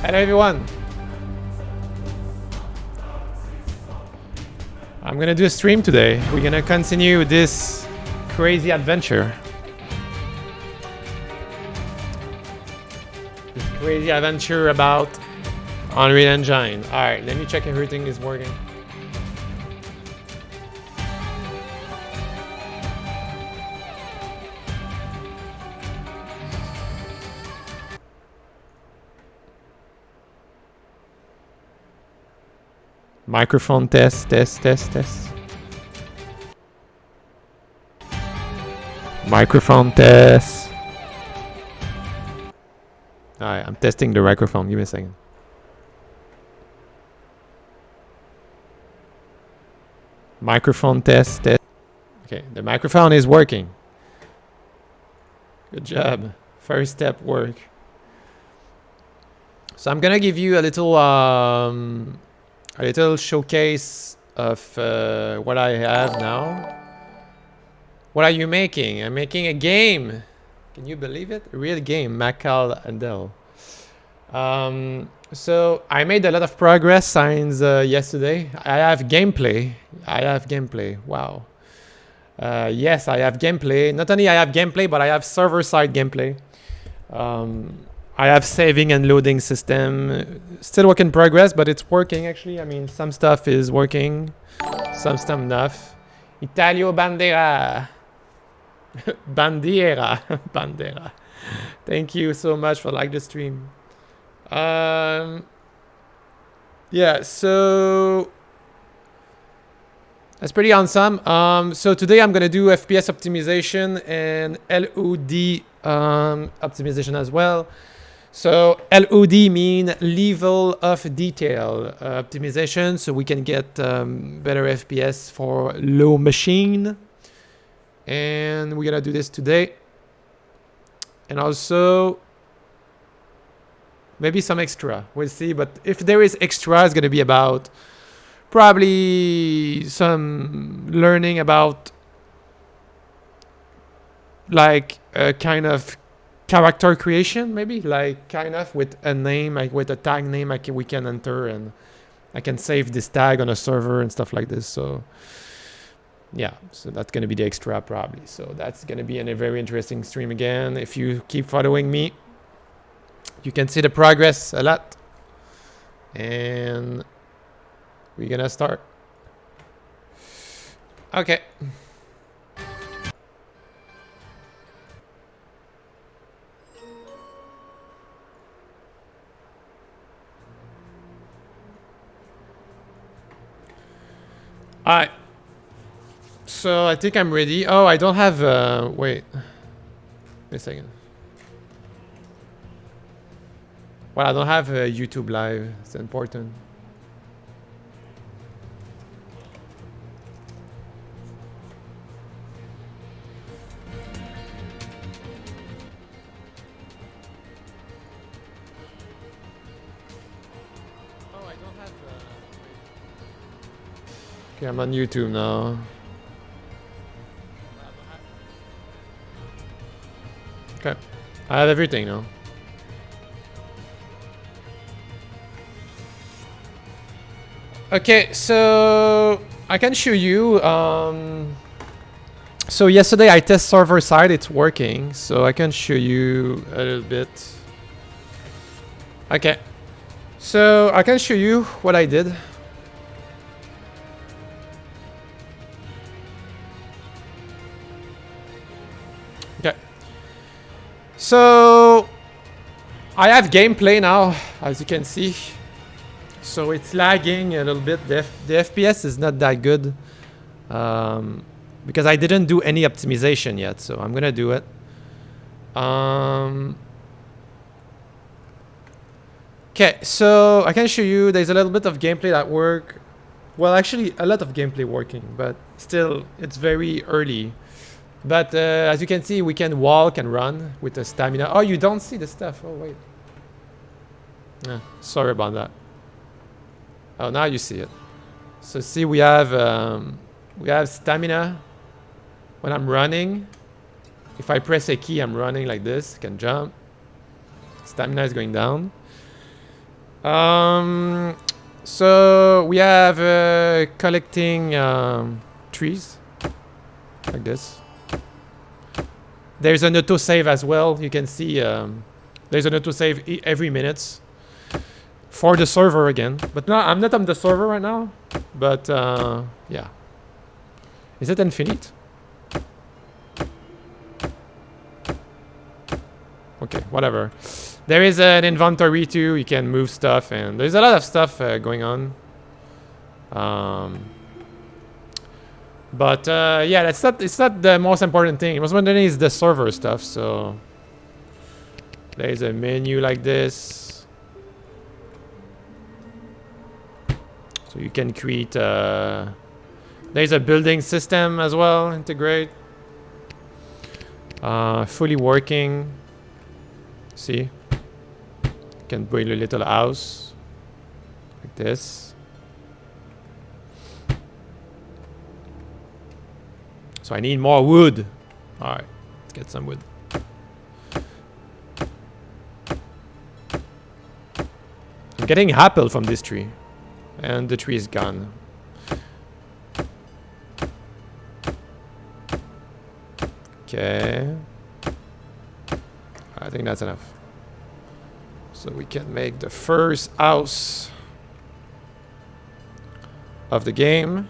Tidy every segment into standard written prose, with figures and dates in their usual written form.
Hello everyone. I'm gonna do a stream today. We're gonna continue this crazy adventure. This crazy adventure about Unreal Engine. Alright, let me check everything is working. Microphone test. Microphone test. Alright, I'm testing the microphone. Give me a second. Microphone test. Okay, the microphone is working. Good job. First step work. So I'm gonna give you a little showcase of what I have now. What are you making? I'm making a game. Can you believe it? A real game, Macal and Dell. So I made a lot of progress since yesterday. I have gameplay. Wow. Yes, I have gameplay. Not only I have gameplay, but I have server-side gameplay. I have saving and loading system. Still work in progress, but it's working actually. I mean, some stuff is working, some stuff not. Italio Bandera. Bandera. Thank you so much for the stream. Yeah, so that's pretty awesome. So today I'm gonna do FPS optimization and LOD optimization as well. So LOD mean level of detail optimization, so we can get better FPS for low machine. And we're gonna do this today. And also maybe some extra, we'll see. But if there is extra, it's gonna be about probably some learning about like a kind of character creation, maybe like kind of with a name, like with a tag name we can enter, and I can save this tag on a server and stuff like this. So yeah, so that's going to be the extra probably. So that's going to be a very interesting stream again. If you keep following me, you can see the progress a lot. And we're going to start. Okay. All right. So I think I'm ready. Oh, I don't have, wait a second. Well, I don't have YouTube live. It's important. Oh, I don't have, okay, I'm on YouTube now. Okay, I have everything now. Okay, so I can show you. So yesterday I test server side, it's working. So I can show you a little bit. Okay, so I can show you what I did. Okay. So I have gameplay now, as you can see. So it's lagging a little bit. The FPS is not that good because I didn't do any optimization yet. So I'm gonna do it. Okay, so I can show you. There's a little bit of gameplay that work. Well, actually, a lot of gameplay working, but still, it's very early. But as you can see, we can walk and run with the stamina. Oh, you don't see the stuff. Oh, wait. Sorry about that. Oh, now you see it. So see, we have stamina when I'm running. If I press a key, I'm running like this. I can jump. Stamina is going down. So we have collecting trees like this. There's an autosave as well. You can see there's an autosave every minute for the server again. But no, I'm not on the server right now. But yeah. Is it infinite? Okay, whatever. There is an inventory too. You can move stuff, and there's a lot of stuff going on. But yeah, it's not the most important thing. The most important thing is the server stuff. So there's a menu like this. So you can create. There's a building system as well. Integrate. Fully working. See. You can build a little house like this. So I need more wood. All right, let's get some wood. I'm getting apple from this tree, and the tree is gone. Okay, I think that's enough. So we can make the first house of the game.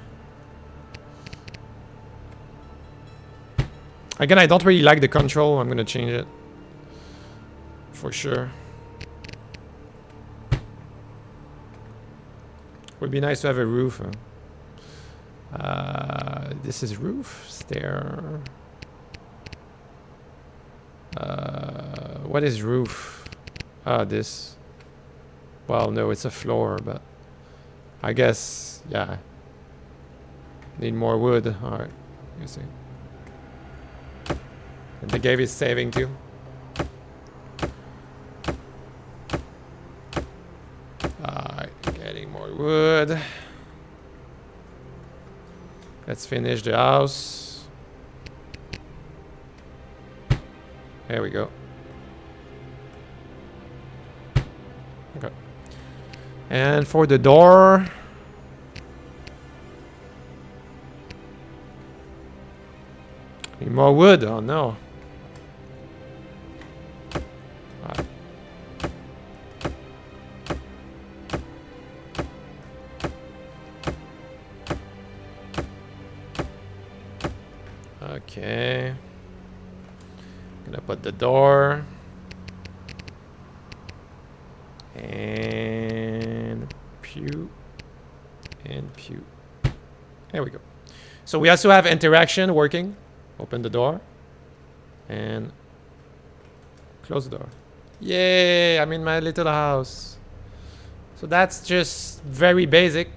Again, I don't really like the control. I'm gonna change it for sure. Would be nice to have a roof. This is roof, stair. What is roof? This. Well, no, it's a floor, but I guess, yeah. Need more wood. All right, you see. And the game is saving too. Alright, getting more wood. Let's finish the house. There we go. Okay. And for the door. Need more wood. Oh no. Okay. Gonna put the door. And pew. And pew. There we go. So we also have interaction working. Open the door. And close the door. Yay! I'm in my little house. So that's just very basic.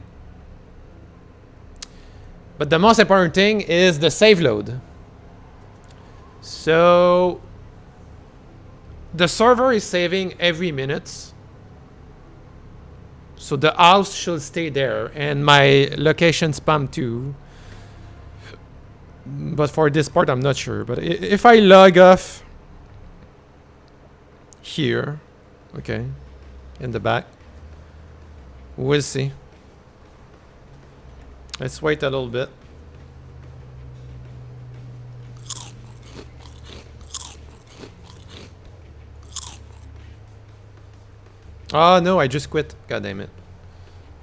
But the most important thing is the save load. So the server is saving every minute. So the house should stay there and my location spam too. But for this part, I'm not sure. But if I log off here, okay, in the back, we'll see. Let's wait a little bit. Oh no, I just quit. God damn it.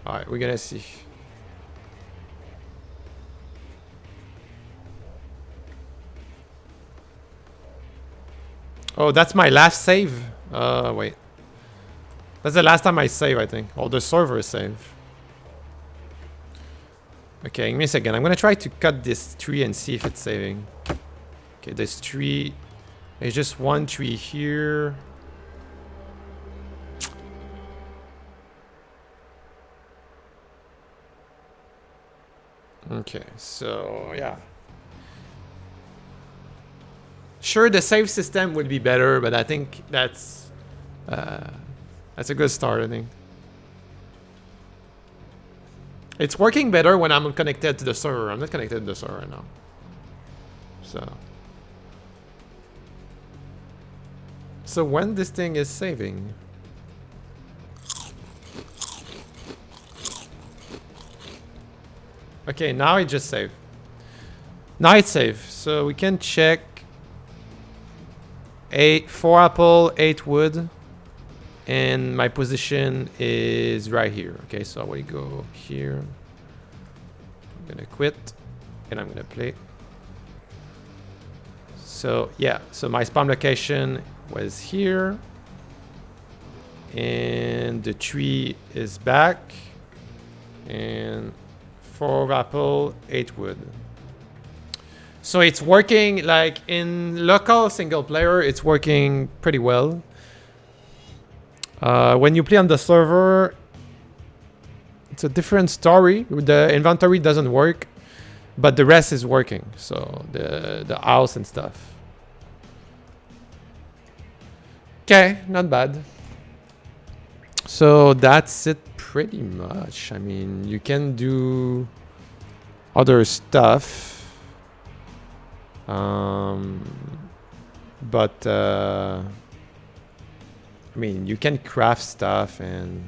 Alright, we're gonna see. Oh, that's my last save? Wait. That's the last time I save, I think. Or the server save. Okay, give me a second. I'm gonna try to cut this tree and see if it's saving. Okay, this tree. There's just one tree here. Okay, so yeah. Sure, the save system would be better, but I think that's a good start, I think. It's working better when I'm connected to the server. I'm not connected to the server right now. So when this thing is saving. Okay, now it just saved. Now it's safe. So we can check 4 apple, 8 wood. And my position is right here. Okay, so we go here. I'm gonna quit and I'm gonna play. So yeah, so my spawn location was here. And the tree is back. And 4 apple, 8 wood. So it's working like in local single player, it's working pretty well. When you play on the server, it's a different story. The inventory doesn't work, but the rest is working. So the house and stuff. Okay, not bad. So that's it pretty much. I mean, you can do other stuff. But I mean, you can craft stuff and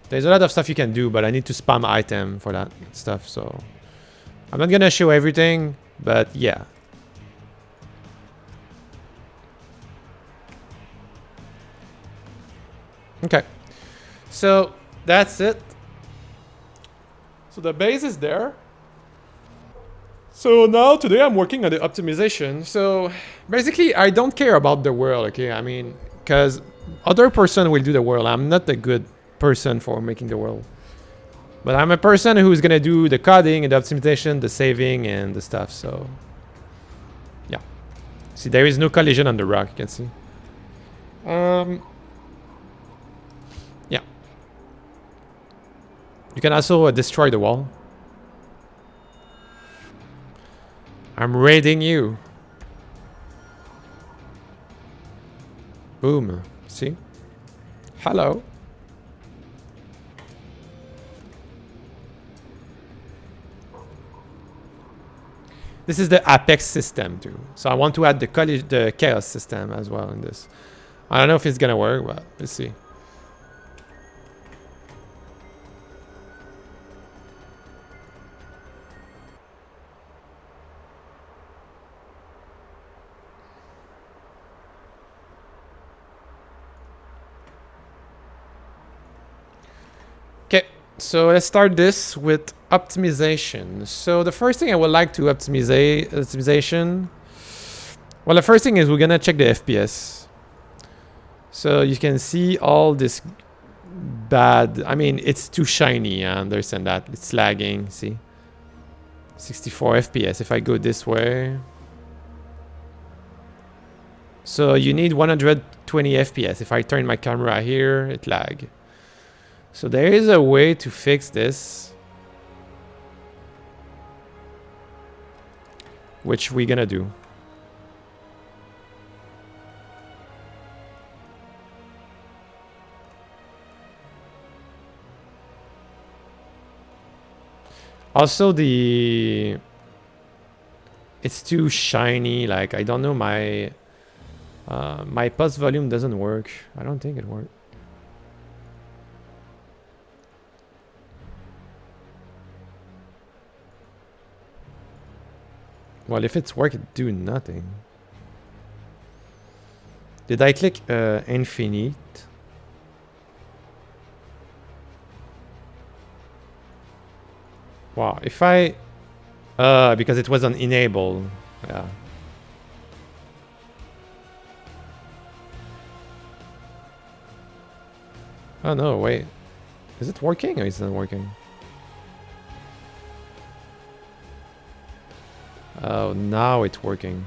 there's a lot of stuff you can do, but I need to spam item for that stuff. So I'm not gonna show everything, but yeah. Okay, so that's it. So the base is there. So now today I'm working on the optimization. So basically I don't care about the world, okay? I mean, because other person will do the world. I'm not a good person for making the world. But I'm a person who's gonna do the coding and the optimization, the saving and the stuff, so yeah. See, there is no collision on the rock, you can see. Yeah. You can also destroy the wall. I'm raiding you. Boom. See? Hello. This is the Apex system too. So I want to add the chaos system as well in this. I don't know if it's gonna work, but let's see. Okay, so let's start this with optimization. So the first thing I would like to optimization. Well, the first thing is we're gonna check the FPS. So you can see all this bad. I mean, it's too shiny. I understand that it's lagging. See, 64 FPS. If I go this way, so you need 120 FPS. If I turn my camera here, it lag. So there is a way to fix this, which we're gonna do. Also, it's too shiny. Like, I don't know, my my pulse volume doesn't work. I don't think it worked. Well, if it's working, do nothing. Did I click infinite? Wow, if I... because it was on enable. Yeah. Oh no, wait. Is it working or is it not working? Oh, now it's working.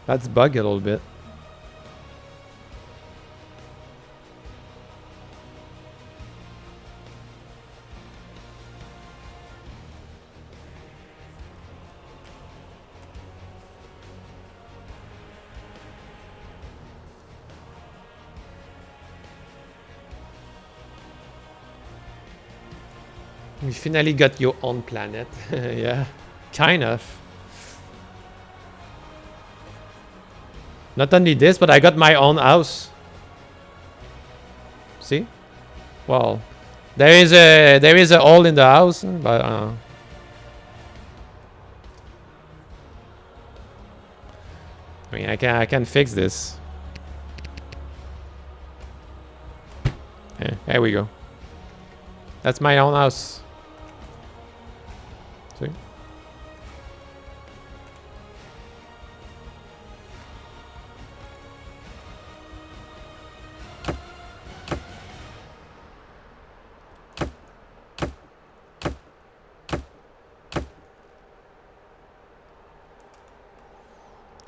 That's bugged a little bit. You finally got your own planet. Yeah, kind of. Not only this, but I got my own house. See? Well, there is a hole in the house, but I mean, I can fix this. Yeah, there we go. That's my own house. See?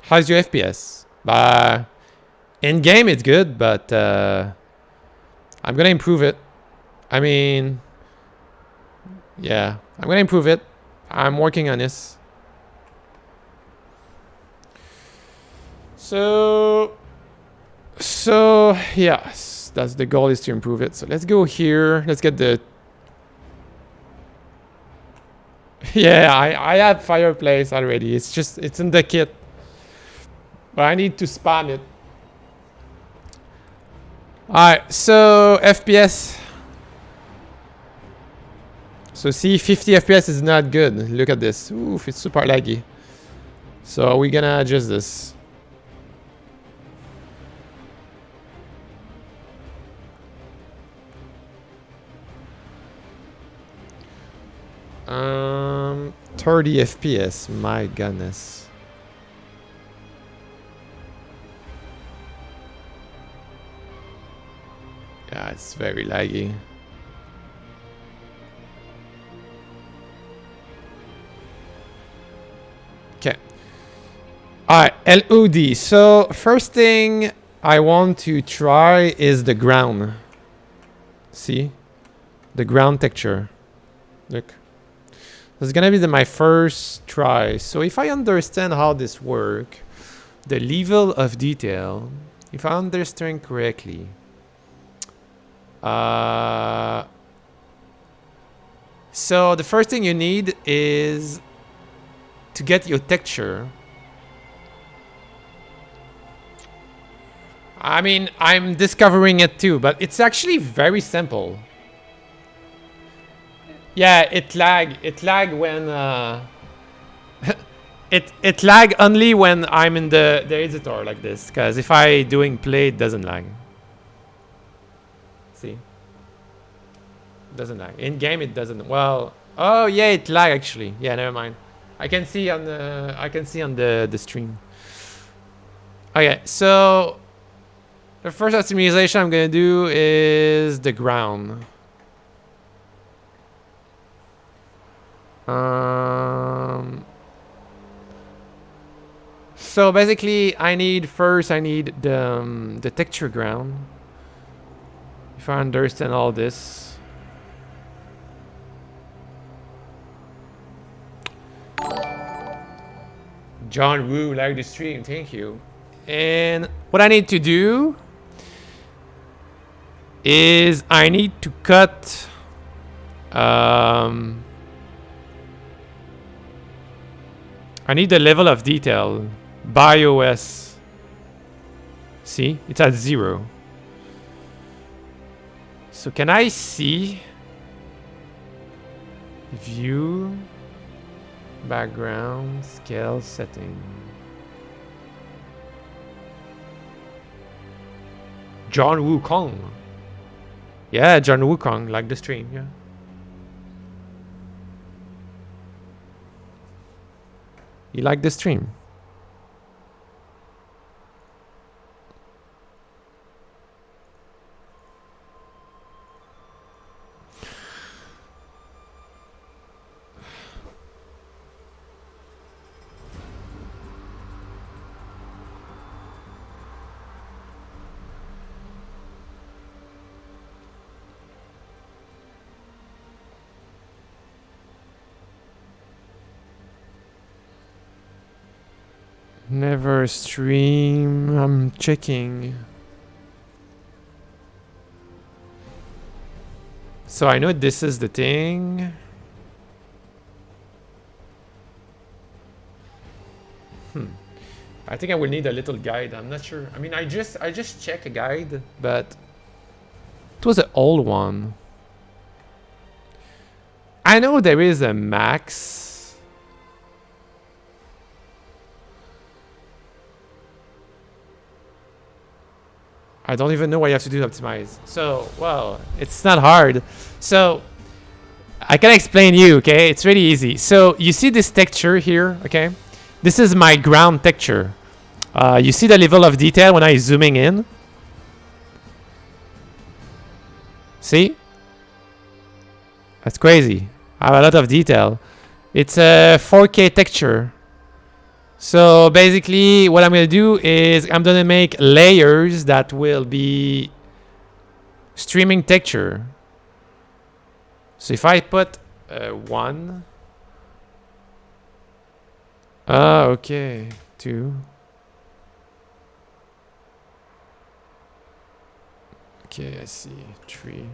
How's your FPS? In game it's good, but I'm gonna improve it. I mean, yeah, I'm gonna improve it. I'm working on this. So yes, that's the goal, is to improve it. So let's go here. Let's get the. Yeah, I have fireplace already. It's in the kit, but I need to spam it. All right, so FPS. So see, 50 FPS is not good. Look at this. Oof, it's super laggy. So we're gonna adjust this. Um, 30 FPS. My goodness. Yeah, it's very laggy. Okay. Alright, LOD. So first thing I want to try is the ground. See? The ground texture. Look. This is gonna be my first try. So if I understand how this works, the level of detail, if I understand correctly, so the first thing you need is to get your texture. I mean, I'm discovering it too, but it's actually very simple. Yeah, it lag when it lag only when I'm in the editor like this, because if I doing play, it doesn't lag. See, it doesn't lag. In game it doesn't. Well, oh yeah, it lag actually. Yeah, never mind. I can see on the stream. Okay, so the first optimization I'm gonna do is the ground. So basically, I need the texture ground. If I understand all this. John Woo, like the stream, thank you. And what I need to do is I need to cut I need the level of detail by OS. See, it's at 0. So can I see view background scale setting? John Wukong. Yeah, John Wukong, like the stream, yeah. You like the stream? Never stream. I'm checking. So I know this is the thing. I think I will need a little guide. I'm not sure. I mean, I just check a guide, but It was an old one. I know there is a max. I don't even know what you have to do to optimize. So, well, it's not hard. So, I can explain you, okay? It's really easy. So, you see this texture here, okay? This is my ground texture. You see the level of detail when I'm zooming in? See? That's crazy. I have a lot of detail. It's a 4K texture. So basically what I'm going to do is I'm going to make layers that will be streaming texture. So if I put 1. Okay. 2. Okay, I see. 3.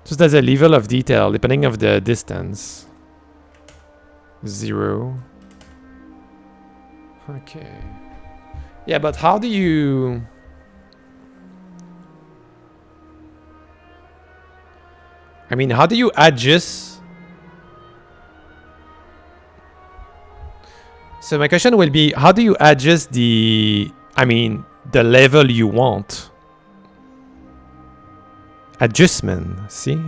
So there's a level of detail depending of the distance. 0. Okay. Yeah, but how do you... I mean, how do you adjust? So my question will be, how do you adjust the... I mean, the level you want? Adjustment, see?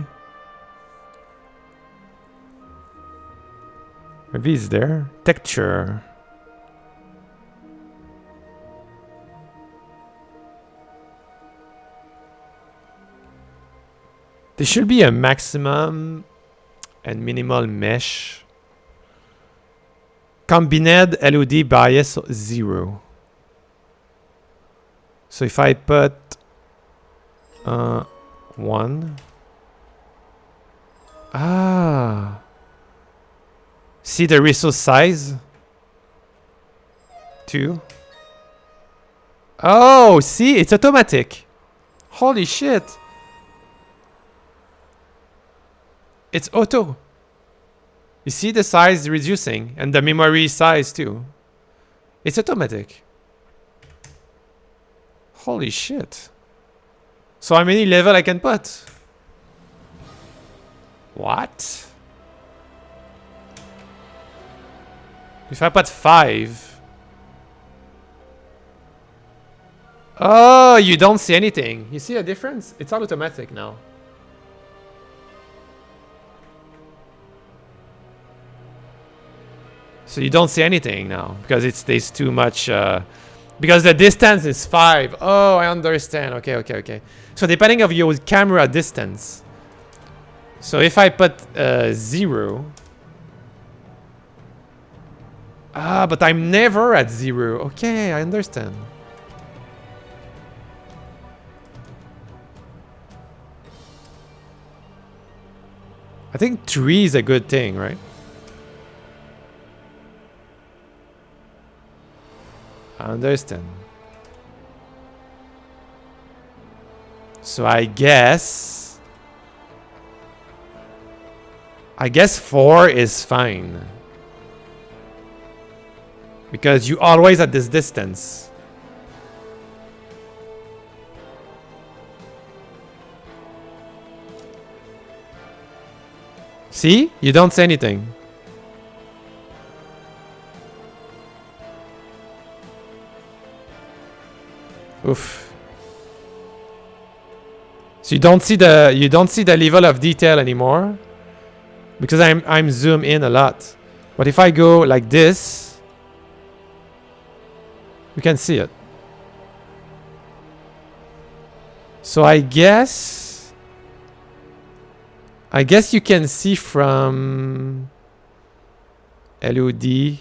Maybe it's there. Texture. There should be a maximum and minimal mesh. Combined LOD bias 0. So if I put 1. See the resource size? 2. Oh, see, it's automatic. Holy shit. It's auto. You see the size reducing and the memory size too. It's automatic. Holy shit. So how many level I can put? What? If I put 5. Oh, you don't see anything. You see a difference? It's all automatic now. So you don't see anything now because there's too much. Because the distance is 5. Oh, I understand. Okay. So depending of your camera distance. So if I put 0. But I'm never at 0. Okay, I understand. I think 3 is a good thing, right? I understand. So I guess 4 is fine. Because you always at this distance. See? You don't say anything. Oof. So you don't see the level of detail anymore because I'm zoom in a lot. But if I go like this, you can see it. So I guess you can see from LOD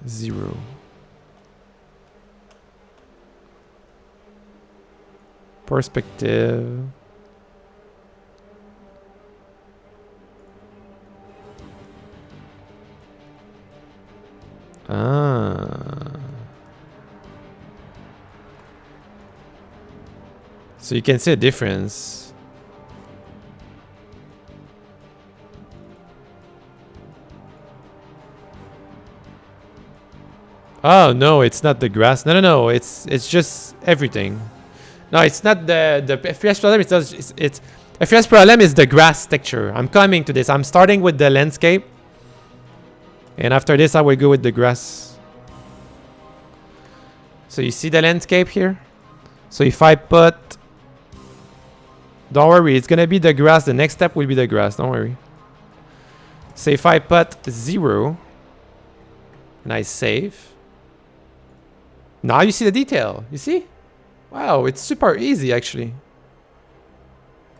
0. Perspective. So you can see a difference. Oh no, it's not the grass. No. It's just everything. No, it's not the FPS problem. It's FPS problem is the grass texture. I'm coming to this. I'm starting with the landscape, and after this, I will go with the grass. So you see the landscape here. So if I put, don't worry, it's gonna be the grass. The next step will be the grass. Don't worry. So if I put 0 and I save, now you see the detail. You see? Wow, it's super easy actually.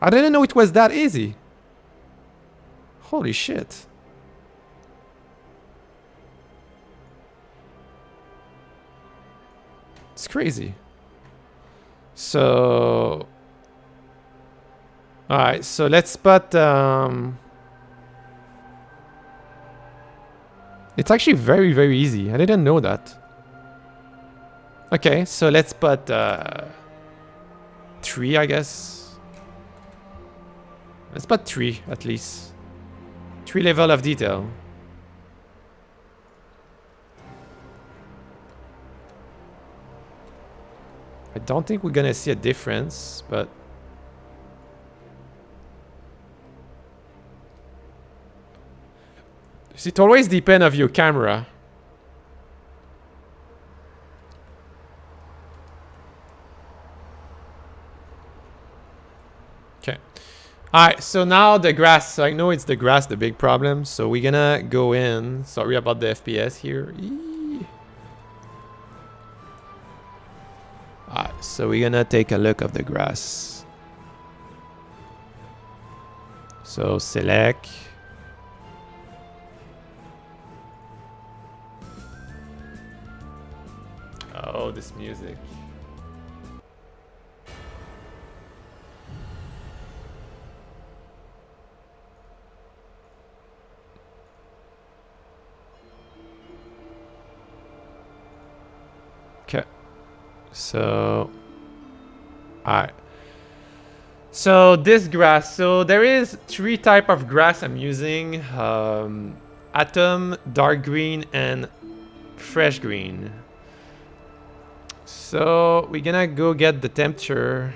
I didn't know it was that easy. Holy shit. It's crazy. So, all right, so let's put, it's actually very, very easy. I didn't know that. Okay, so let's put 3, I guess. Let's put 3 at least. 3 level of detail. I don't think we're gonna see a difference, but it always depends on your camera. Okay. Alright, so now the grass. So I know it's the grass, the big problem. So we're gonna go in. Sorry about the FPS here. Alright, so we're gonna take a look of the grass. So select. Oh, this music. Okay. So, alright. So this grass. So there is 3 type of grass I'm using. Atom, dark green, and fresh green. So we're gonna go get the temperature.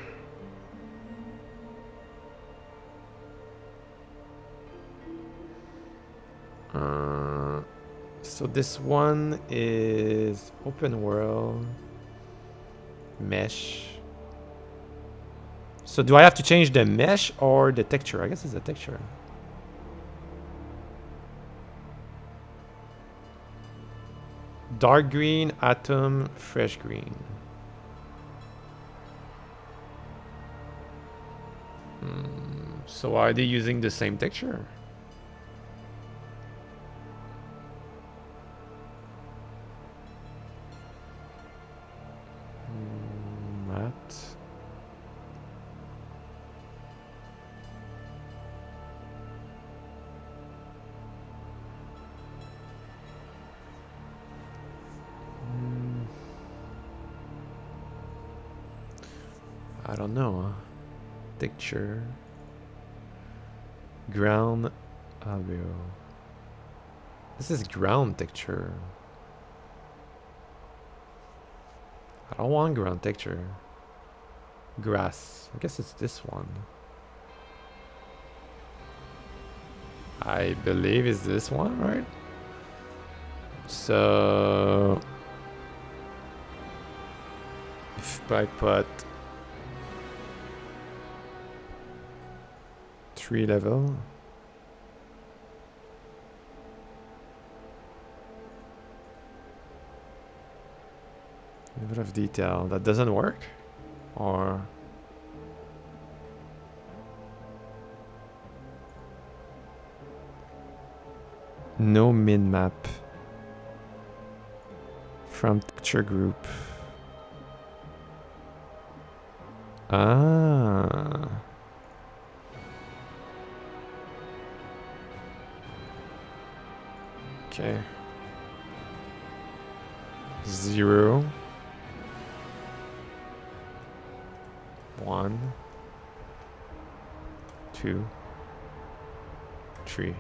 So this one is open world mesh. So do I have to change the mesh or the texture? I guess it's the texture. Dark green, atom, fresh green. So are they using the same texture? Matte. I don't know. Texture. Ground audio. This is ground texture. I don't want ground texture. Grass. I guess it's this one. I believe it's this one, right? So if I put 3 level. A bit of detail. That doesn't work? Or no min map from texture group. Ah. Okay. 0. 1. 2. 3.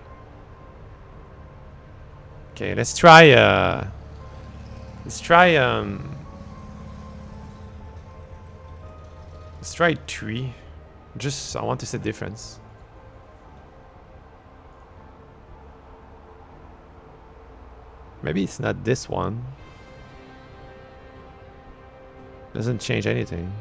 Okay, let's try Let's try 3. Just, I want to see the difference. Maybe it's not this one. Doesn't change anything.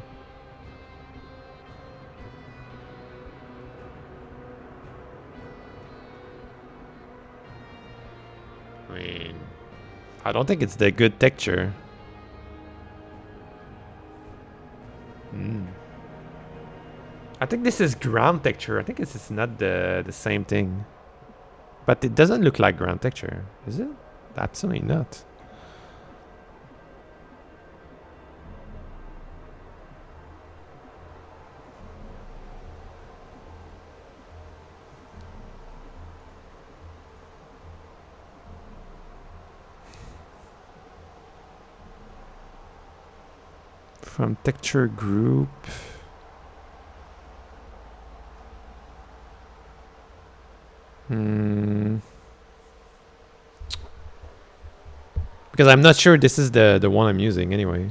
I mean, I don't think it's the good texture. I think this is ground texture. I think this is not the same thing. But it doesn't look like ground texture, is it? Absolutely not. From texture group. Because I'm not sure this is the one I'm using anyway.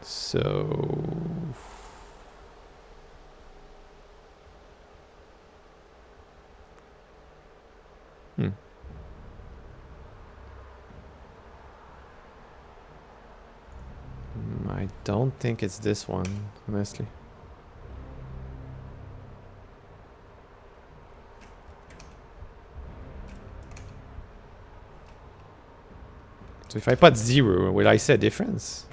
So I don't think it's this one, honestly. So if I put 0, will I see a difference?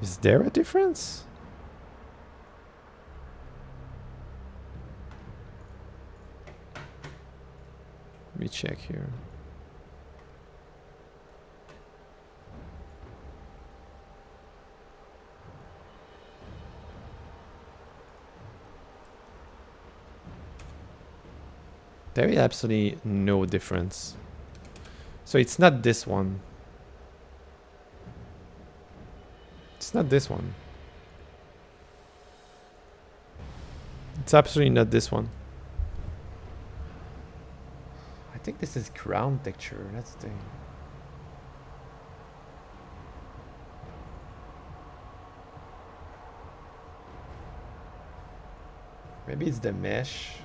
Is there a difference? Let me check here. There is absolutely no difference. So it's not this one. It's not this one. It's absolutely not this one. I think this is ground texture. That's the thing. Maybe it's the mesh.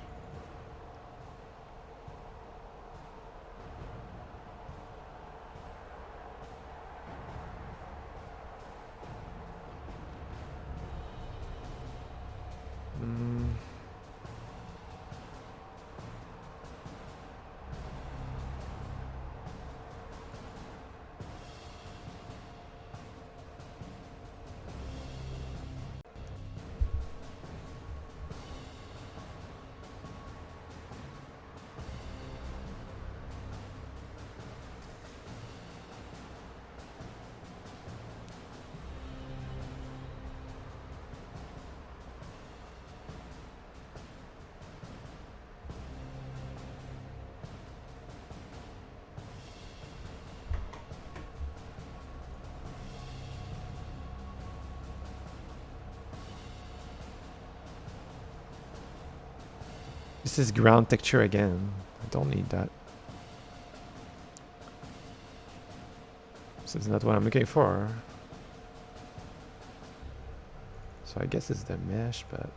This is ground texture again. I don't need that. This is not what I'm looking for. So I guess it's the mesh, but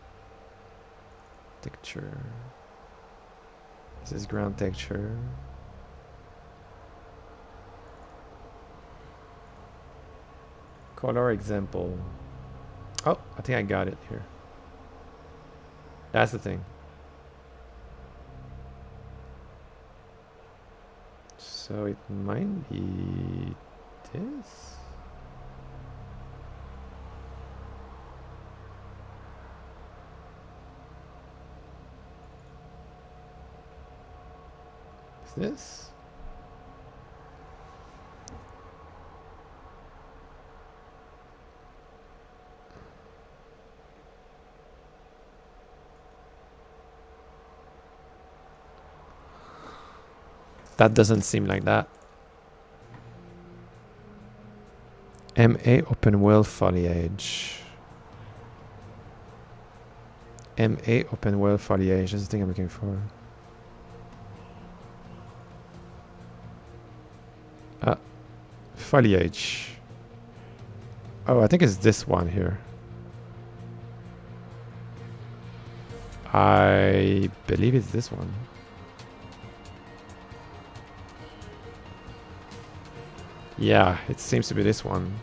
texture. This is ground texture. Color example. Oh, I think I got it here. That's the thing. So it might be this. Is this? That doesn't seem like that. MA open world foliage. MA open world foliage. That's the thing I'm looking for. Foliage. Oh, I think it's this one here. I believe it's this one. Yeah, it seems to be this one.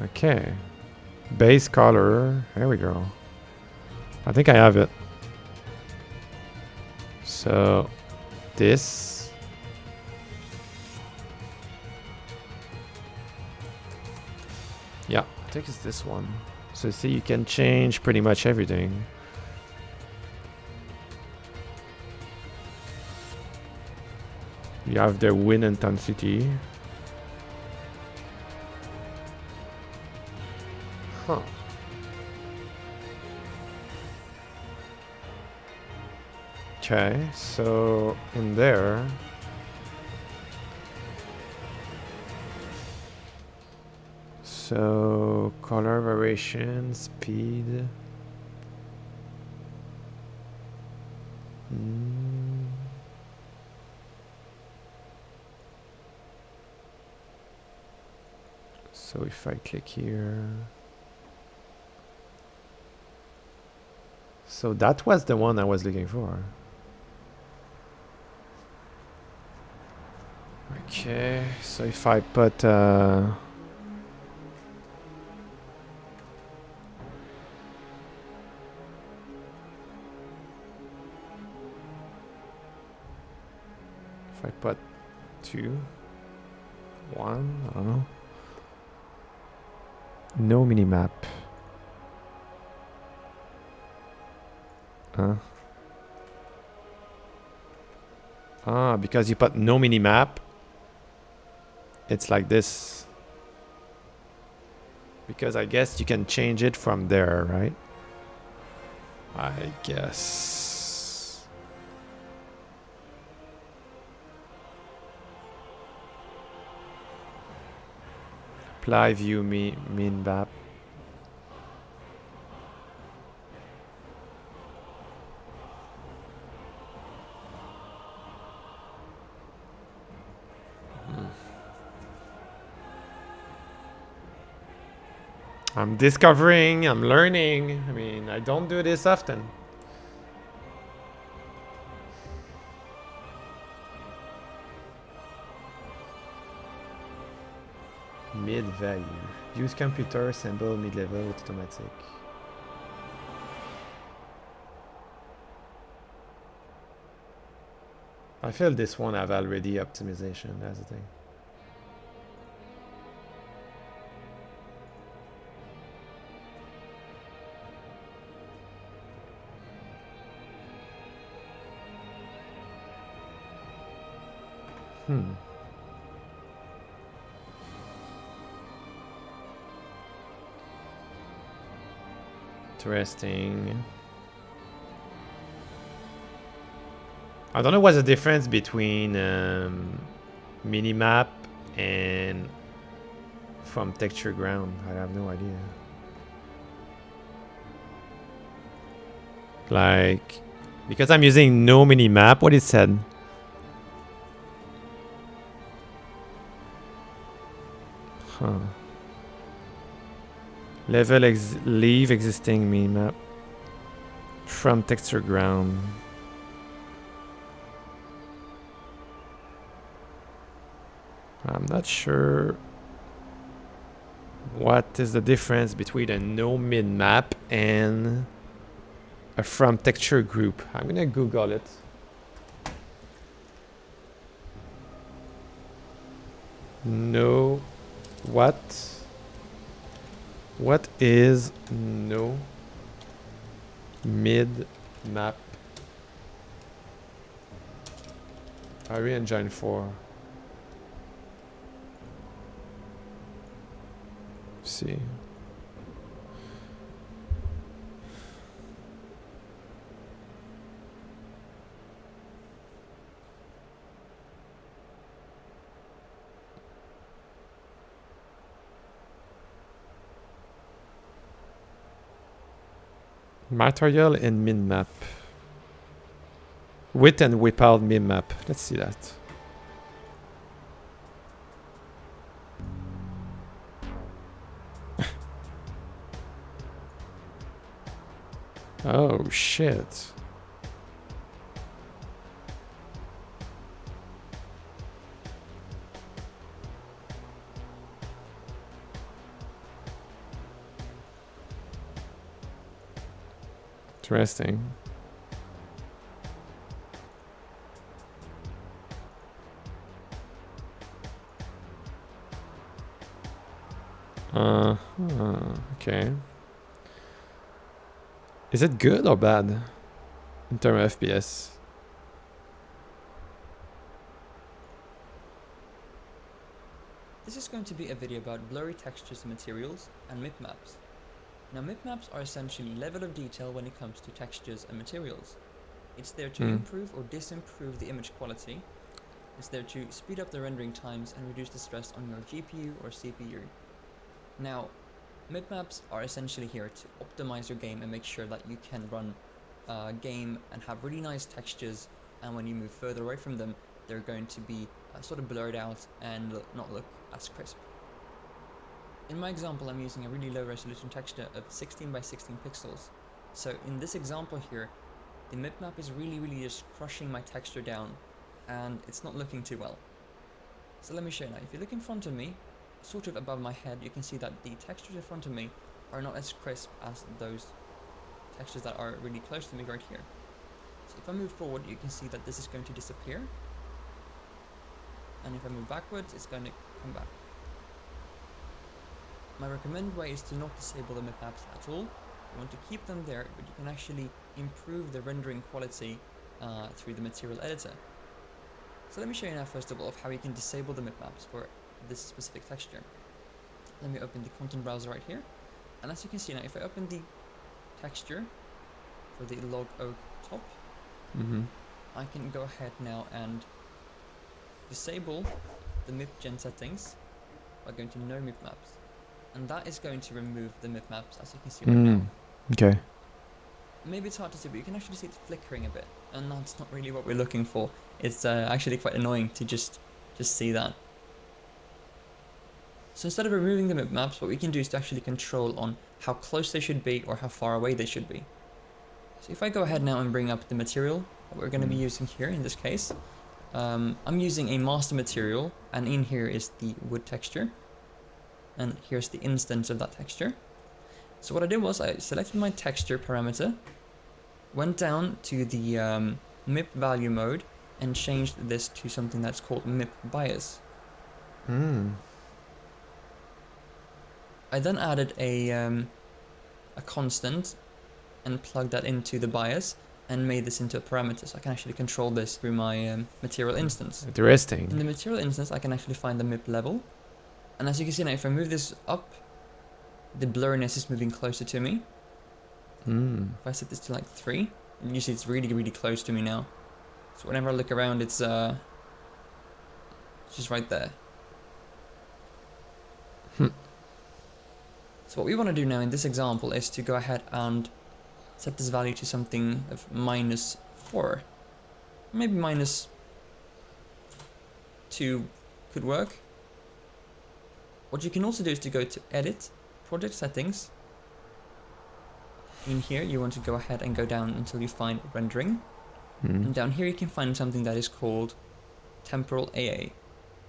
Okay. Base color. There we go. I think I have it. So, this. Yeah, I think it's this one. So see, you can change pretty much everything. You have the wind intensity. Huh. Okay, so in there. So color variation, speed. So if I click here. So that was the one I was looking for. Okay, so if I put if I put 2, 1, I don't know. No minimap. Because you put no minimap, it's like this. Because I guess you can change it from there, right? I guess. Apply view minmap. I'm discovering, I'm learning. I mean, I don't do this often. Mid value. Use computer, assemble mid-level with automatic. I feel this one have already optimization, that's the thing. Interesting. I don't know what's the difference between minimap and from texture ground. I have no idea. Like, because I'm using no minimap, what it said? Huh. Leave existing minimap from texture ground. I'm not sure what is the difference between a no minmap and a from texture group. I'm gonna Google it. No, what is no mid map? Unreal Engine 4. See. Material and min map. Width and whip out min map. Let's see that. Oh, shit. Interesting. Okay. Is it good or bad in terms of FPS? This is going to be a video about blurry textures and materials and mip maps. Now mip maps are essentially level of detail when it comes to textures and materials. It's there to improve or disimprove the image quality. It's there to speed up the rendering times and reduce the stress on your GPU or CPU. Now, mip maps are essentially here to optimize your game and make sure that you can run a game and have really nice textures, and when you move further away from them, they're going to be sort of blurred out and not look as crisp. In my example, I'm using a really low resolution texture of 16 by 16 pixels. So in this example here, the mip map is really just crushing my texture down, and it's not looking too well. So let me show you now. If you look in front of me, sort of above my head, you can see that the textures in front of me are not as crisp as those textures that are really close to me right here. So if I move forward, you can see that this is going to disappear. And if I move backwards, it's going to come back. My recommended way is to not disable the mip maps at all. You want to keep them there, but you can actually improve the rendering quality through the material editor. So let me show you now first of all of how you can disable the mip maps for this specific texture. Let me open the content browser right here. And as you can see now, if I open the texture for the log oak top, I can go ahead now and disable the mip gen settings by going to no mip maps. And that is going to remove the mip maps, as you can see right now. Okay. Maybe it's hard to see, but you can actually see it flickering a bit, and that's not really what we're looking for. It's actually quite annoying to just see that. So instead of removing the mip maps, what we can do is to actually control on how close they should be or how far away they should be. So if I go ahead now and bring up the material that we're going to be using here in this case, I'm using a master material, and in here is the wood texture. And here's the instance of that texture. So what I did was I selected my texture parameter, went down to the mip value mode, and changed this to something that's called mip bias. I then added a constant and plugged that into the bias and made this into a parameter, so I can actually control this through my material instance. Interesting. In the material instance, I can actually find the mip level. And as you can see now, if I move this up, the blurriness is moving closer to me. If I set this to like 3, you see it's really close to me now. So whenever I look around, it's just right there. So what we want to do now in this example is to go ahead and set this value to something of -4. Maybe -2 could work. What you can also do is to go to Edit, Project Settings. In here, you want to go ahead and go down until you find Rendering. And down here, you can find something that is called Temporal AA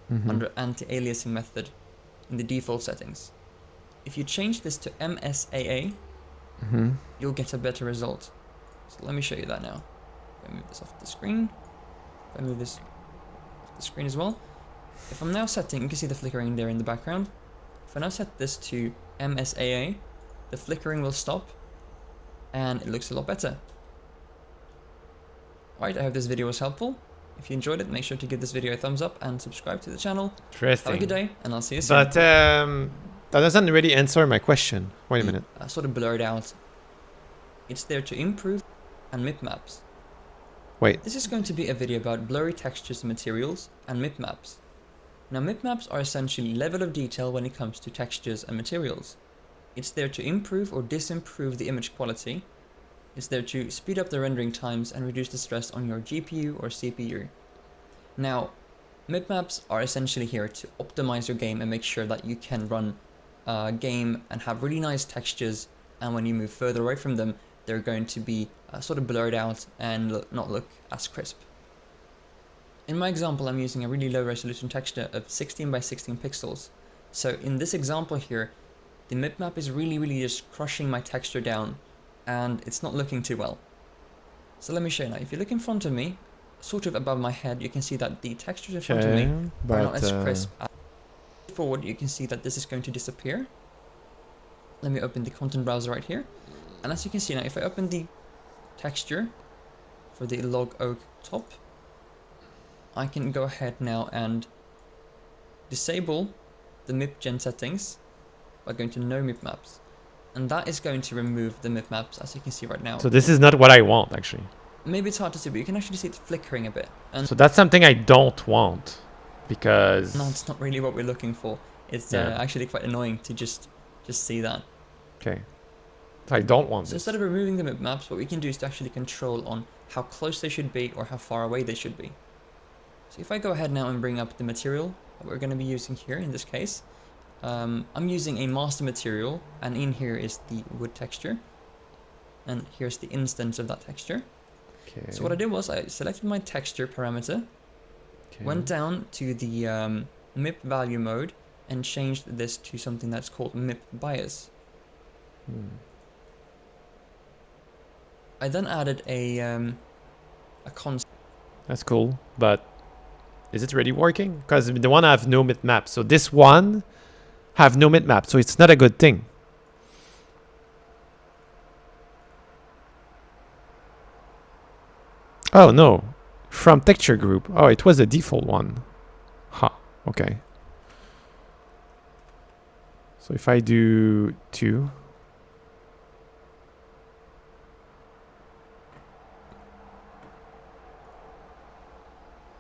under Anti-Aliasing method in the default settings. If you change this to MSAA, you'll get a better result. So let me show you that now. If I move this off the screen, if I move this off the screen as well. If I'm now setting, you can see the flickering there in the background. If I now set this to MSAA, the flickering will stop and it looks a lot better. Alright, I hope this video was helpful. If you enjoyed it, make sure to give this video a thumbs up and subscribe to the channel. Interesting. Have a good day, and I'll see you soon. But that doesn't really answer my question. Wait a minute. Sort of blurred out. It's there to improve and mip maps. Wait. This is going to be a video about blurry textures and materials and mip maps. Now mip maps are essentially level of detail when it comes to textures and materials. It's there to improve or disimprove the image quality. It's there to speed up the rendering times and reduce the stress on your GPU or CPU. Now, mip maps are essentially here to optimize your game and make sure that you can run a game and have really nice textures, and when you move further away from them, they're going to be sort of blurred out and not look as crisp. So what I recommend doing is to go ahead and disable the mip maps for this specific texture. they're going to be sort of blurred out and not look as crisp. In my example, I'm using a really low resolution texture of 16 by 16 pixels. So in this example here, the mipmap is really just crushing my texture down, and it's not looking too well. So let me show you now. If you look in front of me, sort of above my head, you can see that the textures in front of me are not as crisp. Forward, you can see that this is going to disappear. Let me open the content browser right here. And as you can see now, if I open the texture for the log oak top, I can go ahead now and disable the mip gen settings by going to no mip maps. And that is going to remove the mip maps, as you can see right now. So this is not what I want, actually. Maybe it's hard to see, but you can actually see it flickering a bit. And so that's something I don't want, because... no, it's not really what we're looking for. It's actually quite annoying to just see that. Okay. So I don't want So this. instead of removing the mip maps, what we can do is to actually control on how close they should be or how far away they should be. So if I go ahead now and bring up the material that we're going to be using here in this case, I'm using a master material, and in here is the wood texture, and here's the instance of that texture. Okay. So what I did was I selected my texture parameter, went down to the mip value mode, and changed this to something that's called mip bias. I then added a const. That's cool, but is it really working? Because the one have no mip map, so this one have no mip map, so it's not a good thing. Oh no, from texture group. Oh, it was a default one. Ha, okay. So if I do 2.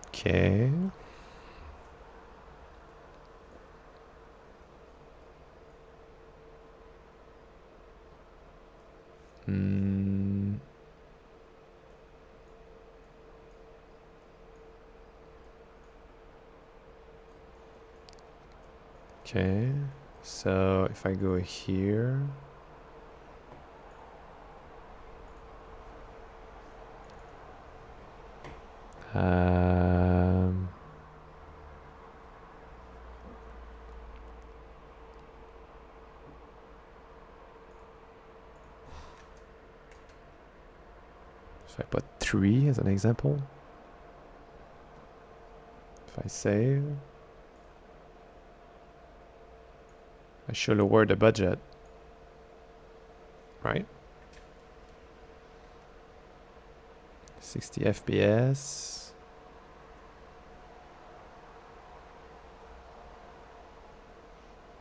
Okay. Okay, so if I go here, if I put 3 as an example, if I save, I should lower the budget, right? 60 FPS.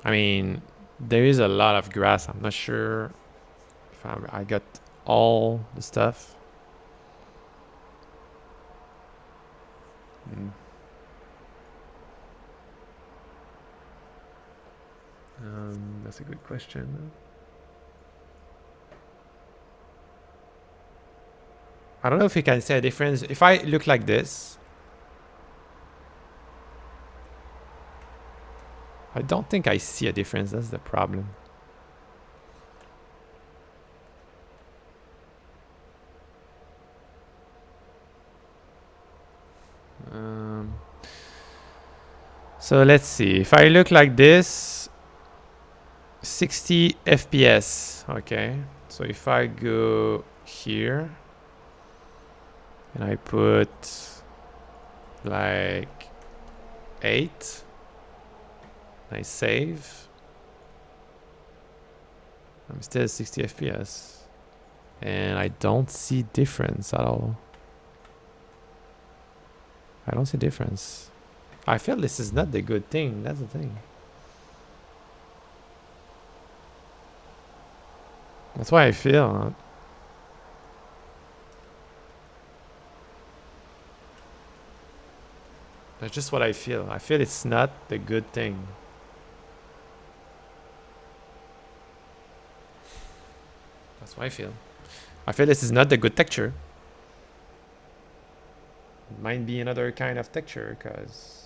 I mean, there is a lot of grass. I'm not sure if I got all the stuff. That's a good question. I don't know if you can see a difference. If I look like this, I don't think I see a difference. That's the problem. So let's see. If I look like this, 60 FPS. Okay. So if I go here and I put like 8, I save, I'm still 60 FPS. And I don't see difference at all. I don't see difference. I feel this is not the good thing. That's the thing. That's why I feel. That's just what I feel. I feel it's not the good thing. That's what I feel. I feel this is not the good texture. It might be another kind of texture, because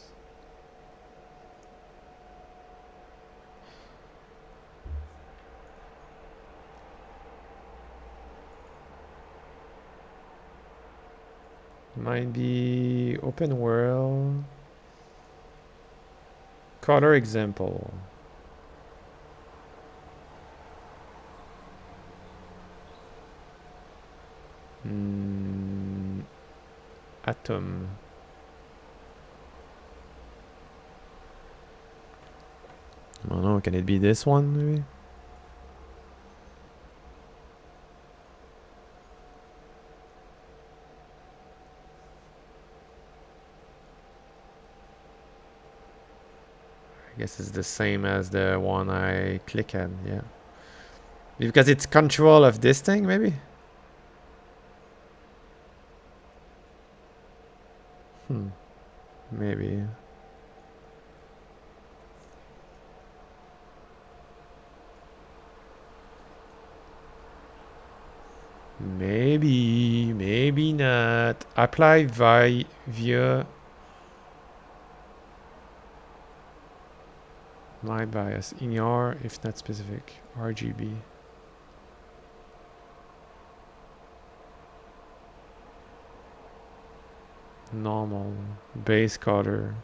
Might be open world. Color example. Atom. I don't know, can it be this one maybe? I guess it's the same as the one I click at, yeah. Because it's control of this thing, maybe? Maybe. Maybe not. Apply via my bias. Ignore if not specific. RGB. Normal. Base color.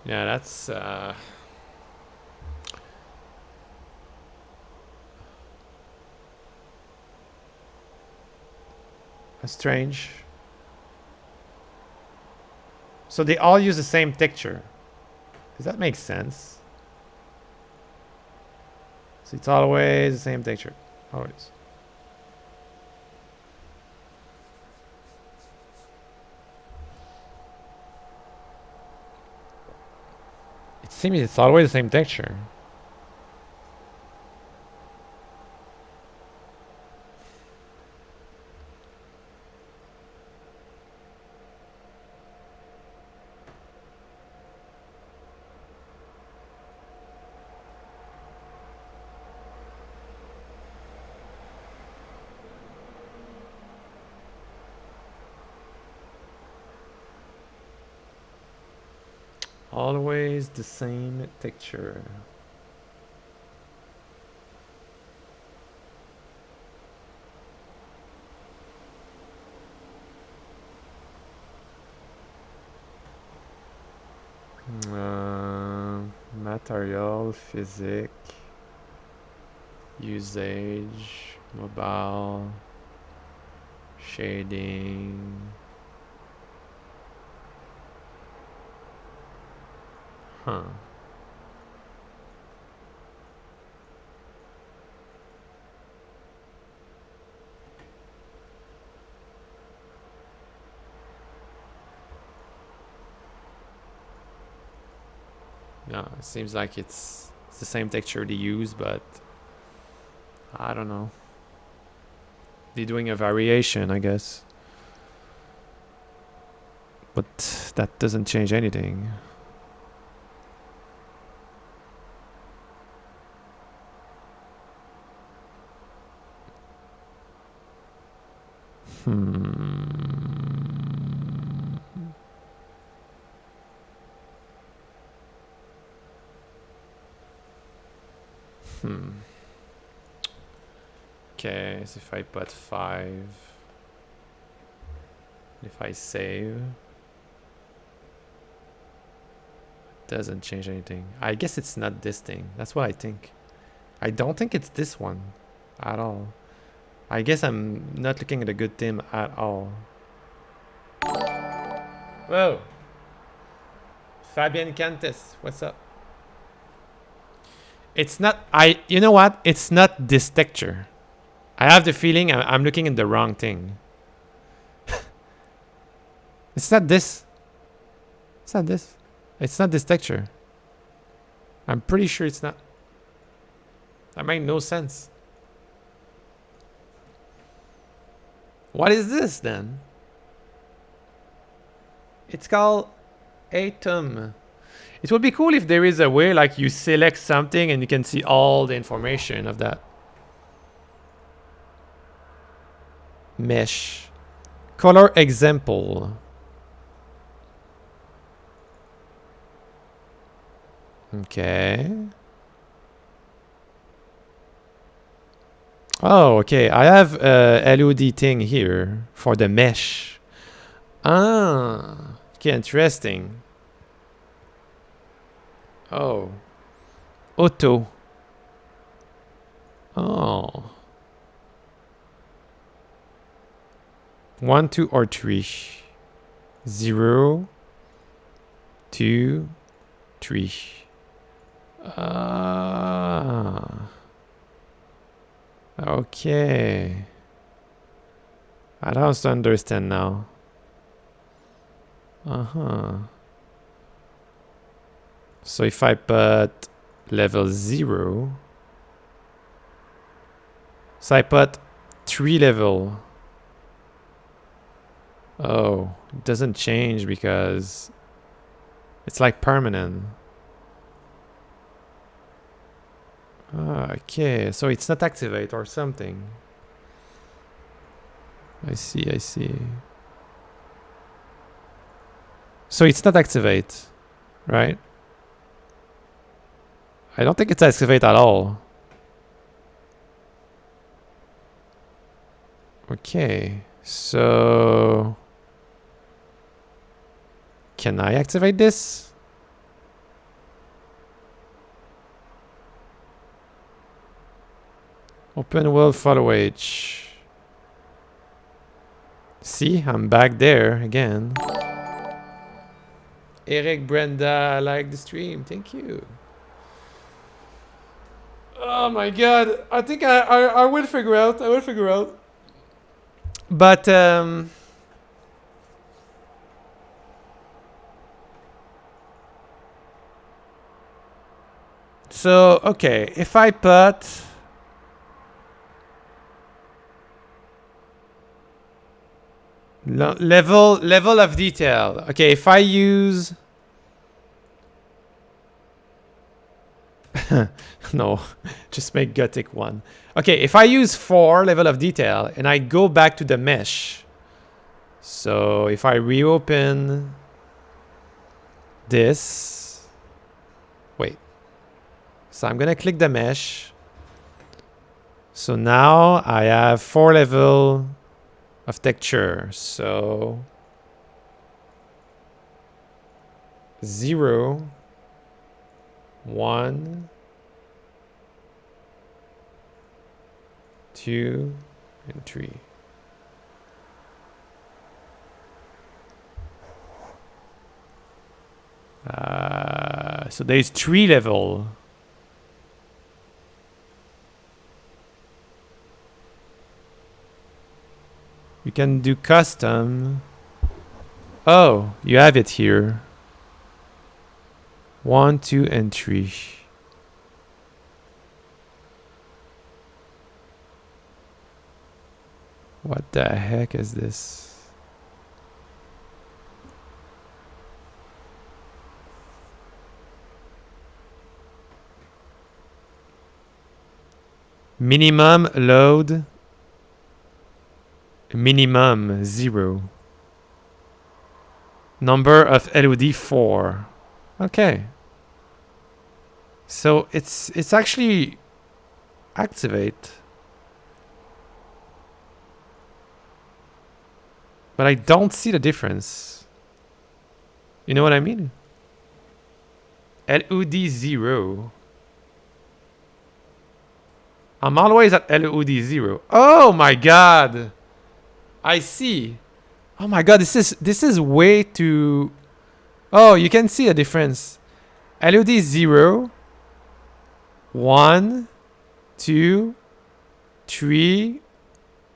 Yeah, that's strange. So they all use the same texture. Does that make sense? So it's always the same texture. Always. It seems it's always the same texture. Always the same texture. Material, physics, usage, mobile, shading. Huh. Yeah, it seems like it's the same texture they use, but I don't know. They're doing a variation, I guess. But that doesn't change anything. Okay, so if I put 5, if I save, doesn't change anything. I guess it's not this thing. That's what I think. I don't think it's this one at all. I guess I'm not looking at a good team at all. Whoa. Fabian Cantis, what's up? It's not, you know what? It's not this texture. I have the feeling I'm looking at the wrong thing. It's not this. It's not this. It's not this texture. I'm pretty sure it's not. That makes no sense. What is this then? It's called atom. It would be cool if there is a way like you select something and you can see all the information of that. Mesh. Color example. Okay. Oh, okay. I have a LOD thing here for the mesh. Ah, okay, interesting. Oh. Auto. Oh. 1, 2, or 3. 0, 2, 3. Ah. Okay. I don't understand now. So if I put level 0, so I put 3 level. Oh, it doesn't change because it's like permanent. Okay, so it's not activate or something. I see, I see. So it's not activate, right? I don't think it's activate at all. Okay, so can I activate this? Open world photo H. See, I'm back there again. Eric, Brenda, I like the stream. Thank you. Oh my god. I think I will figure out. I will figure out. But so okay, if I put level of detail. Okay, if I use no, just make Gothic 1. Okay, if I use 4 level of detail and I go back to the mesh. So if I reopen this, wait. So I'm gonna click the mesh. So now I have 4 level of texture. So 0, 1, 2, and 3. So there's 3 level. You can do custom. Oh, you have it here. 1, 2, and 3. What the heck is this? Minimum load. Minimum 0. Number of LOD 4. Okay. So it's actually activate. But I don't see the difference. You know what I mean? LOD 0. I'm always at LOD 0. Oh my god! I see. Oh my god, this is way too... Oh, you can see a difference. LOD 0, 1, 2, 3.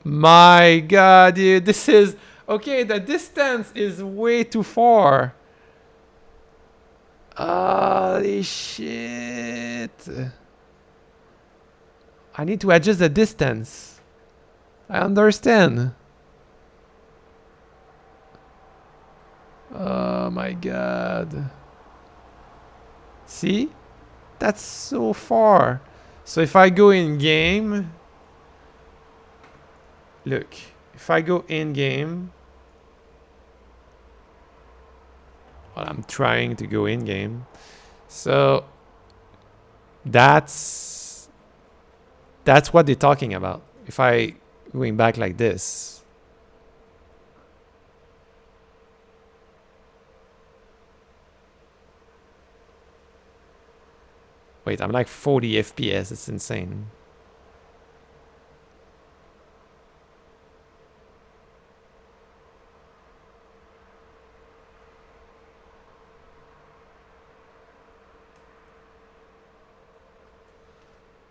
My god, dude, this is... Okay, the distance is way too far. Holy shit. I need to adjust the distance. I understand. Oh my god. See? That's so far. So if I go in game, look, if I go in game, well, I'm trying to go in game. So that's what they're talking about. If I going back like this. Wait, I'm like 40 FPS. It's insane.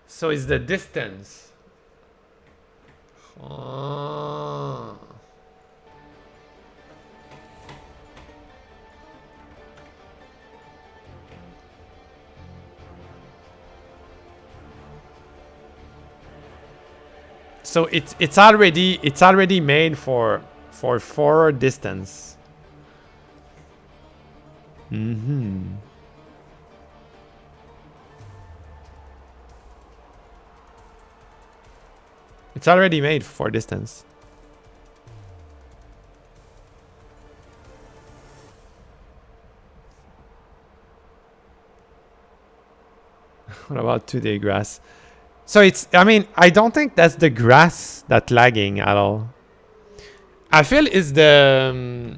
So it's the distance. Oh. So it's already made for forward distance. Mm-hmm. It's already made for distance. What about 2D grass? So it's, I mean, I don't think that's the grass that's lagging at all. I feel it's the...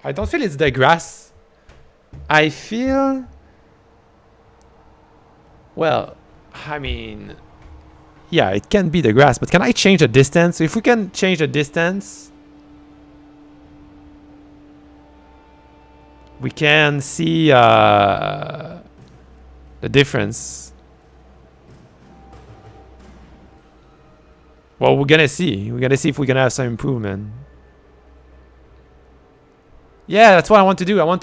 I don't feel it's the grass. I feel... Well, I mean... Yeah, it can be the grass, but can I change the distance? If we can change the distance... We can see the difference. Well, we're gonna see. We're gonna see if we're gonna have some improvement. Yeah, that's what I want to do. I want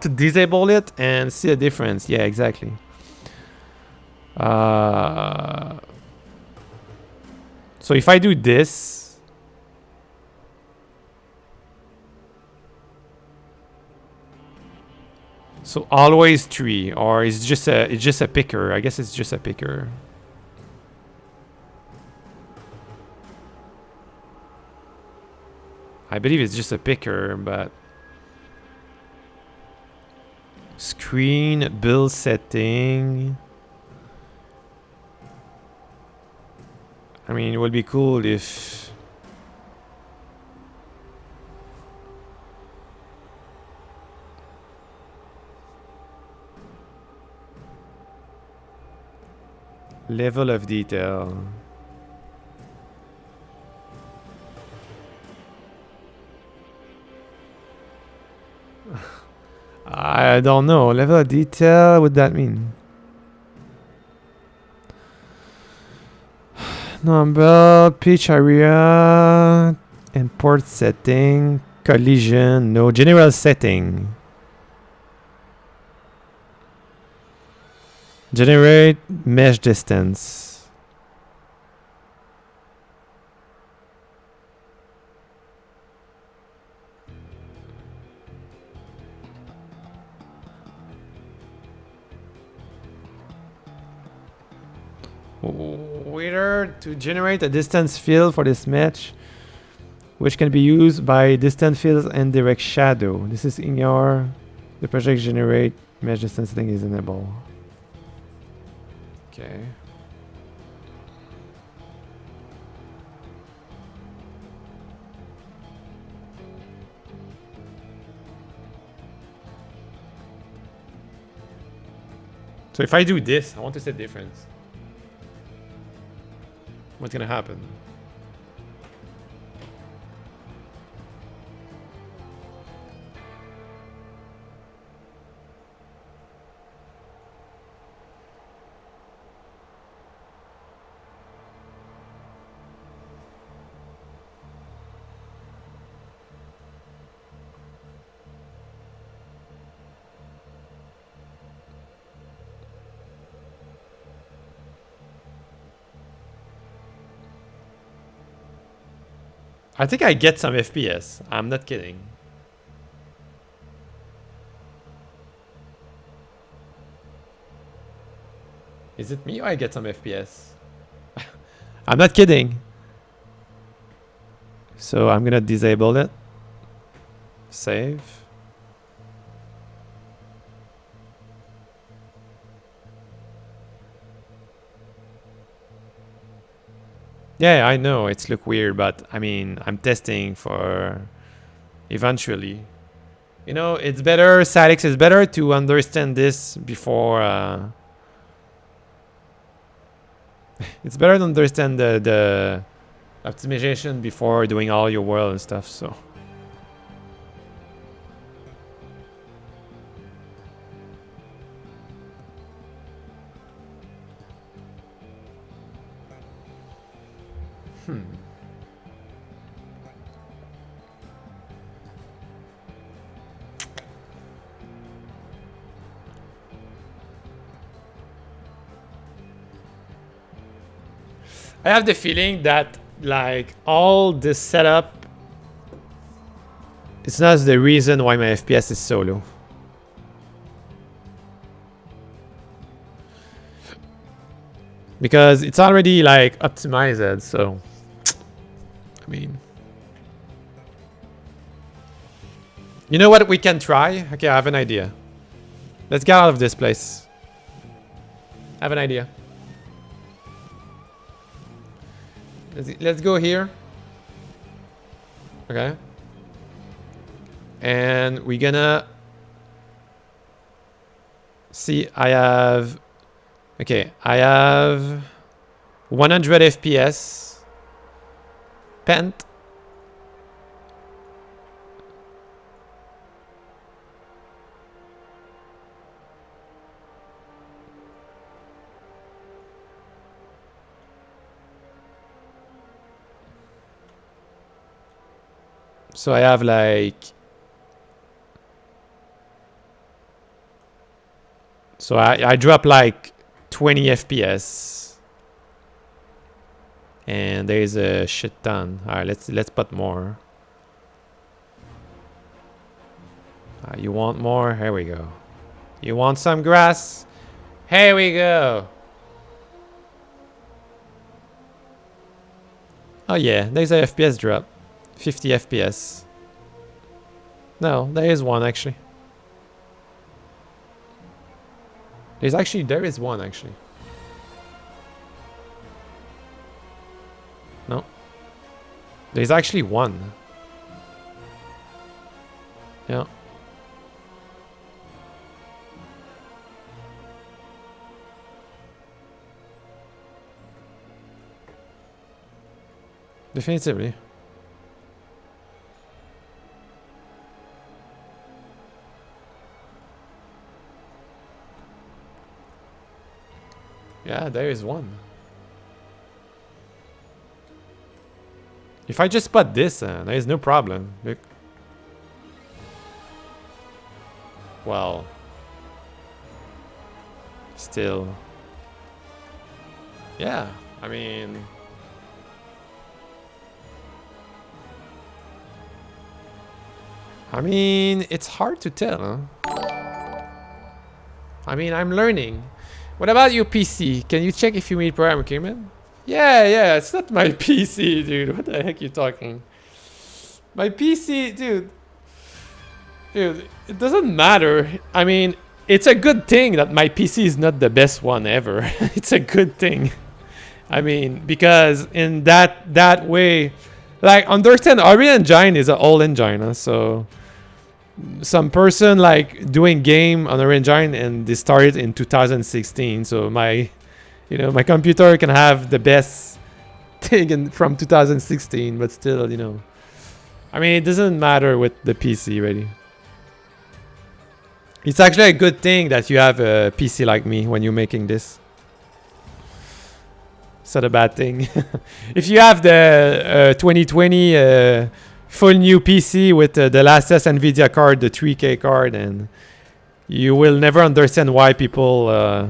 to disable it and see a difference. Yeah, exactly. So if I do this, so always 3, or it's just a picker. I guess it's just a picker. I believe it's just a picker, but screen build setting. I mean, it would be cool if level of detail. I don't know. Level of detail, what would that mean? Number, pitch area, import setting, collision, no, general setting. Generate mesh distance. Whether to generate a distance field for this mesh, which can be used by distance fields and direct shadow. This is in your the project generate mesh distance thing is enabled. Okay. So if I do this, I want to see the difference. What's gonna happen? I think I get some FPS. I'm not kidding. Is it me or I get some FPS? I'm not kidding. So I'm gonna disable it. Save. Yeah, I know it's look weird, but I mean, I'm testing for eventually. You know, it's better, Sadix, it's better to understand this before... it's better to understand the optimization before doing all your world and stuff, so... I have the feeling that like all this setup, it's not the reason why my FPS is so low. Because it's already like optimized, so I mean, you know what we can try? Okay, I have an idea. Let's get out of this place. I have an idea. Let's go here. Okay. And we're gonna see. I have 100 FPS pent. So I have like... So I drop like 20 FPS. And there is a shit ton. Alright, let's put more. You want more? Here we go. You want some grass? Here we go. Oh yeah, there's a FPS drop. 50 FPS. No, there is one actually. There is one actually. No. There's actually one. Yeah. Definitively. Yeah, there is one. If I just put this, there is no problem. Look. Well, still. Yeah, I mean. It's hard to tell, huh? I mean, I'm learning. What about your PC? Can you check if you meet program requirement? Yeah, it's not my PC, dude. What the heck are you talking? My PC, dude. Dude, it doesn't matter. I mean, it's a good thing that my PC is not the best one ever. It's a good thing. I mean, because in that way, like, understand, Unreal Engine is an old engine, huh? So some person like doing game on Unreal Engine and they started in 2016. So my computer can have the best thing from 2016, but still, I mean, it doesn't matter with the PC really. It's actually a good thing that you have a PC like me when you're making this. It's not a bad thing. If you have the 2020 full new PC with the latest NVIDIA card, the 3K card, and you will never understand why people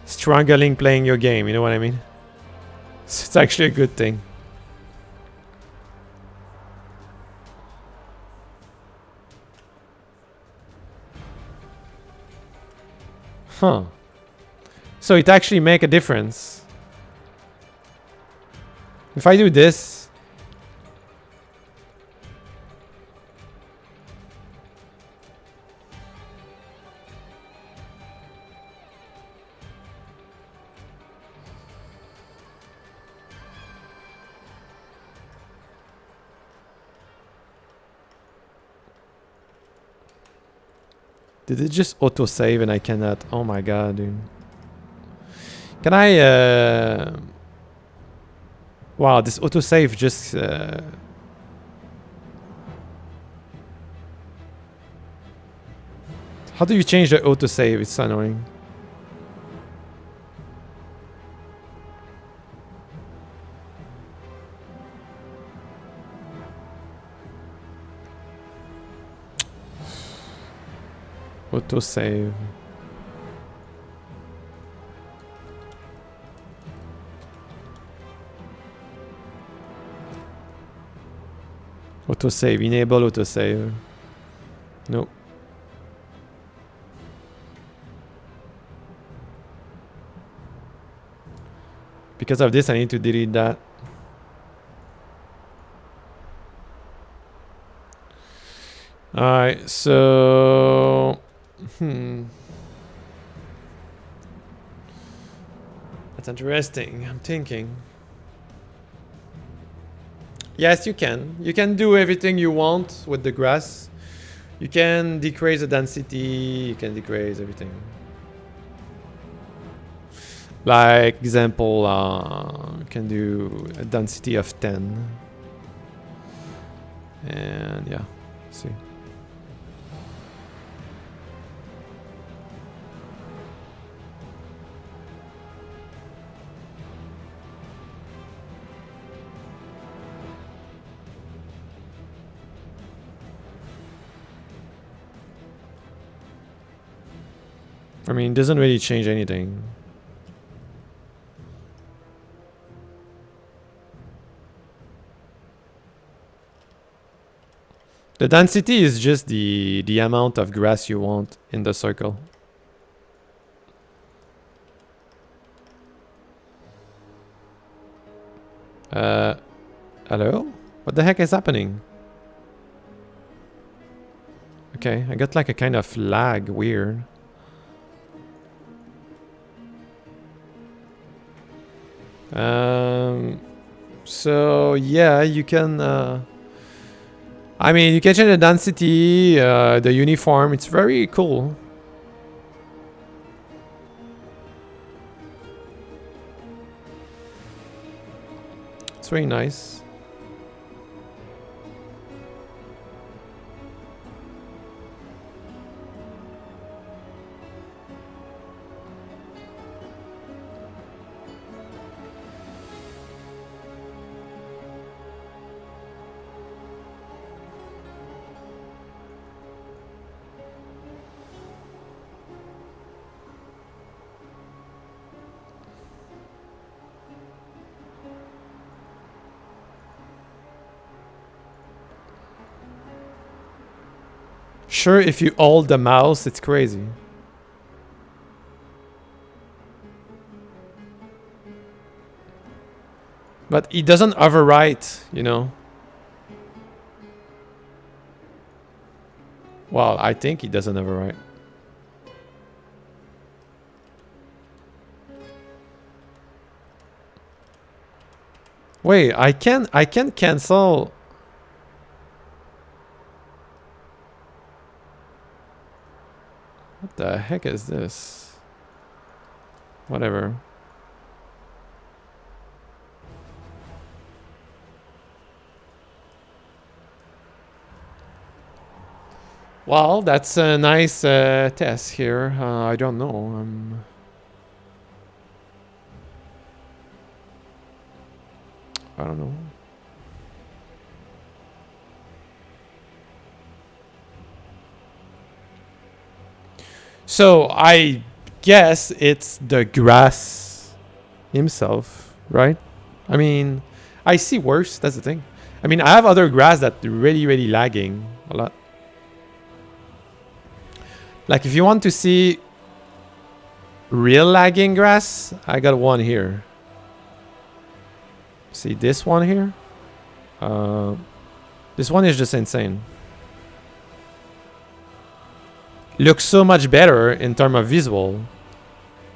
struggling playing your game. You know what I mean? So it's actually a good thing. Huh. So it actually make a difference. If I do this, did it just auto-save and I cannot? Oh my god, dude. Can I, wow, this auto-save just, how do you change the auto-save? It's annoying. Auto-save. Auto-save. Enable auto-save. Nope. Because of this, I need to delete that. Alright, so... That's interesting. I'm thinking. Yes, you can. You can do everything you want with the grass. You can decrease the density. You can decrease everything. Like example, you can do a density of 10. And yeah, see. I mean, it doesn't really change anything. The density is just the amount of grass you want in the circle. Hello? What the heck is happening? Okay, I got like a kind of lag, weird. So yeah, you can I mean, you can change the density, the uniform. It's very cool. It's very nice. Sure, if you hold the mouse, it's crazy. But it doesn't overwrite, you know. Well, I think it doesn't overwrite. Wait, I can cancel. What the heck is this? Whatever. Well, that's a nice test here. I don't know. I don't know. So I guess it's the grass himself, right? I mean, I see worse. That's the thing. I mean, I have other grass that really lagging a lot. Like if you want to see Real lagging grass? I got one here. See this one here? This one is just insane. Looks so much better in terms of visual.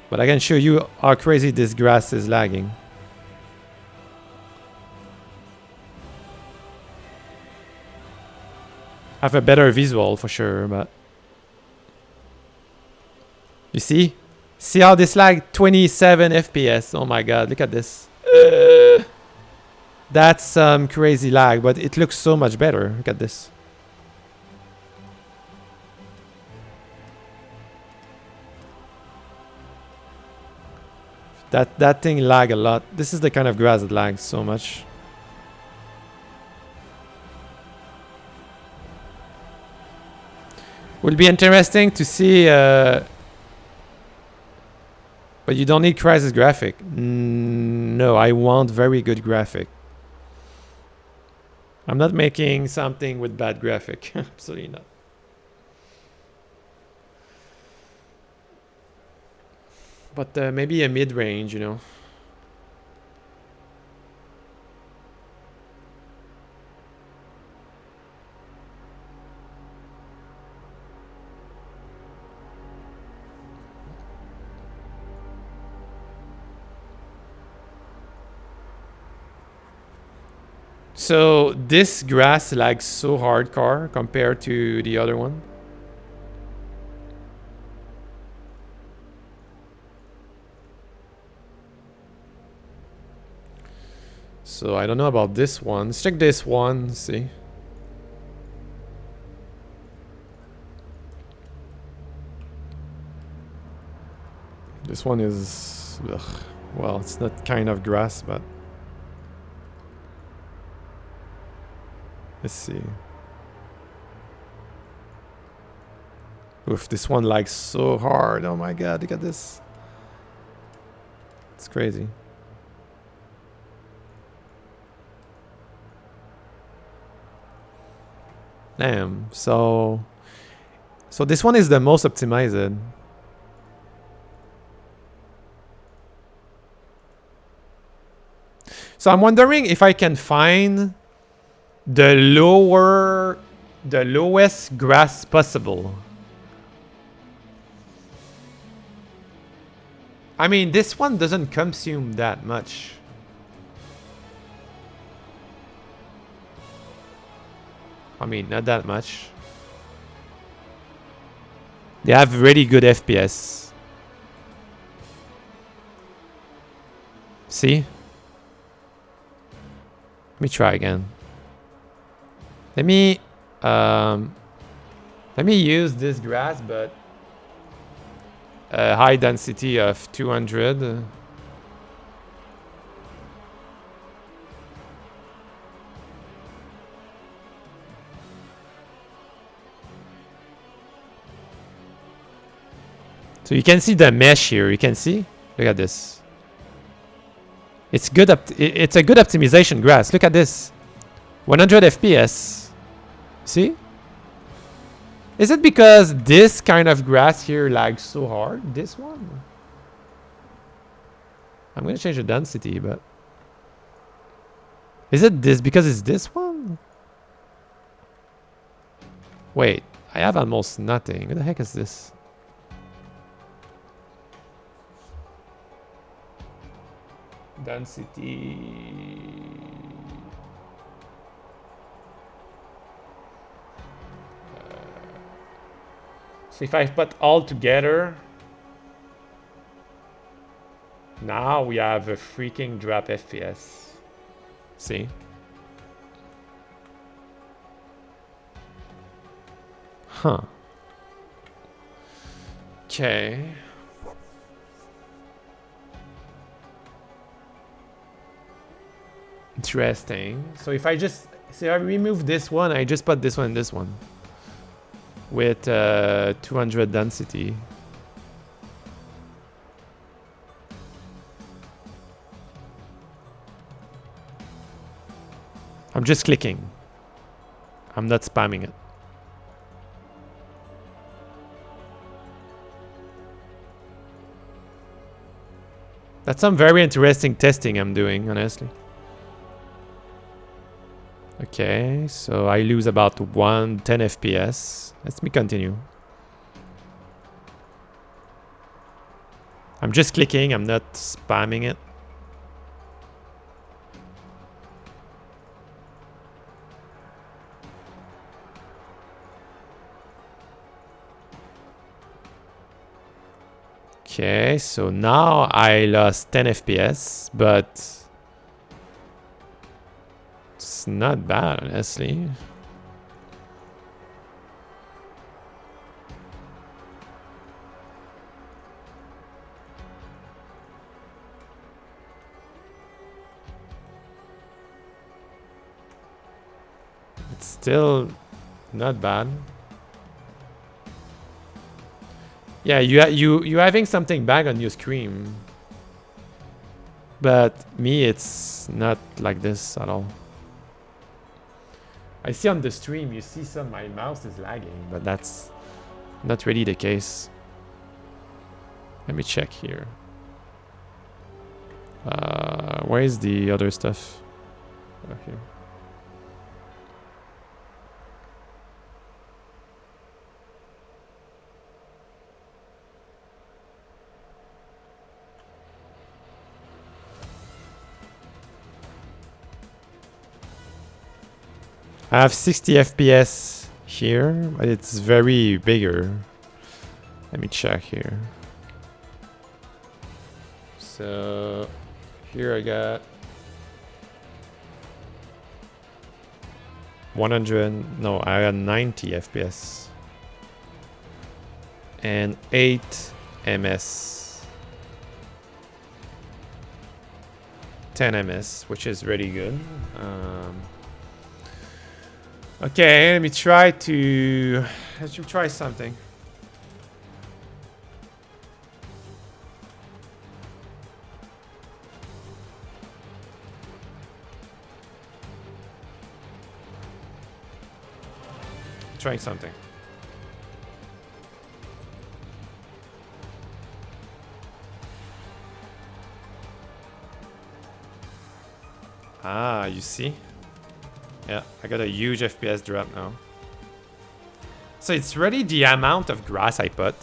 But I can show you how crazy this grass is lagging. Have a better visual for sure, but... You see? See how this lag? 27 FPS. Oh my god, look at this. That's some crazy lag, but it looks so much better. Look at this. That thing lag a lot. This is the kind of grass that lags so much. Will be interesting to see... But you don't need crisis graphic. No, I want very good graphic. I'm not making something with bad graphic. Absolutely not. But maybe a mid-range, you know. So this grass lags so hardcore compared to the other one. So I don't know about this one. Let's check this one, see. This one is... Ugh. Well, it's not kind of grass, but... Let's see. Oof, this one lags so hard. Oh my god, look at this. It's crazy. Damn. So this one is the most optimized. So I'm wondering if I can find the lowest grass possible. I mean, this one doesn't consume that much. I mean, not that much. They have really good FPS. See? Let me try again. Let me use this grass, but a high density of 200. So you can see the mesh here. You can see. Look at this. It's good. It's a good optimization grass. Look at this. 100 FPS. See? Is it because this kind of grass here lags so hard? This one? I'm gonna change the density, but... Is it this because it's this one? Wait, I have almost nothing. What the heck is this? Density... So if I put all together, now we have a freaking drop FPS. See? Huh. Okay. Interesting. So if I just... See, I remove this one, I just put this one and this one. With 200 density. I'm just clicking. I'm not spamming it. That's some very interesting testing I'm doing, honestly. Okay, so I lose about 110 FPS. Let me continue. I'm just clicking, I'm not spamming it. Okay, so now I lost 10 FPS, but it's not bad, honestly. It's still not bad. Yeah, you having something back on your screen, but me, it's not like this at all. I see on the stream, you see my mouse is lagging, but that's not really the case. Let me check here. Where is the other stuff? Oh, here. I have 60 FPS here, but it's very bigger. Let me check here. So here I got 100, no, I got 90 FPS and 8 ms, 10 ms, which is really good. Okay, let me try something. Trying something. Ah, you see? Yeah, I got a huge FPS drop now. So it's really the amount of grass I put.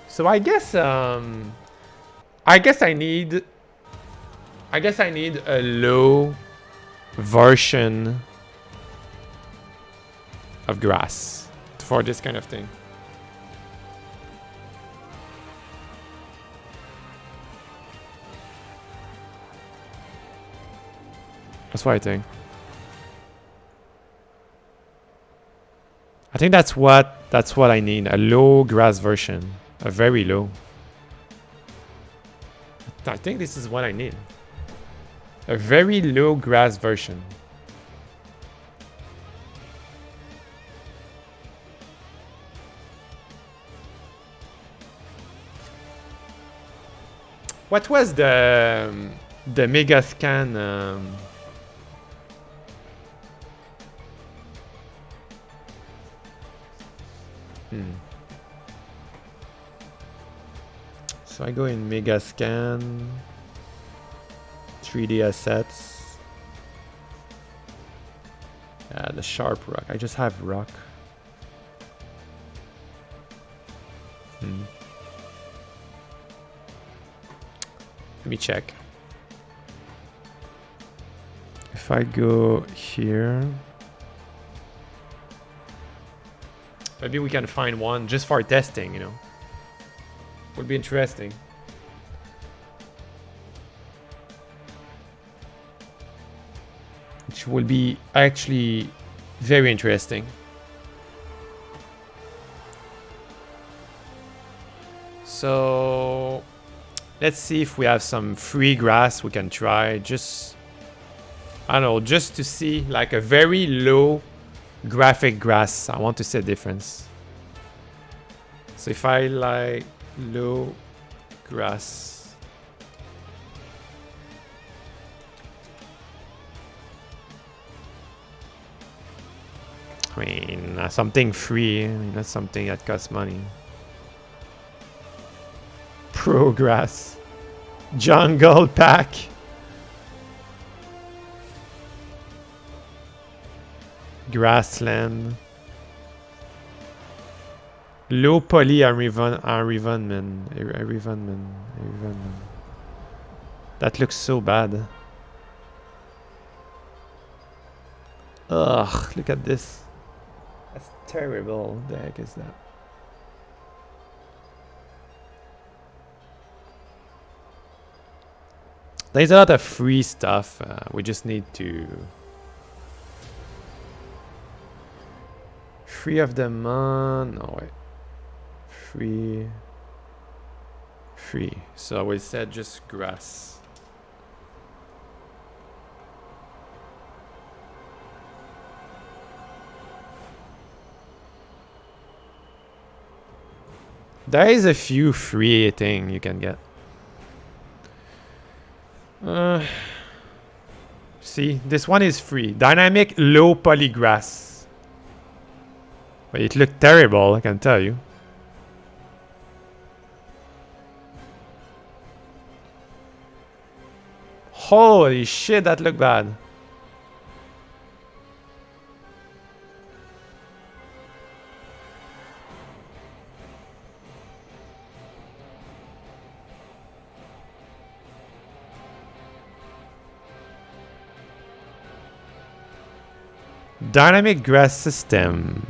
So I guess I need a low version of grass for this kind of thing. That's what I think. I think that's what I need. A low grass version. A very low. I think this is what I need. A very low grass version. What was the mega scan? So I go in mega scan, 3D assets. The sharp rock. I just have rock. Let me check. If I go here, maybe we can find one just for testing, you know. Would be interesting. Which will be actually very interesting. So let's see if we have some free grass we can try. Just, I don't know, just to see like a very low graphic grass. I want to see a difference. So if I like low grass, I mean something free, not something that costs money. Progress. Jungle pack. Grassland. Low poly environment. That looks so bad. Ugh, look at this. That's terrible. The heck is that? There's a lot of free stuff. We just need to... Free of the month. No, wait. Free. Free. So we said just grass. There is a few free thing you can get. See, this one is free. Dynamic low poly grass. But it looked terrible, I can tell you. Holy shit, that looked bad. Dynamic grass system.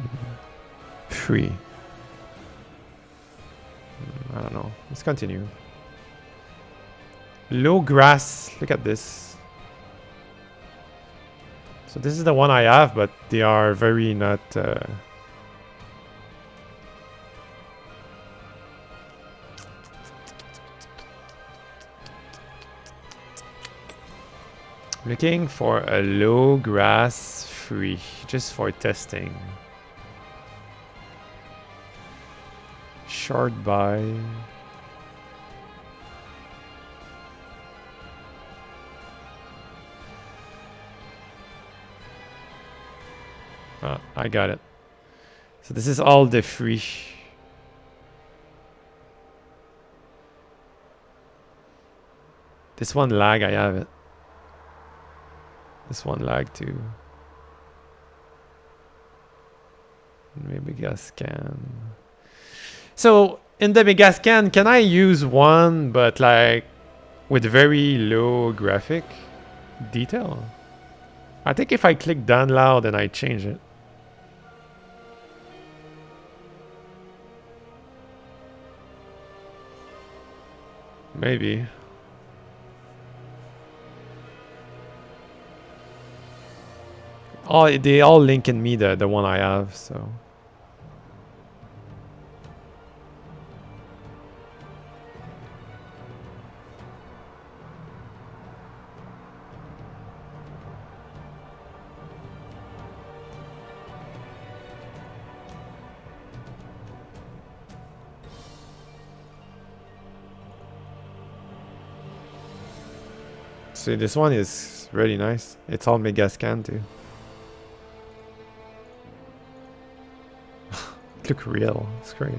Free. I don't know. Let's continue. Low grass. Look at this. So this is the one I have, but they are very not... Looking for a low grass free, just for testing. Short buy. Ah, I got it. So this is all the free. This one lag, I have it. This one lag too. Maybe gas can. So in the gas can I use one but like with very low graphic detail? I think if I click download and I change it. Maybe. They all link in me the one I have, so. See, this one is really nice. It's all mega scan too. Look real. It's crazy.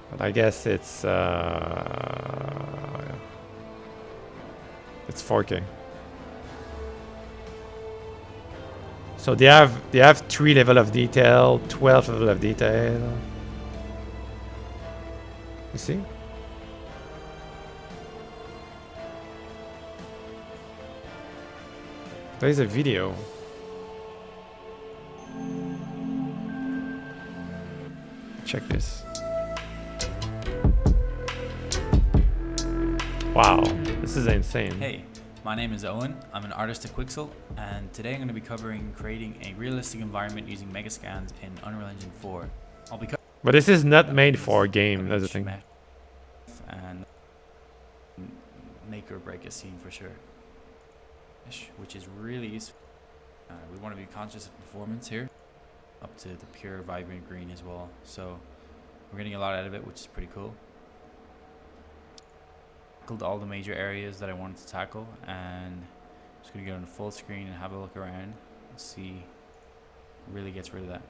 But I guess it's 4K. So they have 3 level of detail, 12 level of detail. You see? There's a video. Check this. Wow, this is insane. Hey, my name is Owen. I'm an artist at Quixel, and today I'm going to be covering creating a realistic environment using megascans in Unreal Engine 4. But this is not made for a game, that's the thing. And make or break a scene for sure, which is really useful. We want to be conscious of performance here, up to the pure vibrant green as well. So we're getting a lot out of it, which is pretty cool. Tackled all the major areas that I wanted to tackle, and I'm just going to go on full screen and have a look around and see really gets rid of that.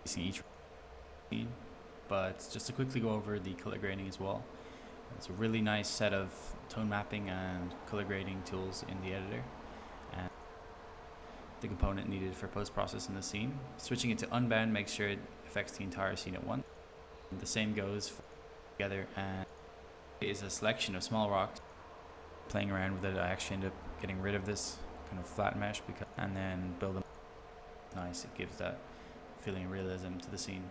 each scene. But just to quickly go over the color grading as well. It's a really nice set of tone mapping and color grading tools in the editor, and the component needed for post-processing the scene. Switching it to unbound makes sure it affects the entire scene at once. And the same goes for together, and it is a selection of small rocks. Playing around with it, I actually end up getting rid of this kind of flat mesh and then build them nice. It gives that feeling of realism to the scene.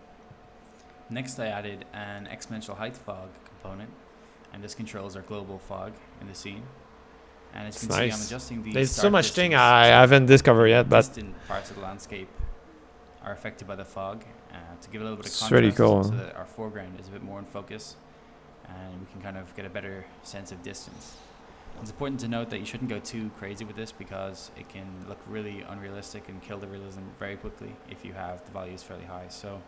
Next, I added an exponential height fog component, and this controls our global fog in the scene. And as you can see, I'm adjusting the There's so much thing I haven't discovered yet, but distant parts of the landscape are affected by the fog to give a little bit of it's contrast, really cool. so that our foreground is a bit more in focus, and we can kind of get a better sense of distance. It's important to note that you shouldn't go too crazy with this because it can look really unrealistic and kill the realism very quickly if you have the values fairly high. So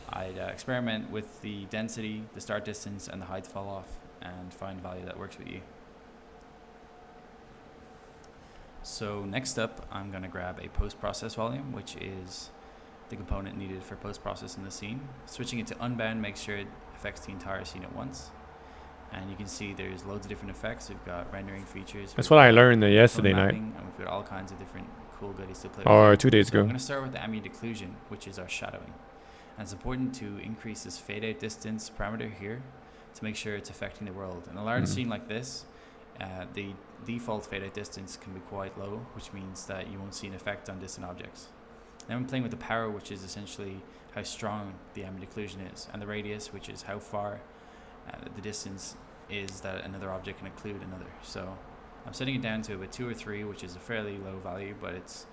I'd experiment with the density, the start distance, and the height fall off, and find value that works with you. So next up, I'm going to grab a post-process volume, which is the component needed for post-processing the scene. Switching it to unbound makes sure it affects the entire scene at once. And you can see there's loads of different effects. We've got rendering features. That's what I learned yesterday night. And we've got all kinds of different cool goodies to play or with. 2 days So ago. I'm going to start with the ambient occlusion, which is our shadowing. And it's important to increase this fade out distance parameter here to make sure it's affecting the world. In a large scene like this, the default fade out distance can be quite low, which means that you won't see an effect on distant objects. Then I'm playing with the power, which is essentially how strong the ambient occlusion is, and the radius, which is how far the distance is that another object can occlude another. So I'm setting it down to about 2 or 3, which is a fairly low value, but it's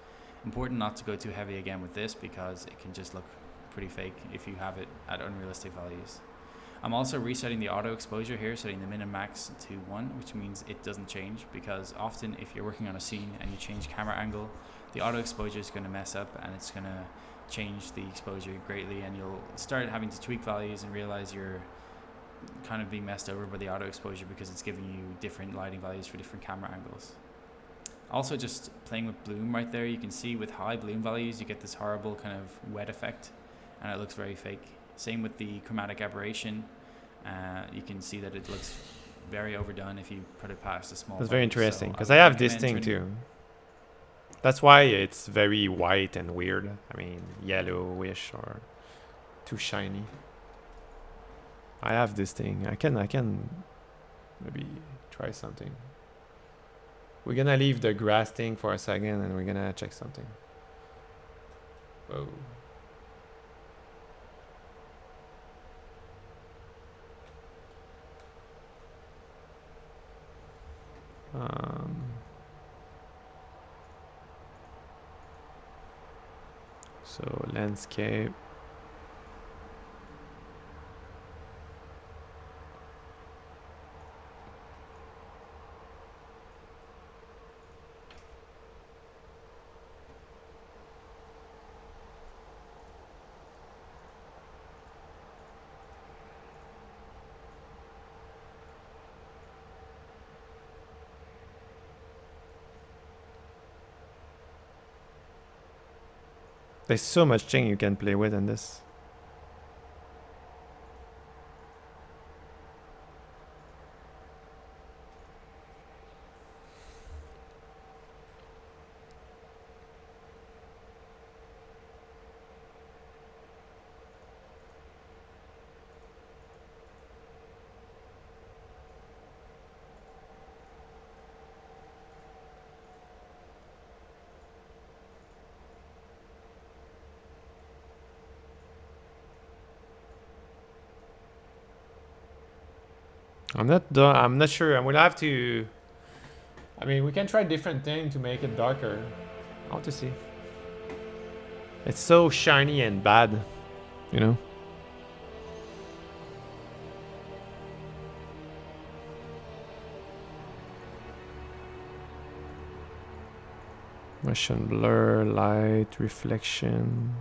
important not to go too heavy again with this because it can just look pretty fake if you have it at unrealistic values. I'm also resetting the auto exposure here, setting the min and max to 1, which means it doesn't change, because often if you're working on a scene and you change camera angle, the auto exposure is going to mess up and it's going to change the exposure greatly, and you'll start having to tweak values and realize you're kind of being messed over by the auto exposure because it's giving you different lighting values for different camera angles. Also, just playing with bloom right there, you can see with high bloom values you get this horrible kind of wet effect and it looks very fake. Same with the chromatic aberration. You can see that it looks very overdone if you put it past a small. That's very interesting because I I have this thing too. That's why it's very white and weird. I mean, yellowish or too shiny. I have this thing. I can maybe try something. We're gonna leave the grass thing for a second and we're gonna check something. Whoa. So landscape. There's so much thing you can play with in this. I'm not done. I'm not sure. I'm gonna have to. I mean, we can try different thing to make it darker. I want to see. It's so shiny and bad, you know. Motion blur, light, reflection.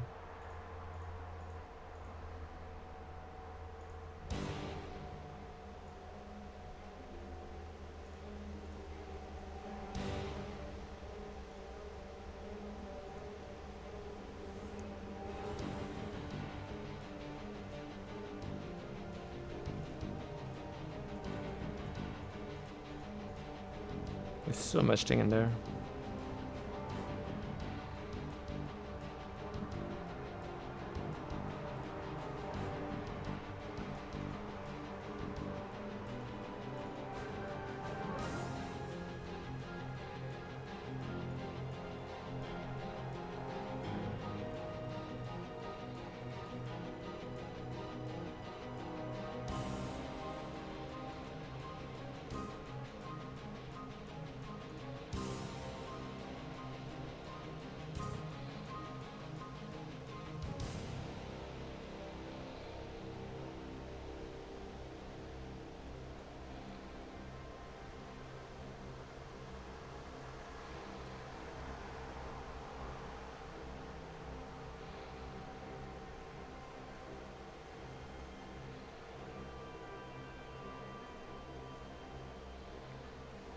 There's so much thing in there.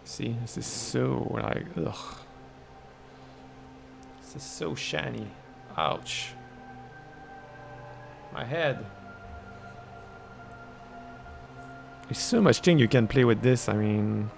See, this is so like, ugh. This is so shiny. Ouch. My head. There's so much thing you can play with this, I mean.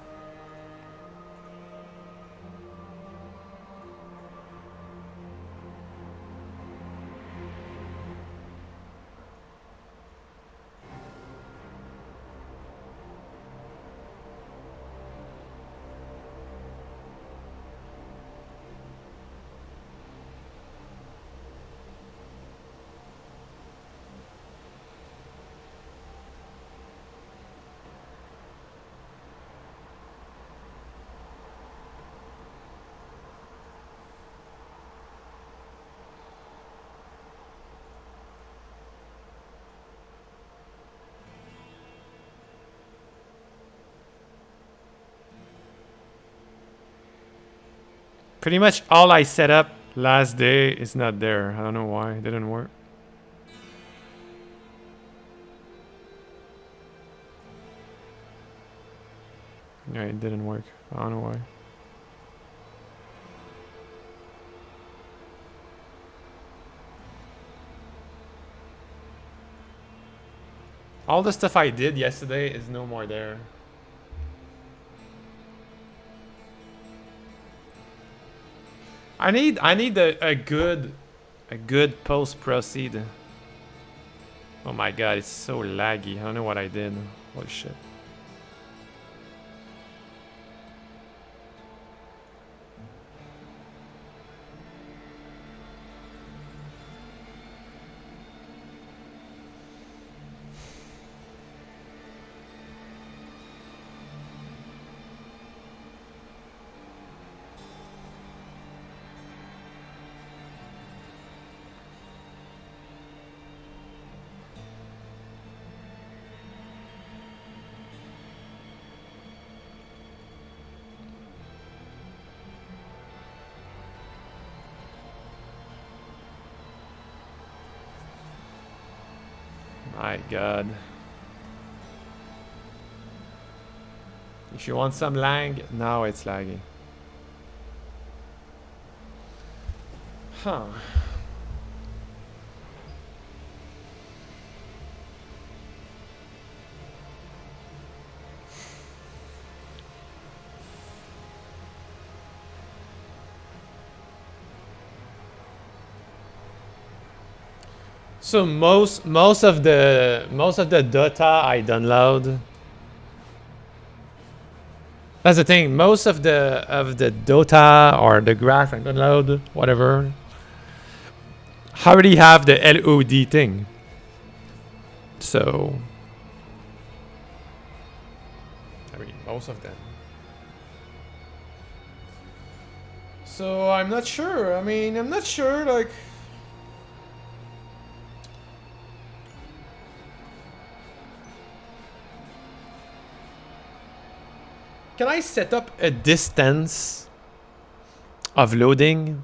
Pretty much all I set up last day is not there. I don't know why. It didn't work. Yeah, it didn't work. I don't know why. All the stuff I did yesterday is no more there. I need a good post proceed. Oh my god, it's so laggy. I don't know what I did. Holy shit. My god. If you want some lag, now it's lagging. Huh. So most of the data I download. That's the thing. Most of the data or the graph I download, whatever, I already have the LOD thing. So I mean most of them. So I'm not sure. I mean I'm not sure like. Can I set up a distance of loading?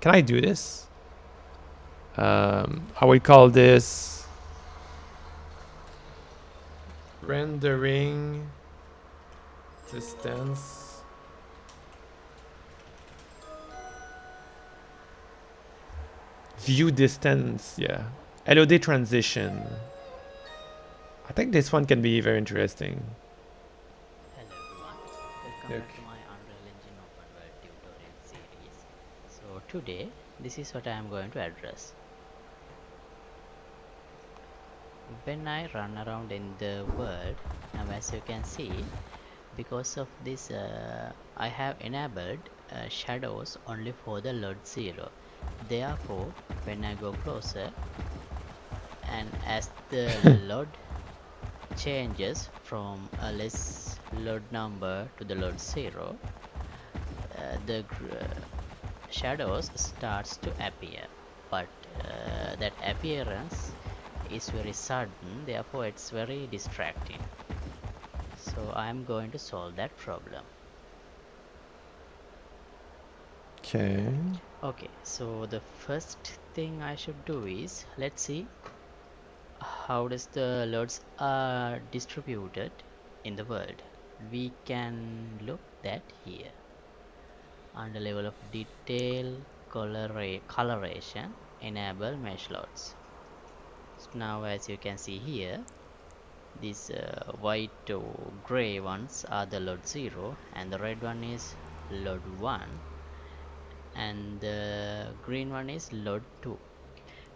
Can I do this? I would call this rendering distance. View distance, yeah. LOD transition. I think this one can be very interesting. Welcome Okay. back to my Unreal Engine Open World tutorial series. So today, this is what I am going to address. When I run around in the world, now as you can see, because of this, I have enabled shadows only for the LOD 0. Therefore, when I go closer, and as the LOD changes from a less LOD number to the LOD 0, the shadows starts to appear, but that appearance is very sudden, therefore it's very distracting. So I'm going to solve that problem. Okay. Okay, so the first thing I should do is, let's see how does the loads are distributed in the world. We can look that here under level of detail, coloration, enable mesh loads. So now as you can see here, these white or gray ones are the load 0 and the red one is load 1 and the green one is load 2.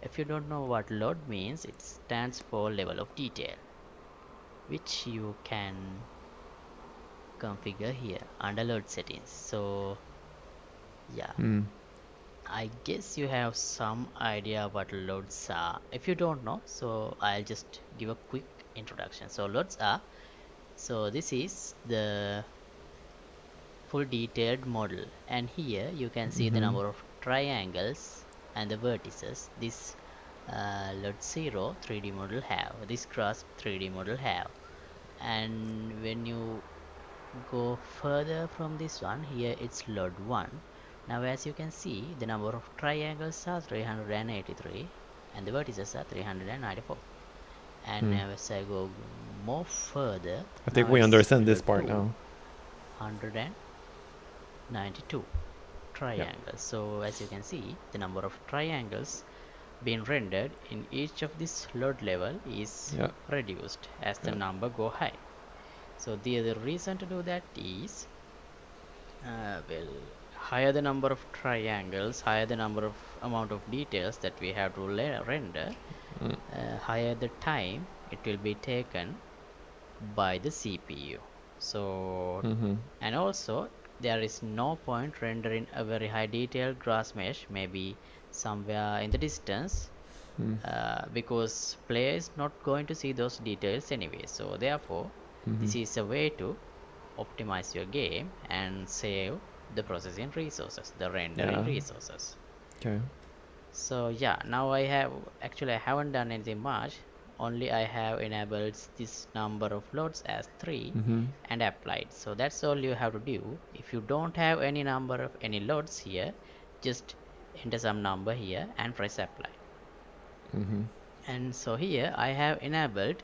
If you don't know what load means, it stands for level of detail, which you can configure here under load settings. So yeah, I guess you have some idea what loads are. If you don't know, so I'll just give a quick introduction. So loads are, so this is the full detailed model, and here you can see the number of triangles and the vertices this LOD 0 3D model have, this grasp 3D model have. And when you go further from this one, here it's LOD 1. Now as you can see, the number of triangles are 383 and the vertices are 394. And now as I go more further, I think now we it's understand this LOD part 2, now. 192 Yeah. triangles. So as you can see, the number of triangles being rendered in each of this load level is Yeah. reduced as the Yeah. number go high. So the other reason to do that is, well, higher the number of triangles, higher the number of amount of details that we have to render, higher the time it will be taken by the CPU. So, and also there is no point rendering a very high detailed grass mesh, maybe somewhere in the distance, because player is not going to see those details anyway. So therefore, this is a way to optimize your game and save the processing resources, the rendering Yeah. resources. Okay. So yeah, now I haven't done anything much. Only I have enabled this number of loads as 3 and applied. So that's all you have to do. If you don't have any number of any loads here, just enter some number here and press apply. And so here I have enabled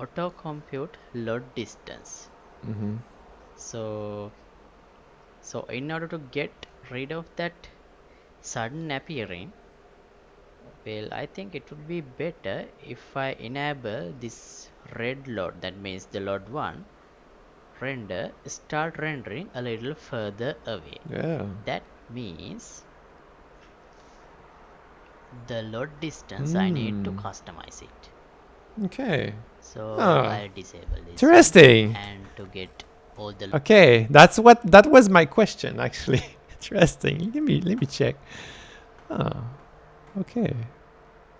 auto compute load distance. So in order to get rid of that sudden appearing, well, I think it would be better if I enable this red load, that means the load 1 start rendering a little further away. Yeah. That means the load distance I need to customize it. Okay. So Oh. I'll disable this Interesting. and to get all the Okay, that was my question actually. Interesting. Let me check. Oh. Okay.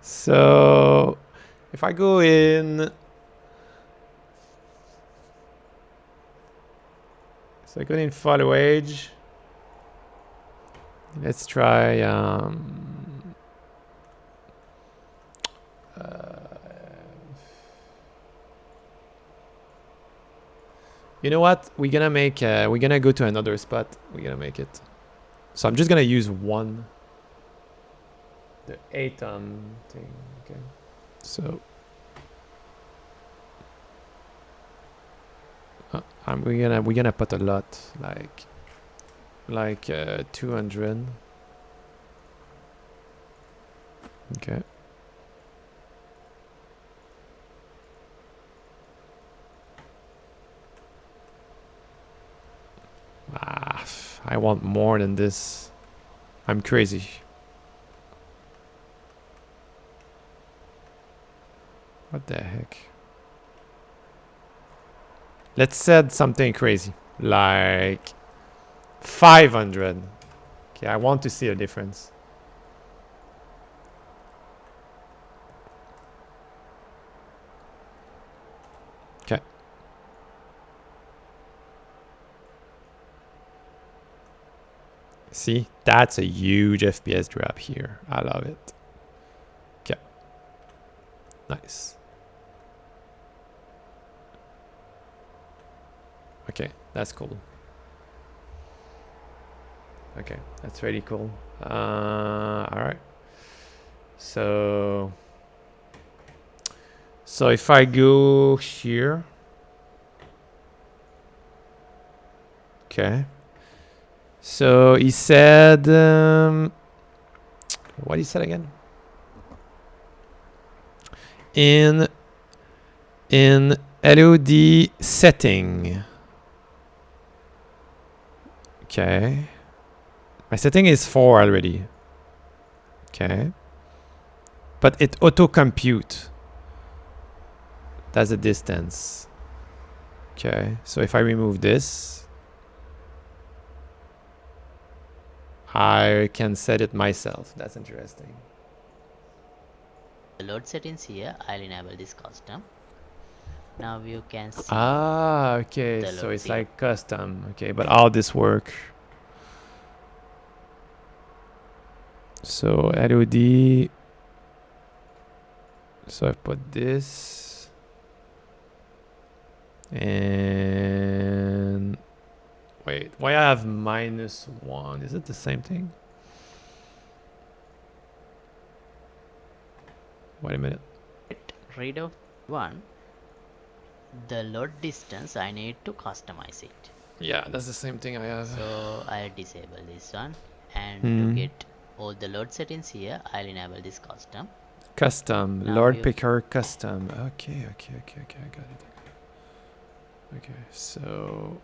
So if I go in, so I go in follow age. Let's try you know what? We're gonna go to another spot. We're gonna make it. So I'm just gonna use one. The atom thing. Okay. So we're gonna put a lot, like 200. Okay. I want more than this. I'm crazy. What the heck? Let's set something crazy. Like 500. Okay, I want to see a difference. Okay. See, that's a huge FPS drop here. I love it. Okay. Nice. Okay, that's cool. Okay, that's really cool. All right. So if I go here, okay. So he said, what he said again? In LOD setting. Okay. My setting is 4 already. Okay. But it auto compute. That's the distance. Okay. So if I remove this, I can set it myself. That's interesting. The load settings here, I'll enable this custom. Now you can see. Ah, okay. The So load it's 0. like custom. Okay, but how this work? So LOD. So I put this. And wait, why I have -1? Is it the same thing? Wait a minute. Get rid of 1. The load distance, I need to customize it. Yeah, that's the same thing I have. So I'll disable this one, and to Hmm. get all the load settings here, I'll enable this custom. Custom, Now Lord you- Picker custom. Okay, I got it. Okay, so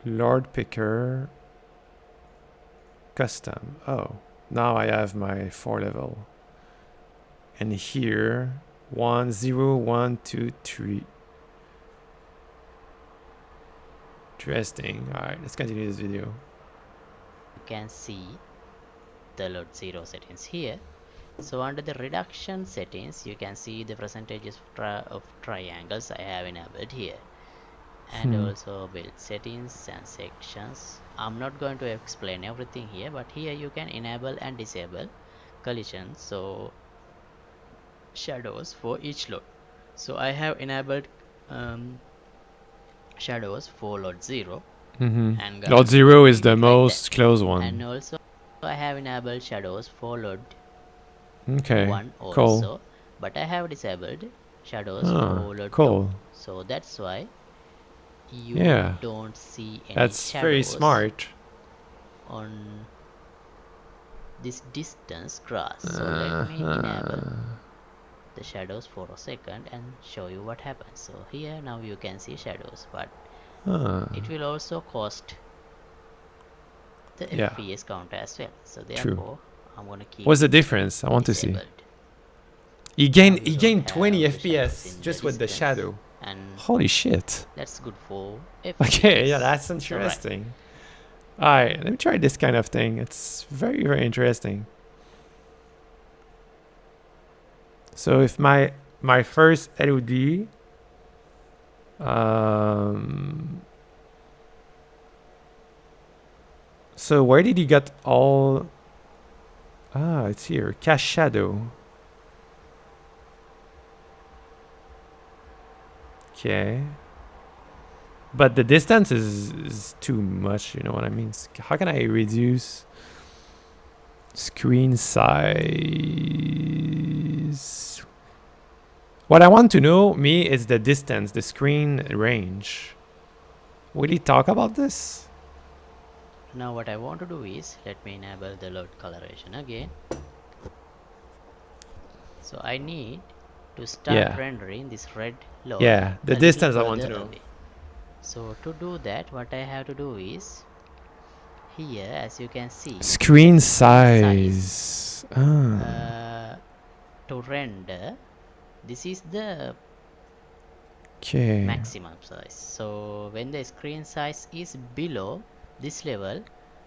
Lord Picker custom. Oh, now I have my 4 level. And here 1 0 1 2 3. Interesting. All right, let's continue this video. You can see the load 0 settings here. So under the reduction settings, you can see the percentages of triangles I have enabled here, and also build settings and sections. I'm not going to explain everything here, but here you can enable and disable collisions, so shadows for each load. So I have enabled shadows for load 0, and Lord 0 is the like most close and one. also I have enabled shadows for load Okay, 1 cool. also, but I have disabled shadows for load 2. Cool. So that's why you Yeah, don't see any that's very shadows smart. on this distance grass. So let me enable the shadows for a second and show you what happens. So here now you can see shadows, but it will also cost the Yeah. FPS counter as well. So True. therefore I'm gonna keep What's the it difference? I want to see. disabled. He Now we gained don't 20 have the shadows FPS in just the with the distance, shadow. and Holy shit. that's good for FPS. Okay, yeah, that's So, right. interesting. All right, let me try this kind of thing. It's very, very interesting. So if my first LOD, so where did he get all? Ah, it's here. Cast shadow. Okay. But the distance is too much, you know what I mean? How can I reduce screen size? What I want to know, me, is the distance, the screen range. Will he talk about this? Now what I want to do is, let me enable the load coloration again. So I need to start rendering this red load Yeah, the a little distance I want to further know. away. So to do that, what I have to do is, here as you can see, Screen the screen size size. Ah, to render, this is the okay. maximum size. So when the screen size is below this level,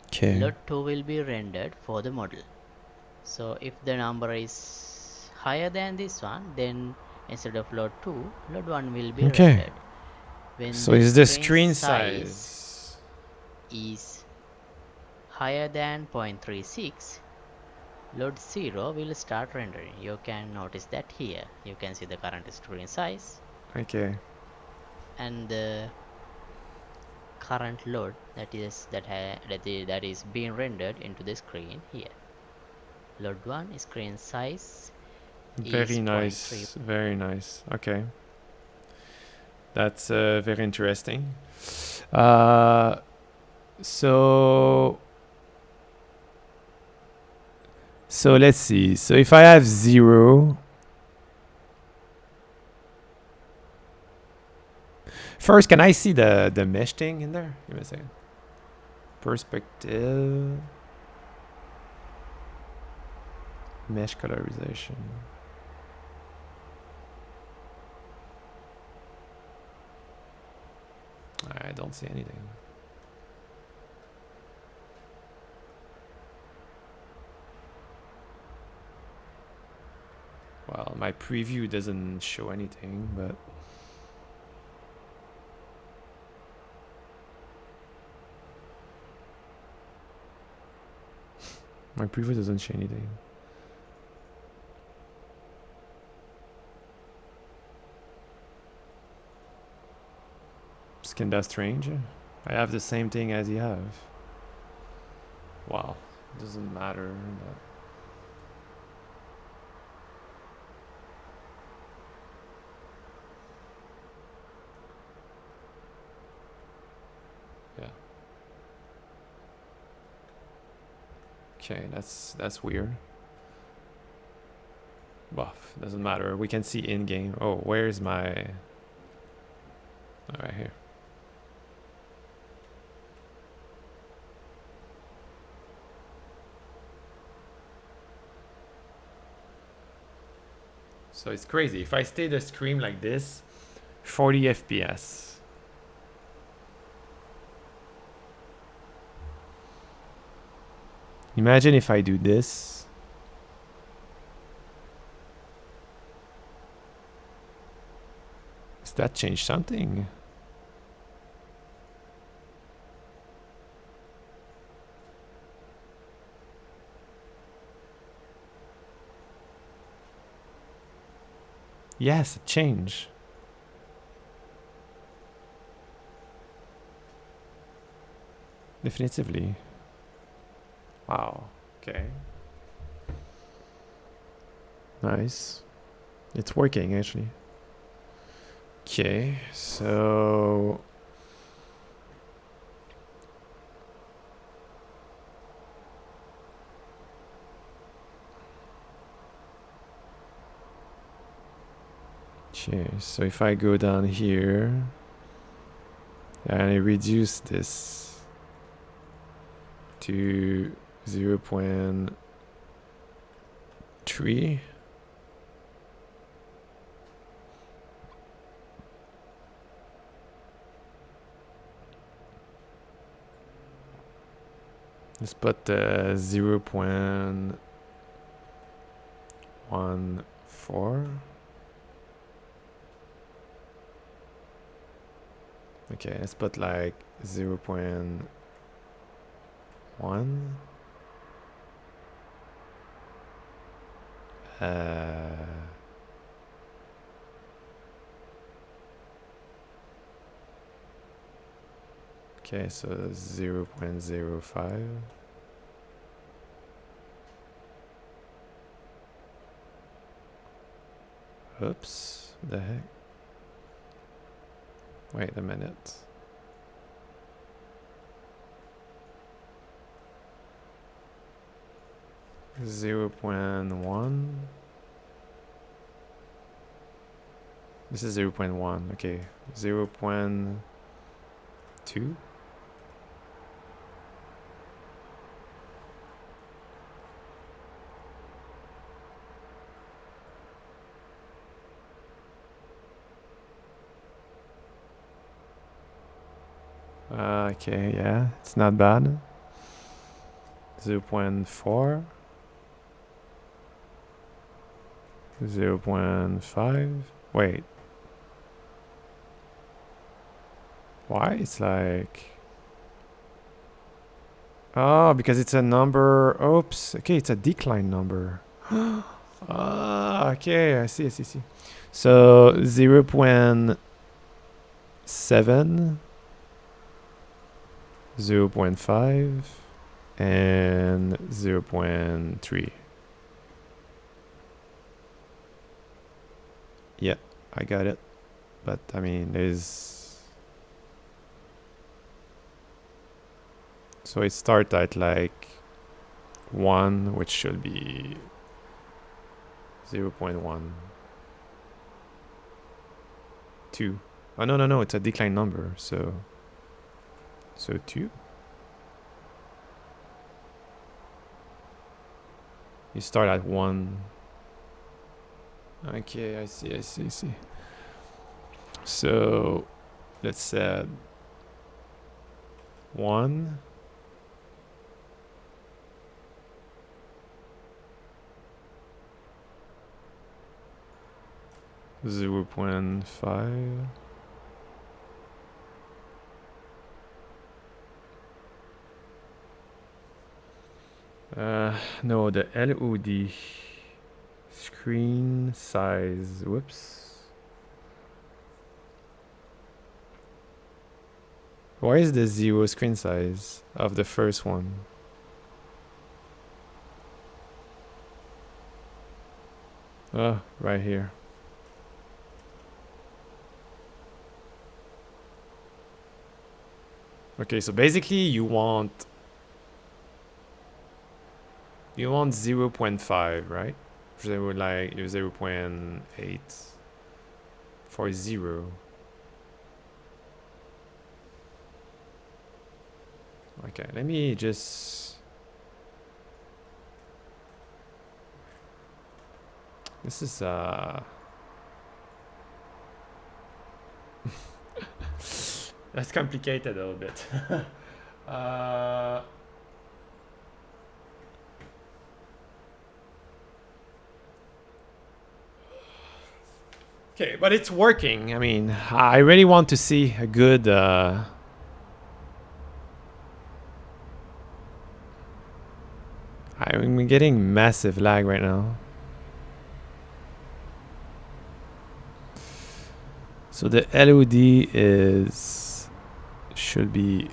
Okay. LOD 2 will be rendered for the model. So if the number is higher than this one, then instead of LOD 2, LOD 1 will be Okay. rendered. When So the is the screen screen size size? is higher than 0.36, LOD 0 will start rendering. You can notice that here. You can see the current screen size Okay. and the current load that is being rendered into the screen here. Load 1 screen size is Very 0.3. nice. Very nice. Okay. That's very interesting. Uh, so so let's see. So if I have 0, first, can I see the mesh thing in there? Give me a second. Perspective, mesh colorization. I don't see anything. Well, my preview doesn't show anything, but my preview doesn't show anything. It's kinda strange. I have the same thing as you have. Wow, doesn't matter. But yeah. Okay, that's weird. Buff doesn't matter. We can see in game. Oh, where's my? Oh, right here. So it's crazy. If I stay the screen like this, 40 FPS. Imagine if I do this. Does that change something? Yes, it changed. Definitively. Wow. Okay. Nice. It's working actually. Okay, so okay, so if I go down here and I reduce this to 0.3. Let's put 0.14. Okay, let's put like 0.1. Okay, so 0.05. Oops, the heck? Wait a minute. Zero point 0.1. This is 0.1. Okay, 0.2. Okay, yeah, it's not bad. 0.4. 0.5. Wait. Why? It's like... Oh, because it's a number. Oops. Okay, it's a decline number. Ah, okay, I see. So 0.7, 0.5, and 0.3. Yeah, I got it. But I mean, there's... So it starts at like 1, which should be 0.1. 2. Oh, no, it's a decline number, so 2. You start at 1. Okay, I see. So let's say 1. 0.5. No, the LOD screen size. Whoops. Why is the 0 screen size of the first one? Oh, right here. Okay, so basically you want 0.5, right? So would like 0.8 for 0. Okay, let me just... This is that's complicated a little bit. Okay, but it's working. I mean, I really want to see a good I'm getting massive lag right now. So the LOD should be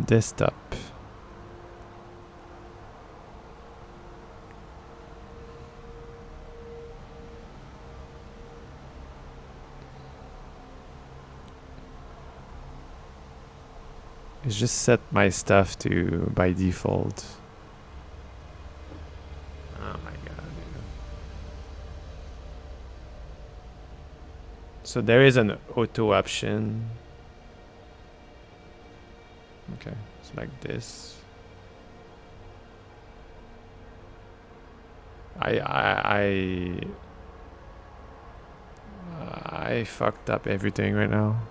desktop. It's just set my stuff to by default. Oh my god. Dude. So there is an auto option. Okay, it's like this. I fucked up everything right now.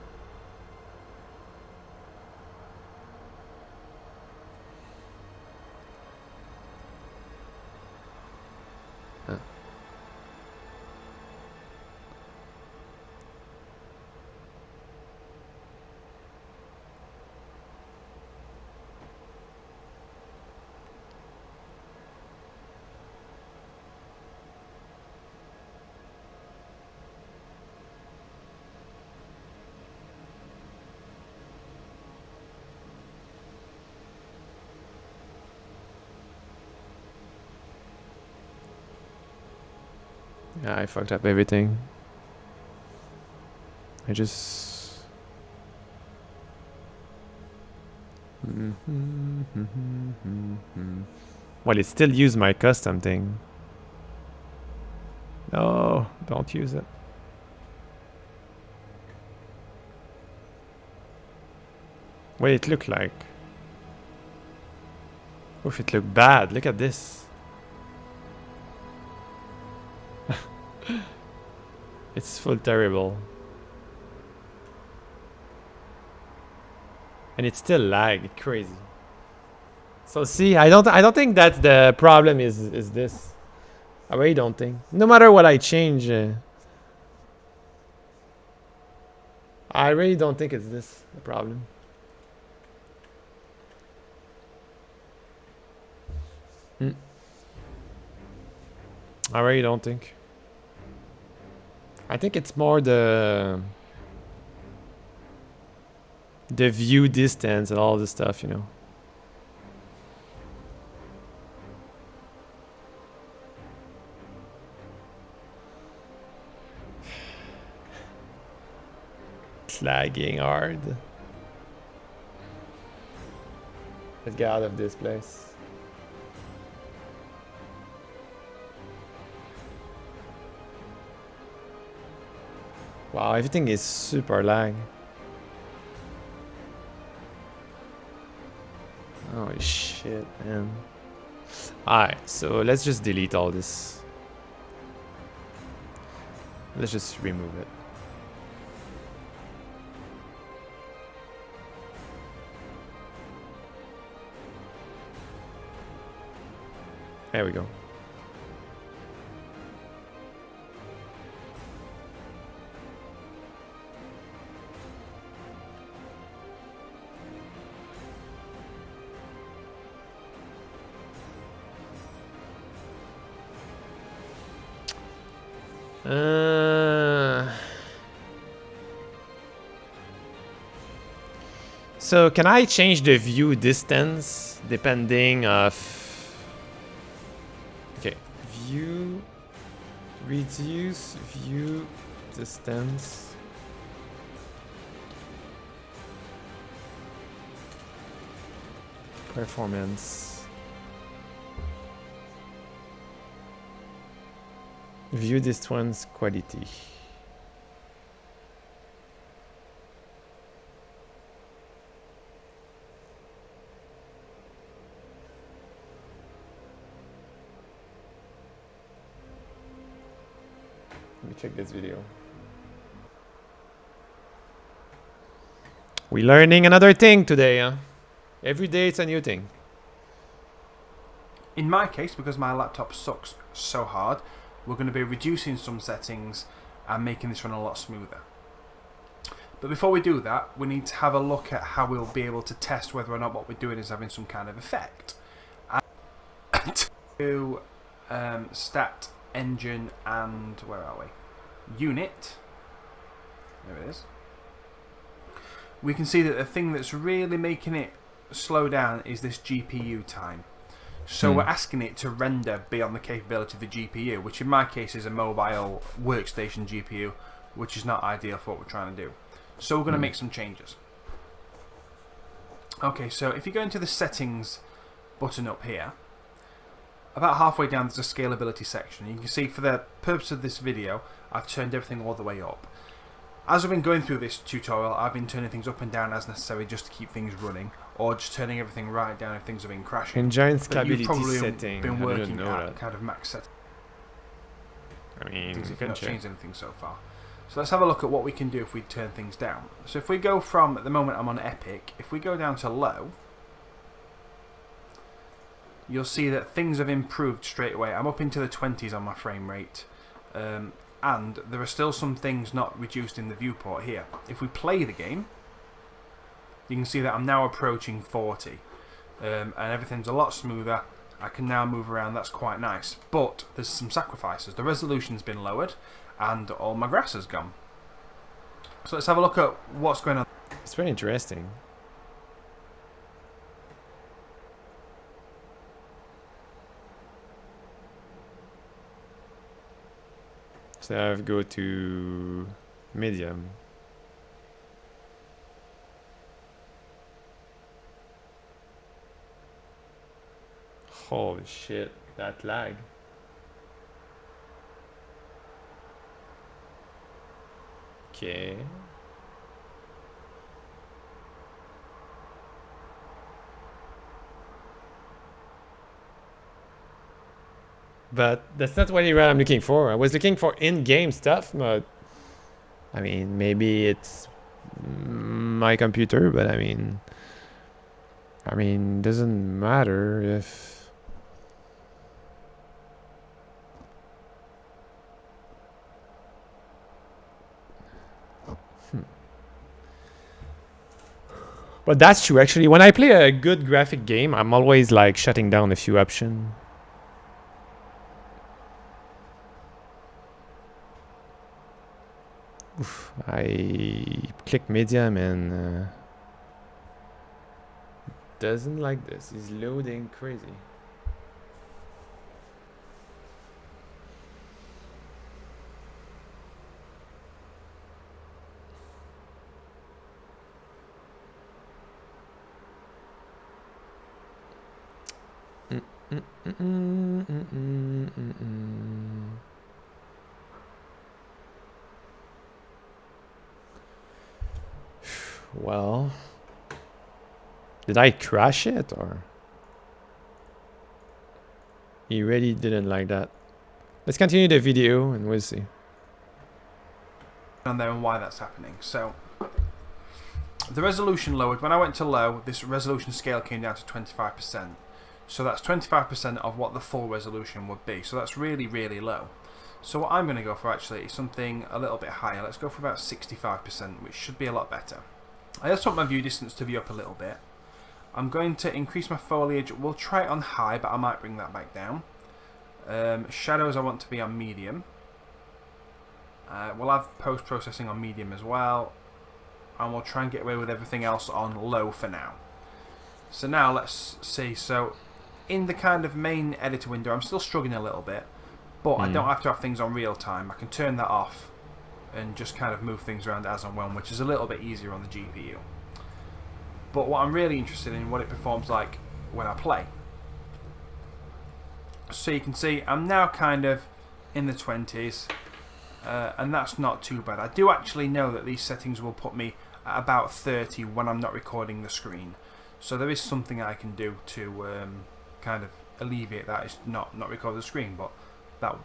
Yeah, I fucked up everything. I just... Well, it still use my custom thing. No, don't use it. What it look like? Oof, it look bad. Look at this. It's full terrible. And it's still lag, crazy. So see, I don't think that's the problem is this. I really don't think. No matter what I change, I really don't think it's this the problem. I really don't think. I think it's more the view distance and all this stuff, you know. It's lagging hard. Let's get out of this place. Wow, everything is super lag. Oh shit, man. Alright, so let's just delete all this. Let's just remove it. There we go. So can I change the view distance depending of... Okay, view, reduce view distance. Performance. View distance quality. Let me check this video. We're learning another thing today, huh? Every day it's a new thing. In my case, because my laptop sucks so hard, we're going to be reducing some settings and making this run a lot smoother. But before we do that, we need to have a look at how we'll be able to test whether or not what we're doing is having some kind of effect. And to stat, engine, and where are we? Unit. There it is. We can see that the thing that's really making it slow down is this GPU time. So we're asking it to render beyond the capability of the GPU, which in my case is a mobile workstation GPU, which is not ideal for what we're trying to do. So we're going to make some changes. Okay, so if you go into the settings button up here, about halfway down there's a scalability section. You can see for the purpose of this video, I've turned everything all the way up. As I've been going through this tutorial, I've been turning things up and down as necessary just to keep things running, or just turning everything right down if things have been crashing. Engine But you've scalability probably setting. been I didn't working know at that. kind of max set. I mean, Things you if can not check. changed anything so far. So let's have a look at what we can do if we turn things down. So if we go from, at the moment I'm on Epic, if we go down to low, you'll see that things have improved straight away. I'm up into the 20s on my frame rate. And there are still some things not reduced in the viewport here. If we play the game, you can see that I'm now approaching 40. And everything's a lot smoother. I can now move around, that's quite nice. But there's some sacrifices. The resolution's been lowered and all my grass has gone. So let's have a look at what's going on. It's very interesting. So I go to medium. Holy shit, that lag. Okay. But that's not what I'm looking for. I was looking for in-game stuff, but I mean, maybe it's my computer, but I mean, doesn't matter if. But that's true, actually. When I play a good graphic game, I'm always like shutting down a few options. Oof, I click medium and doesn't like this. It's loading crazy. Well, did I crash it or? He really didn't like that. Let's continue the video and we'll see. On there and why that's happening. So the resolution lowered. When I went to low, this resolution scale came down to 25%. So that's 25% of what the full resolution would be. So that's really, really low. So what I'm going to go for actually is something a little bit higher. Let's go for about 65%, which should be a lot better. I just want my view distance to be up a little bit. I'm going to increase my foliage. We'll try it on high, but I might bring that back down. Shadows I want to be on medium. We'll have post-processing on medium as well. And we'll try and get away with everything else on low for now. So now let's see. So in the kind of main editor window, I'm still struggling a little bit. But I don't have to have things on real time. I can turn that off and just kind of move things around as and when, which is a little bit easier on the GPU. But what I'm really interested in, what it performs like when I play. So you can see I'm now kind of in the 20s, and that's not too bad. I do actually know that these settings will put me at about 30 when I'm not recording the screen. So there is something I can do to kind of alleviate that. It's not record the screen, but that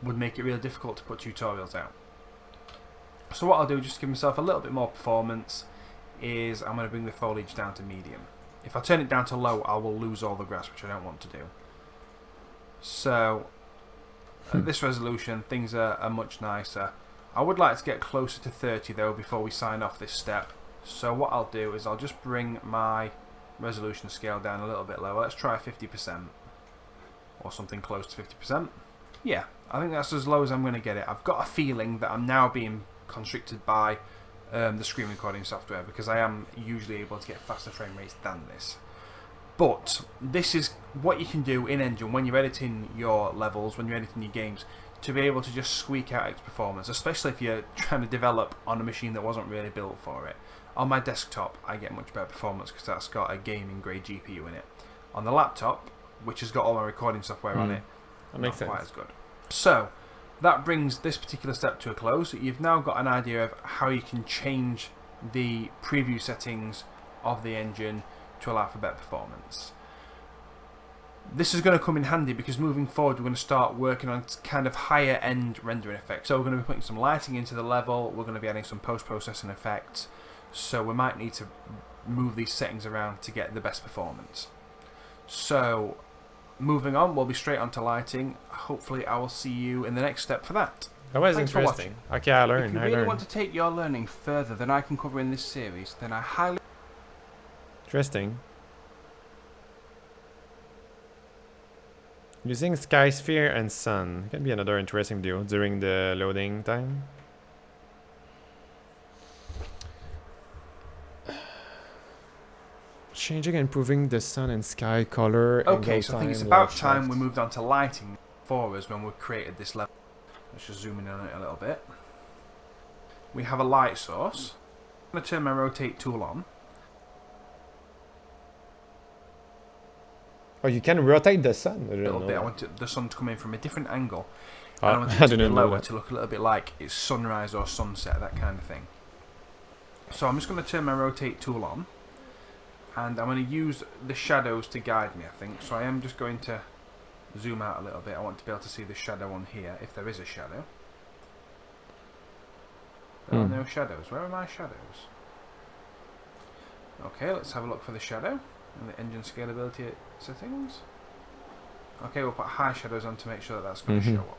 would make it really difficult to put tutorials out. So what I'll do, just to give myself a little bit more performance, is I'm going to bring the foliage down to medium. If I turn it down to low, I will lose all the grass, which I don't want to do. So at this resolution, things are much nicer. I would like to get closer to 30 though before we sign off this step. So what I'll do is I'll just bring my resolution scale down a little bit lower. Let's try 50% or something close to 50%. Yeah, I think that's as low as I'm going to get it. I've got a feeling that I'm now being constricted by the screen recording software, because I am usually able to get faster frame rates than this. But this is what you can do in Engine when you're editing your levels, when you're editing your games, to be able to just squeak out its performance, especially if you're trying to develop on a machine that wasn't really built for it. On my desktop, I get much better performance because that's got a gaming grade GPU in it. On the laptop, which has got all my recording software on it, that makes not quite sense. as good. So that brings this particular step to a close. You've now got an idea of how you can change the preview settings of the engine to allow for better performance. This is going to come in handy because moving forward we're going to start working on kind of higher end rendering effects. So we're going to be putting some lighting into the level, we're going to be adding some post-processing effects, so we might need to move these settings around to get the best performance. So moving on, we'll be straight onto lighting. Hopefully I will see you in the next step for that. That was Thanks for interesting. Okay, I If learned. you I really learned. want to take your learning further than I can cover in this series, then I highly... Interesting. Using sky sphere and sun can be another interesting video during the loading time. Changing and improving the sun and sky color. Okay, angle, so I think it's time, about light time shift. we moved on to lighting for us when we created this level. Let's just zoom in on it a little bit. We have a light source. I'm going to turn my rotate tool on. Oh, you can rotate the sun. I a didn't little know bit. I that. want the sun to come in from a different angle. Oh, And I want it I to be didn't know lower that. to look a little bit like it's sunrise or sunset, that kind of thing. So I'm just going to turn my rotate tool on. And I'm going to use the shadows to guide me, I think. So I am just going to zoom out a little bit. I want to be able to see the shadow on here, if there is a shadow. There are no shadows. Where are my shadows? Okay, let's have a look for the shadow in the engine scalability settings. Okay, we'll put high shadows on to make sure that that's going to show up.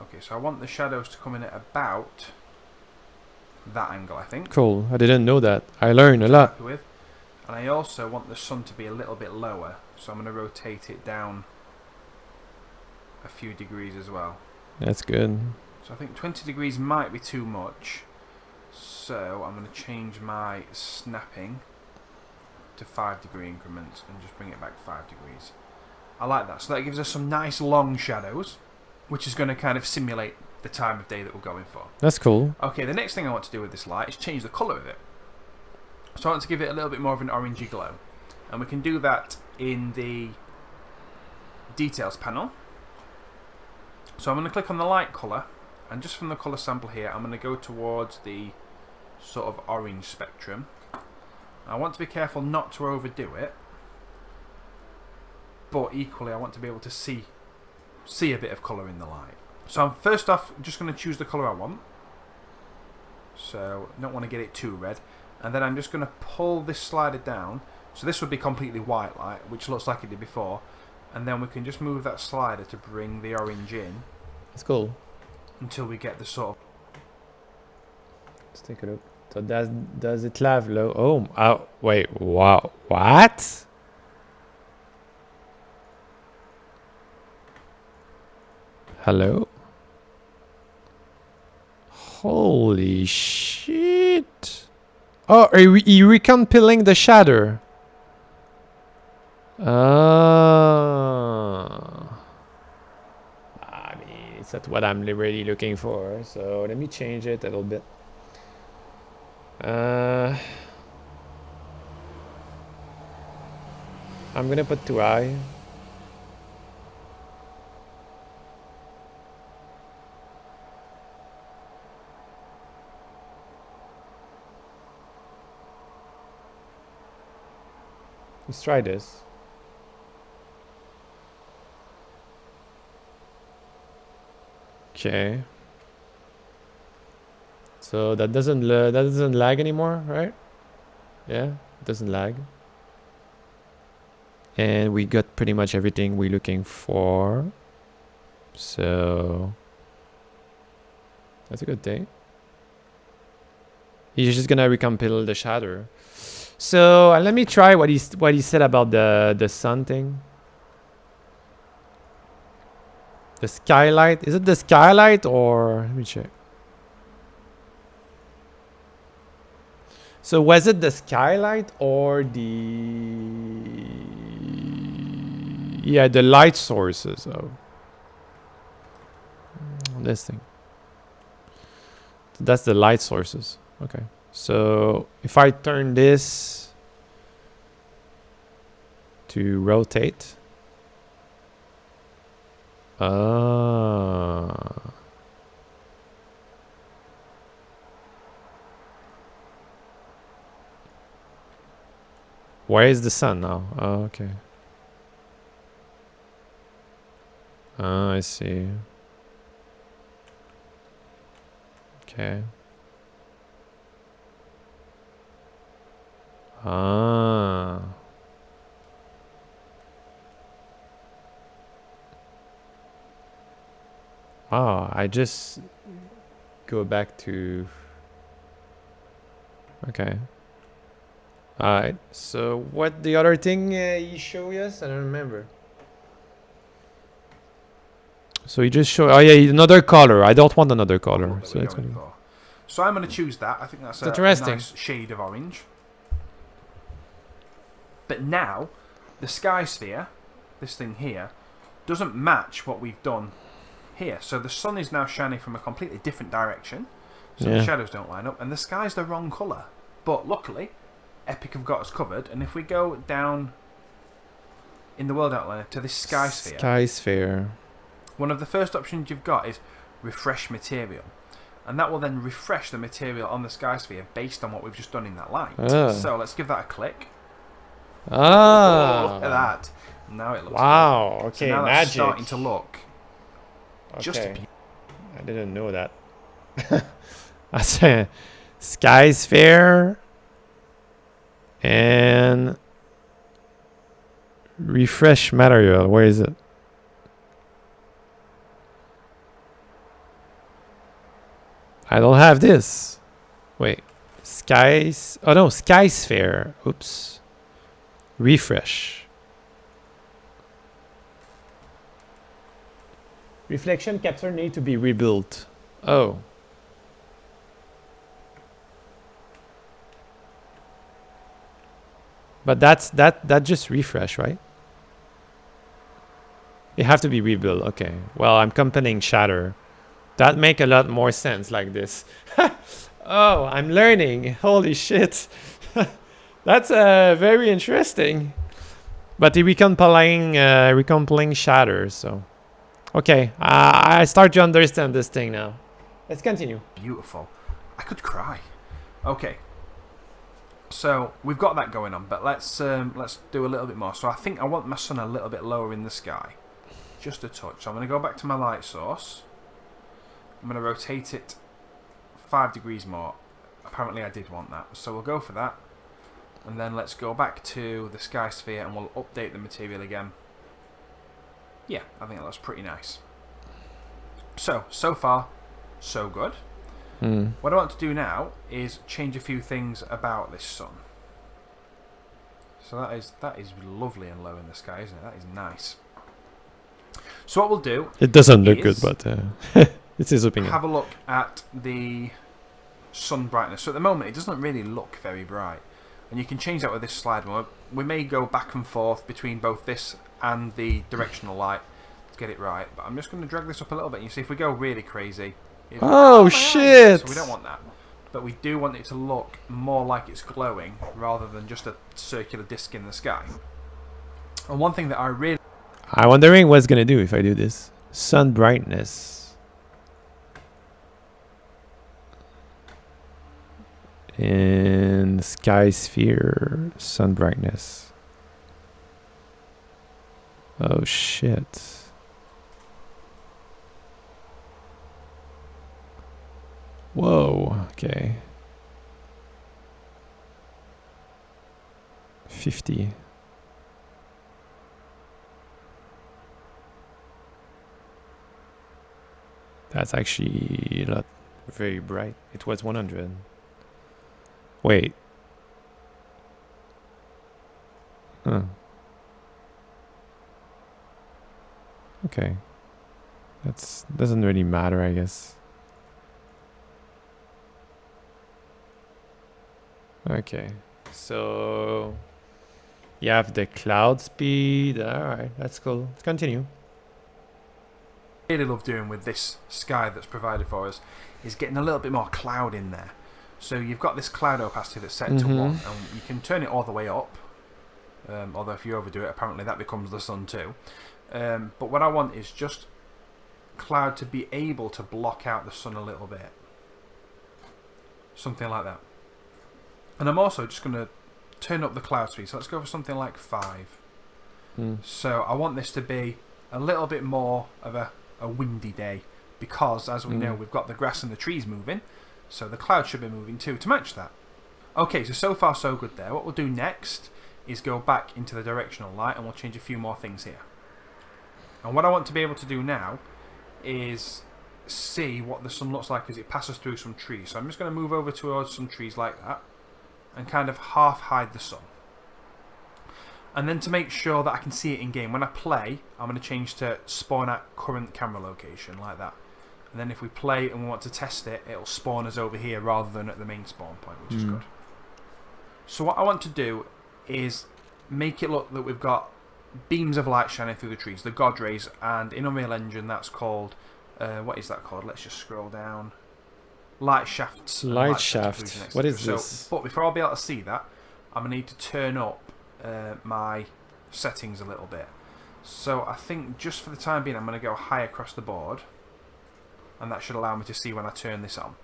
Okay, so I want the shadows to come in at about that angle, I think. Cool. I didn't know that. I learned a lot. Happy with. And I also want the sun to be a little bit lower, so I'm going to rotate it down a few degrees as well. That's good. So I think 20 degrees might be too much, so I'm going to change my snapping to 5-degree increments and just bring it back 5 degrees. I like that. So that gives us some nice long shadows, which is going to kind of simulate the time of day that we're going for. That's cool. Okay, the next thing I want to do with this light is change the colour of it. So I want to give it a little bit more of an orangey glow. And we can do that in the details panel. So I'm going to click on the light colour, and just from the colour sample here I'm going to go towards the sort of orange spectrum. I want to be careful not to overdo it, but equally I want to be able to see a bit of colour in the light. So I'm first off just going to choose the colour I want. So don't want to get it too red. And then I'm just going to pull this slider down. So this would be completely white light, which looks like it did before. And then we can just move that slider to bring the orange in. That's cool. Until we get the sort of... Let's take a look. So does it have low? Oh, wait. Wow. What? Hello? Holy shit. Oh, are you recompiling the shader? I mean, it's not what I'm really looking for. So let me change it a little bit. I'm gonna put too high. Let's try this. Okay. So that doesn't lag anymore, right? Yeah, it doesn't lag. And we got pretty much everything we're looking for. So that's a good thing. He's just gonna recompile the shader. So let me try what he said about the sun thing. The skylight. Is it the skylight or let me check. So was it the skylight or the light sources of this thing? That's the light sources. Okay. So if I turn this to rotate. Where is the sun now? Oh, okay. I see. Okay. I just go back to... Okay. Alright, so what the other thing he showed us? I don't remember. So he just showed... Oh yeah, another color. I don't want another color. So it's gonna... So I'm going to choose that. I think that's a nice shade of orange. But now, the sky sphere, this thing here, doesn't match what we've done here. So the sun is now shining from a completely different direction. So the shadows don't line up. And the sky's the wrong colour. But luckily, Epic have got us covered. And if we go down in the world outliner to this sky sphere, Sky sphere. one of the first options you've got is refresh material. And that will then refresh the material on the sky sphere based on what we've just done in that light. Ah. So let's give that a click. Ah. Oh, look at that. Now it looks Wow. good. Okay, So now that's magic. starting to look just Okay. beautiful. I didn't know that. That's a sky sphere and refresh material. Where is it? I don't have this. Wait. Skies. Oh no, sky sphere. Oops. Refresh. Reflection capture need to be rebuilt. Oh. But that just refresh, right? It have to be rebuilt. Okay. Well, I'm comparing shatter. That make a lot more sense like this. Oh, I'm learning. Holy shit. That's very interesting. But the recompiling shatter, so. Okay, I start to understand this thing now. Let's continue. Beautiful. I could cry. Okay. So we've got that going on, but let's do a little bit more. So I think I want my sun a little bit lower in the sky, just a touch. So I'm going to go back to my light source. I'm going to rotate it 5 degrees more. Apparently I did want that, so we'll go for that. And then let's go back to the sky sphere and we'll update the material again. Yeah, I think that looks pretty nice. So far, so good. What I want to do now is change a few things about this sun. So that is lovely and low in the sky, isn't it? That is nice. So what we'll do, It doesn't look good, is but it's his opinion. have a look at the sun brightness. So at the moment, it doesn't really look very bright. And you can change that with this slide. We may go back and forth between both this and the directional light to get it right. But I'm just going to drag this up a little bit. You see, if we go really crazy... Oh, shit! So we don't want that. But we do want it to look more like it's glowing rather than just a circular disc in the sky. And one thing that I really... I'm wondering what's gonna do if I do this. Sun brightness. In sky sphere, sun brightness. Oh shit. Whoa, okay. 50. That's actually not very bright. It was 100. Wait. Huh. Okay. That's doesn't really matter, I guess. Okay. So you have the cloud speed. Alright, that's cool. Let's continue. really love doing with this sky that's provided for us is getting a little bit more cloud in there. So you've got this cloud opacity that's set to 1, and you can turn it all the way up. Although if you overdo it, apparently that becomes the sun too. But what I want is just cloud to be able to block out the sun a little bit. Something like that. And I'm also just going to turn up the cloud speed. So let's go for something like 5. So I want this to be a little bit more of a windy day, because as we know, we've got the grass and the trees moving, so the clouds should be moving too to match that. Okay, so far so good there. What we'll do next is go back into the directional light and we'll change a few more things here. And what I want to be able to do now is see what the sun looks like as it passes through some trees. So I'm just going to move over towards some trees like that and kind of half hide the sun. And then to make sure that I can see it in game, when I play, I'm going to change to spawn at current camera location, like that. And then if we play and we want to test it, it'll spawn us over here rather than at the main spawn point, which is good. So what I want to do is make it look that we've got beams of light shining through the trees, the God rays, and in Unreal Engine that's called, what is that called? Let's just scroll down. Light shafts. Light shaft. What is so, this? But before I'll be able to see that, I'm going to need to turn up my settings a little bit. So I think just for the time being, I'm going to go high across the board, and that should allow me to see when I turn this on.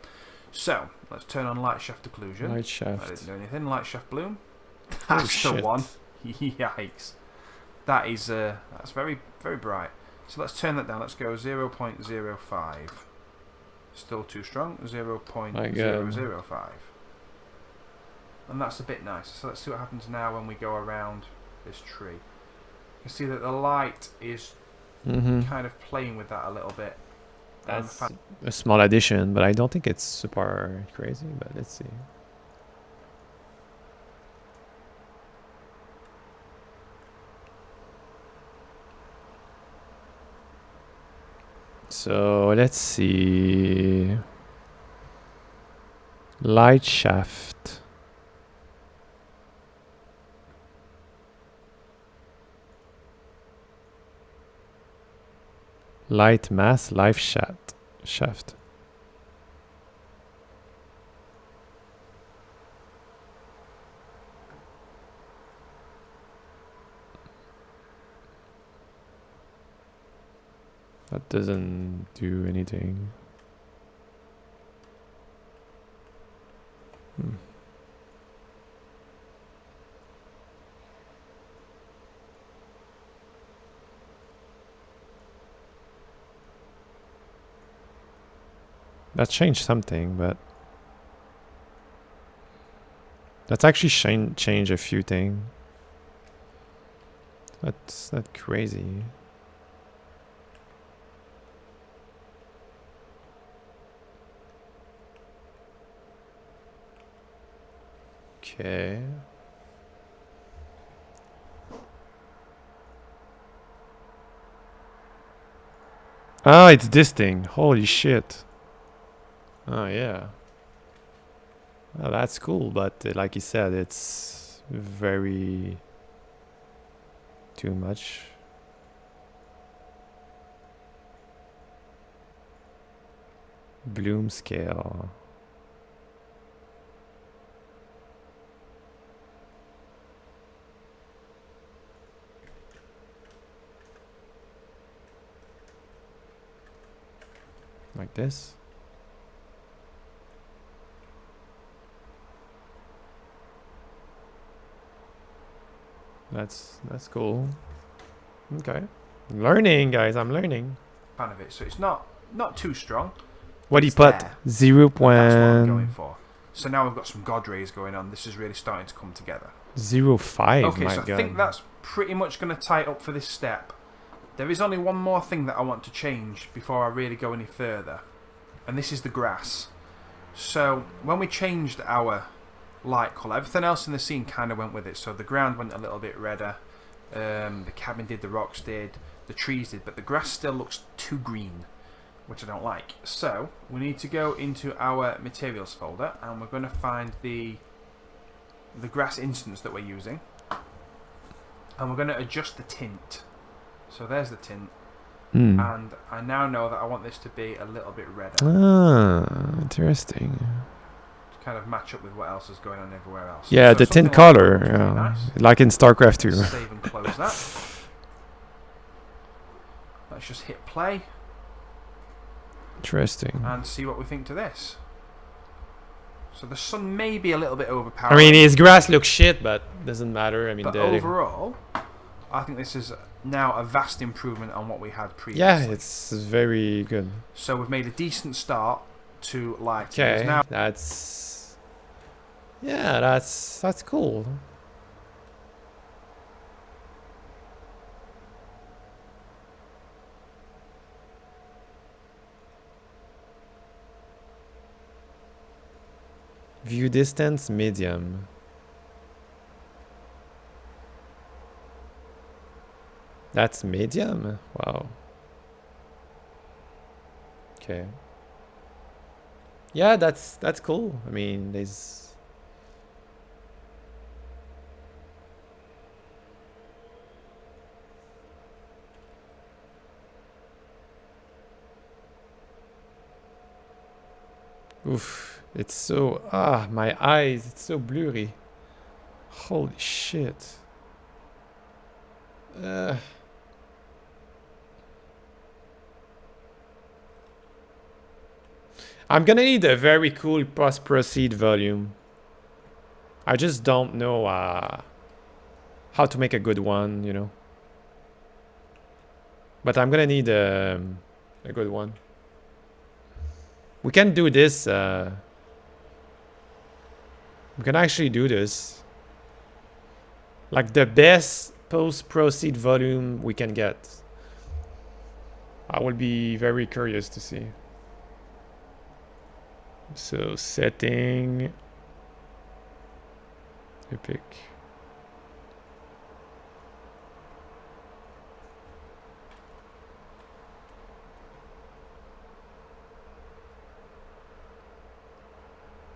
So let's turn on light shaft occlusion. Light I shaft. didn't do anything. Light shaft bloom. Oh, That's the shit. one. Yikes. That is that's very very bright. So let's turn that down. Let's go 0.05. Still too strong. 0.005. And that's a bit nicer. So let's see what happens now when we go around this tree. You can see that the light is kind of playing with that a little bit. That's a small addition, but I don't think it's super crazy, but let's see. So let's see. Light shaft. Light mass, life shaft. That doesn't do anything. That changed something, but that's actually changed a few things. That's not crazy. Okay. Ah, it's this thing. Holy shit. Oh, yeah. Well, that's cool, but like you said, it's very too much. Bloom scale. Like this. That's cool. Okay. Learning, guys. I'm learning. Fan of it. So it's not too strong. What do you It's put? there. 0. That's what I'm going for. So now we've got some God rays going on. This is really starting to come together. 0.5. Okay, my so God. I think that's pretty much going to tie it up for this step. There is only one more thing that I want to change before I really go any further, and this is the grass. So when we changed our light colour, everything else in the scene kind of went with it. So the ground went a little bit redder, the cabin did, the rocks did, the trees did, but the grass still looks too green, which I don't like. So we need to go into our materials folder, and we're going to find the grass instance that we're using, and we're going to adjust the tint. So there's the tint, and I now know that I want this to be a little bit redder. Ah, interesting. To kind of match up with what else is going on everywhere else. Yeah, So the something tint like that color, looks really nice. like in StarCraft 2. Let's save and close that. Let's just hit play Interesting. and see what we think to this. So the sun may be a little bit overpowering. I mean, his grass looks shit, but doesn't matter. I mean, but overall, I think this is now a vast improvement on what we had previously. yeah, it's very good. So we've made a decent start to lighting. Okay, Now that's cool. View distance medium. That's medium? Wow. Okay. Yeah, that's cool. I mean, there's oof, it's so my eyes, it's so blurry. Holy shit. I'm gonna need a very cool post-proceed volume. I just don't know how to make a good one, you know. But I'm gonna need a good one. We can do this. We can actually do this. Like the best post-proceed volume we can get. I will be very curious to see. So setting. Epic.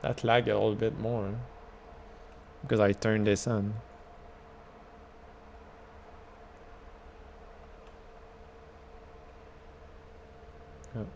That lag a little bit more because I turned this on. Oh.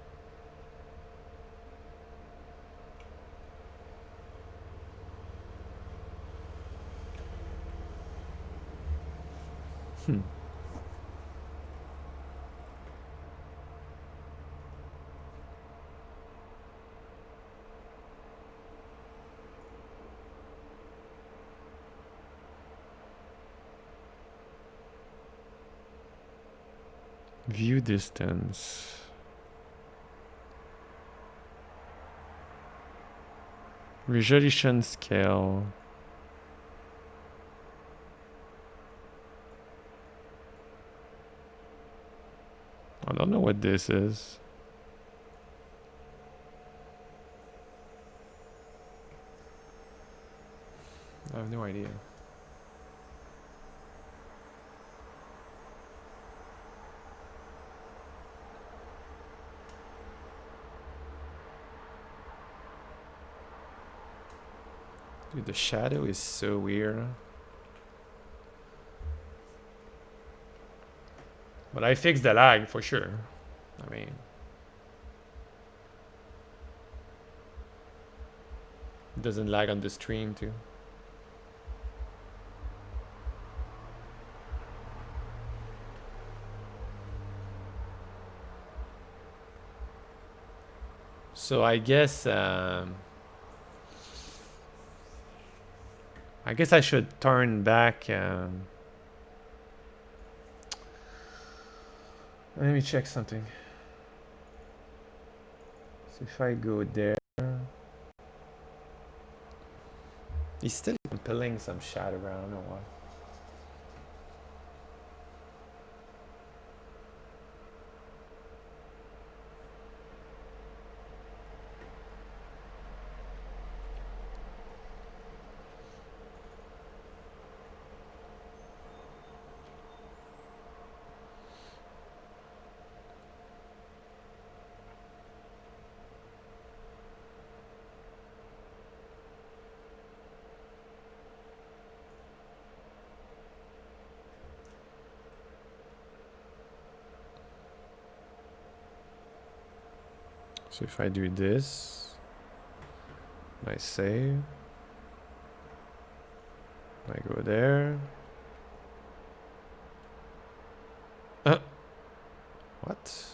View distance. Resolution scale. I don't know what this is. I have no idea. Dude, the shadow is so weird. But I fixed the lag for sure. I mean, it doesn't lag on the stream too. So I guess I should turn back. Let me check something. So if I go there, he's still compelling some shadow around. I don't know why. So if I do this, I save, I go there. What?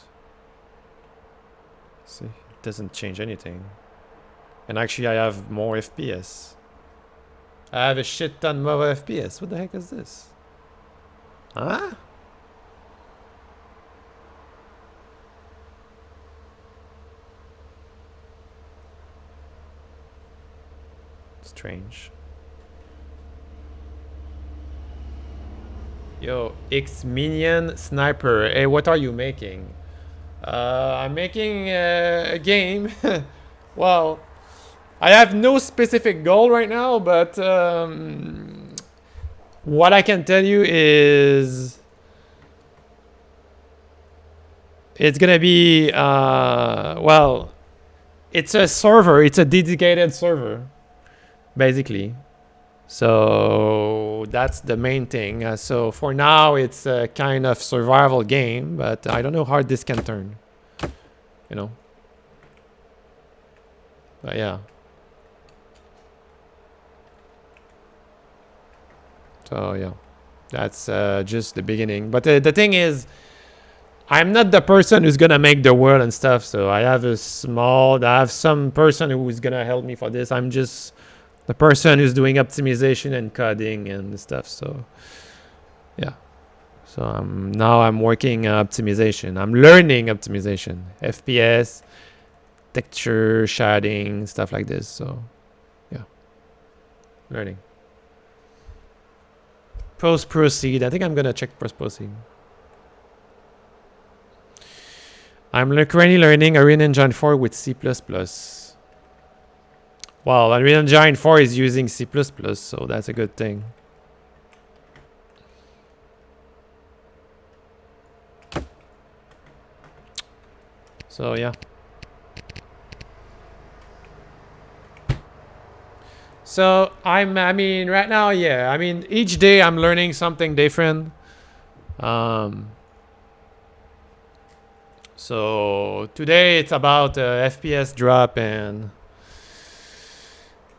See, it doesn't change anything. And actually I have more FPS. I have a shit ton more FPS. What the heck is this? Huh? Strange. Yo, X Minion Sniper. Hey, what are you making? I'm making a game. Well, I have no specific goal right now, but what I can tell you is it's gonna be well, it's a server. It's a dedicated server, basically. So that's the main thing. So for now, it's a kind of survival game, but I don't know how this can turn. You know. But yeah. So yeah. That's just the beginning. But the thing is, I'm not the person who's gonna make the world and stuff. So I have some person who's gonna help me for this. I'm just the person who's doing optimization and coding and stuff. So yeah. So now I'm working optimization. I'm learning optimization, FPS, texture, shading, stuff like this. So yeah, learning. Post proceed. I think I'm gonna check post proceed. I'm currently learning Unreal Engine 4 with C++. Well, Unreal Engine 4 is using C++, so that's a good thing. So yeah. So I mean, right now, yeah. I mean, each day I'm learning something different. So today it's about FPS drop and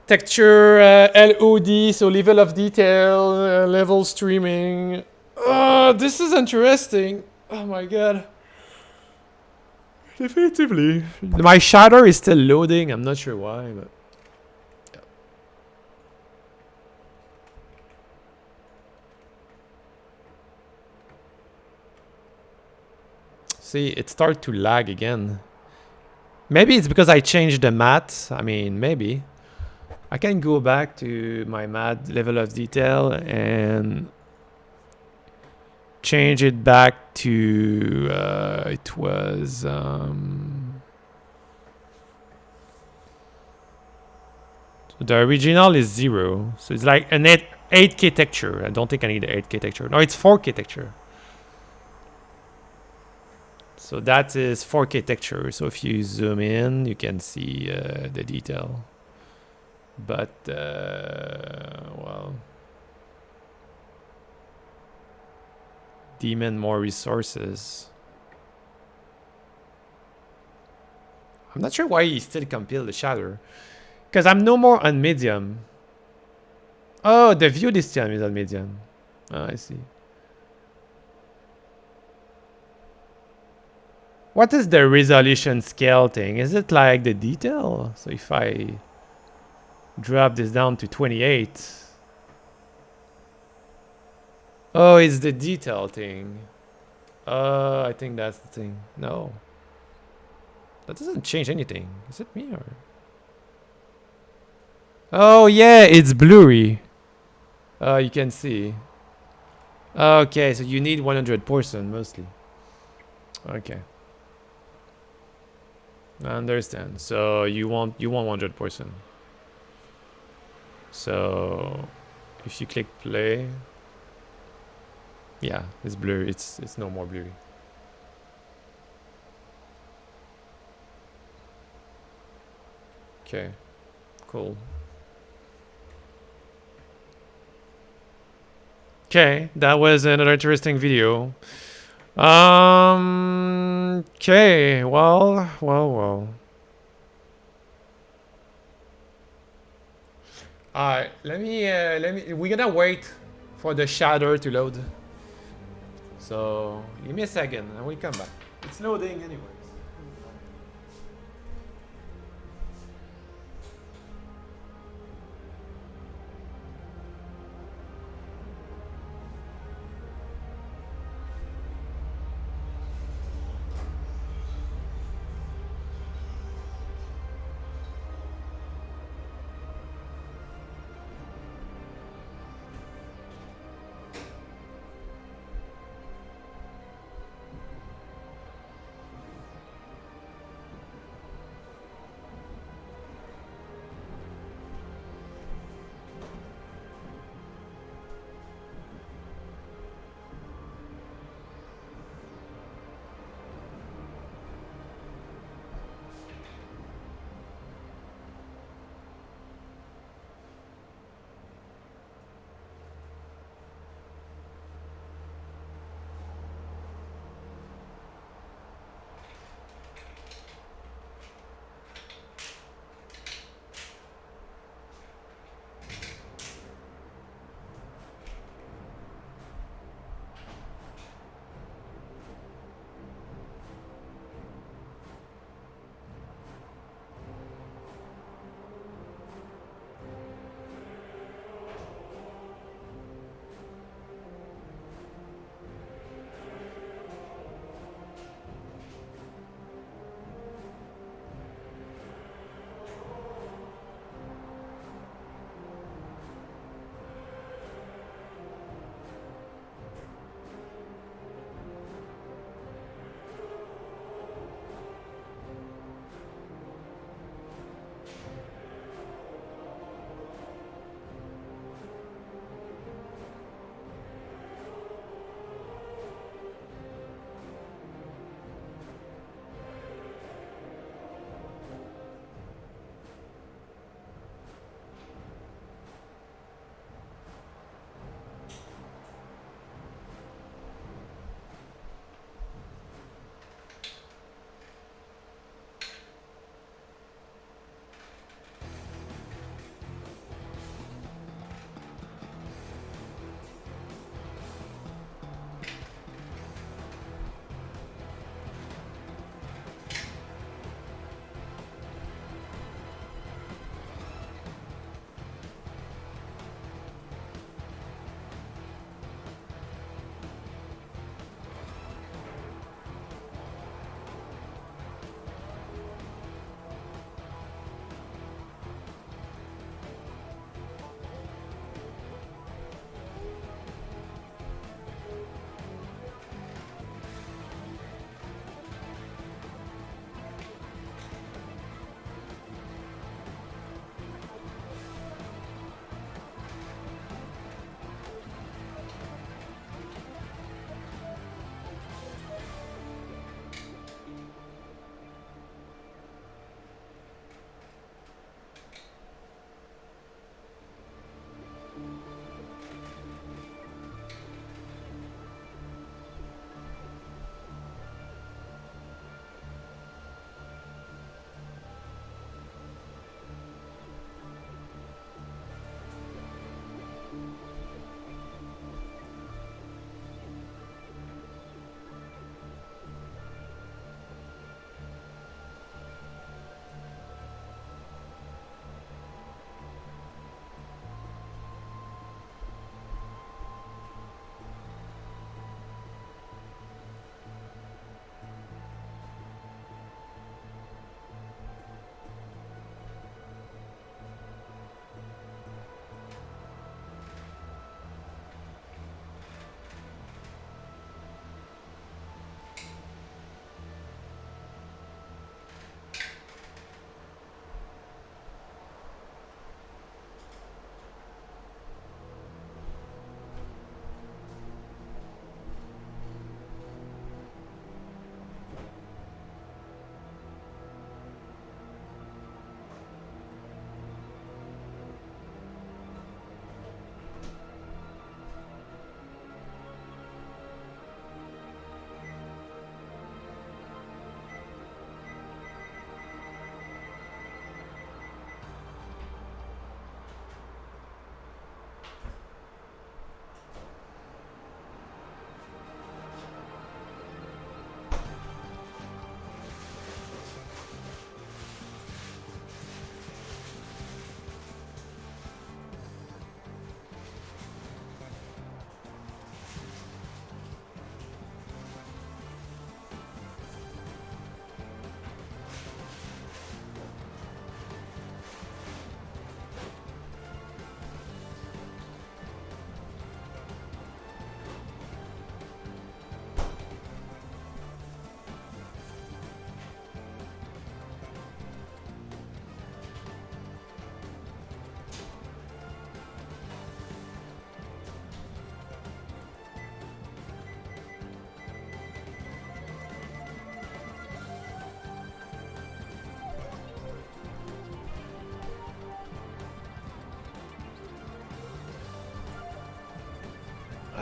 texture, LOD, so level of detail, level streaming. This is interesting. Oh my god. Definitively. My shader is still loading. I'm not sure why, but. See, it started to lag again. Maybe it's because I changed the matte. I mean, maybe. I can go back to my matte level of detail and change it back to it was the original is 0, so it's like an 8K texture. I don't think I need an 8K texture. No, it's 4K texture. So that is 4K texture. So if you zoom in, you can see the detail. But well, demand more resources. I'm not sure why he still compiled the shader, because I'm no more on medium. Oh, the view this time is on medium. Oh, I see. What is the resolution scale thing? Is it like the detail? So if I drop this down to 28. Oh, it's the detail thing. I think that's the thing. No. That doesn't change anything. Is it me or? Oh yeah, it's blurry. You can see. Okay, so you need 100% mostly. Okay. I understand. So you want 100%. So if you click play, yeah, it's blurry. It's no more blurry. Okay, cool. Okay, that was another interesting video. Okay, well. Alright, let me, we're gonna wait for the shader to load. So, give me a second and we'll come back. It's loading anyways.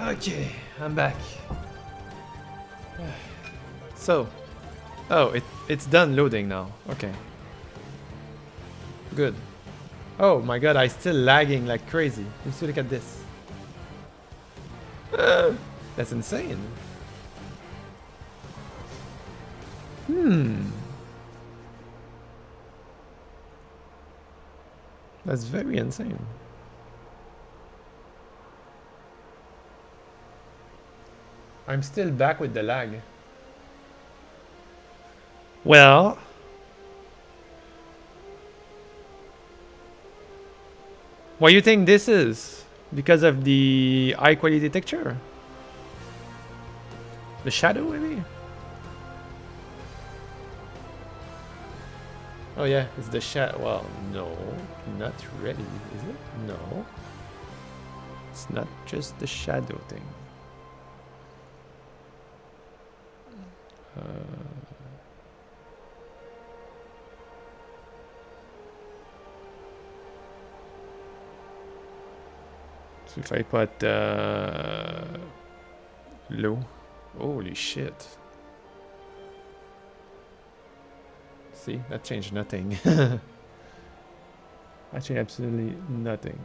Okay, I'm back. So, oh, it's done loading now. Okay. Good. Oh my god, I still lagging like crazy. Let's look at this. That's insane. That's very insane. I'm still back with the lag. Well, what do you think this is? Because of the high quality texture? The shadow, maybe? Oh yeah, it's the shadow. Well, no, not really, is it? No. It's not just the shadow thing. So if I put low, holy shit. See, that changed nothing. That changed absolutely nothing.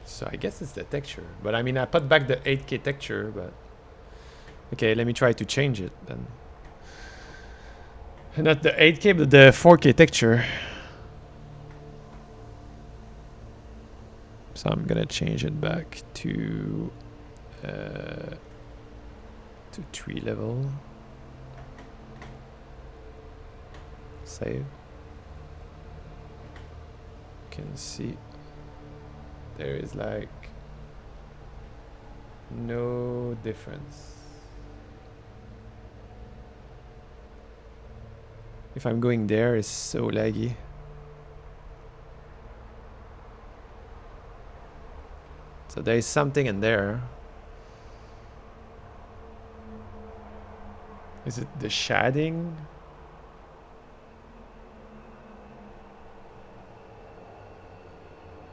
So I guess it's the texture, but I mean I put back the 8K texture, but okay, let me try to change it then. Not the 8K, but the 4K texture. So I'm gonna change it back to 3 level. Save. You can see there is like no difference. If I'm going there, it's so laggy. So there is something in there. Is it the shading?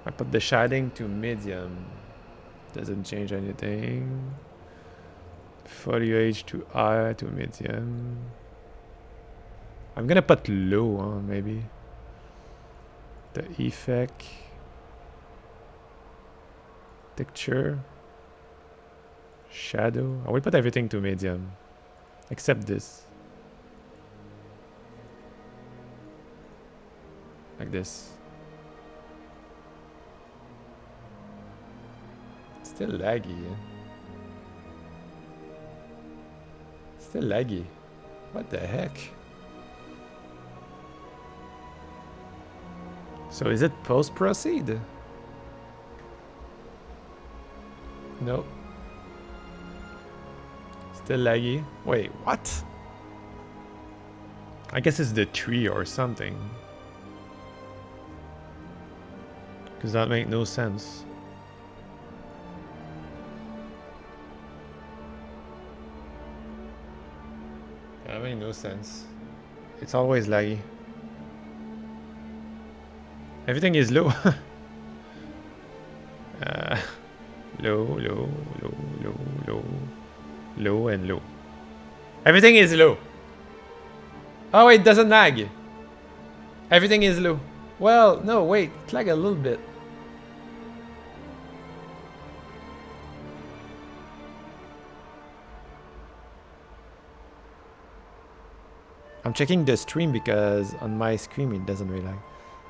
I put the shading to medium. Doesn't change anything. Foliage to high to medium. I'm gonna put low on maybe. The effect. Texture. Shadow. I will put everything to medium. Except this. Like this. Still laggy. Still laggy. What the heck? So is it post proceed? No. Still laggy. Wait, what? I guess it's the tree or something. Because that makes no sense. That makes no sense. It's always laggy. Everything is low. Low, low, low, low, low, low, and low. Everything is low. Oh, it doesn't lag. Everything is low. Well, no, wait. It lag a little bit. I'm checking the stream because on my screen it doesn't really lag.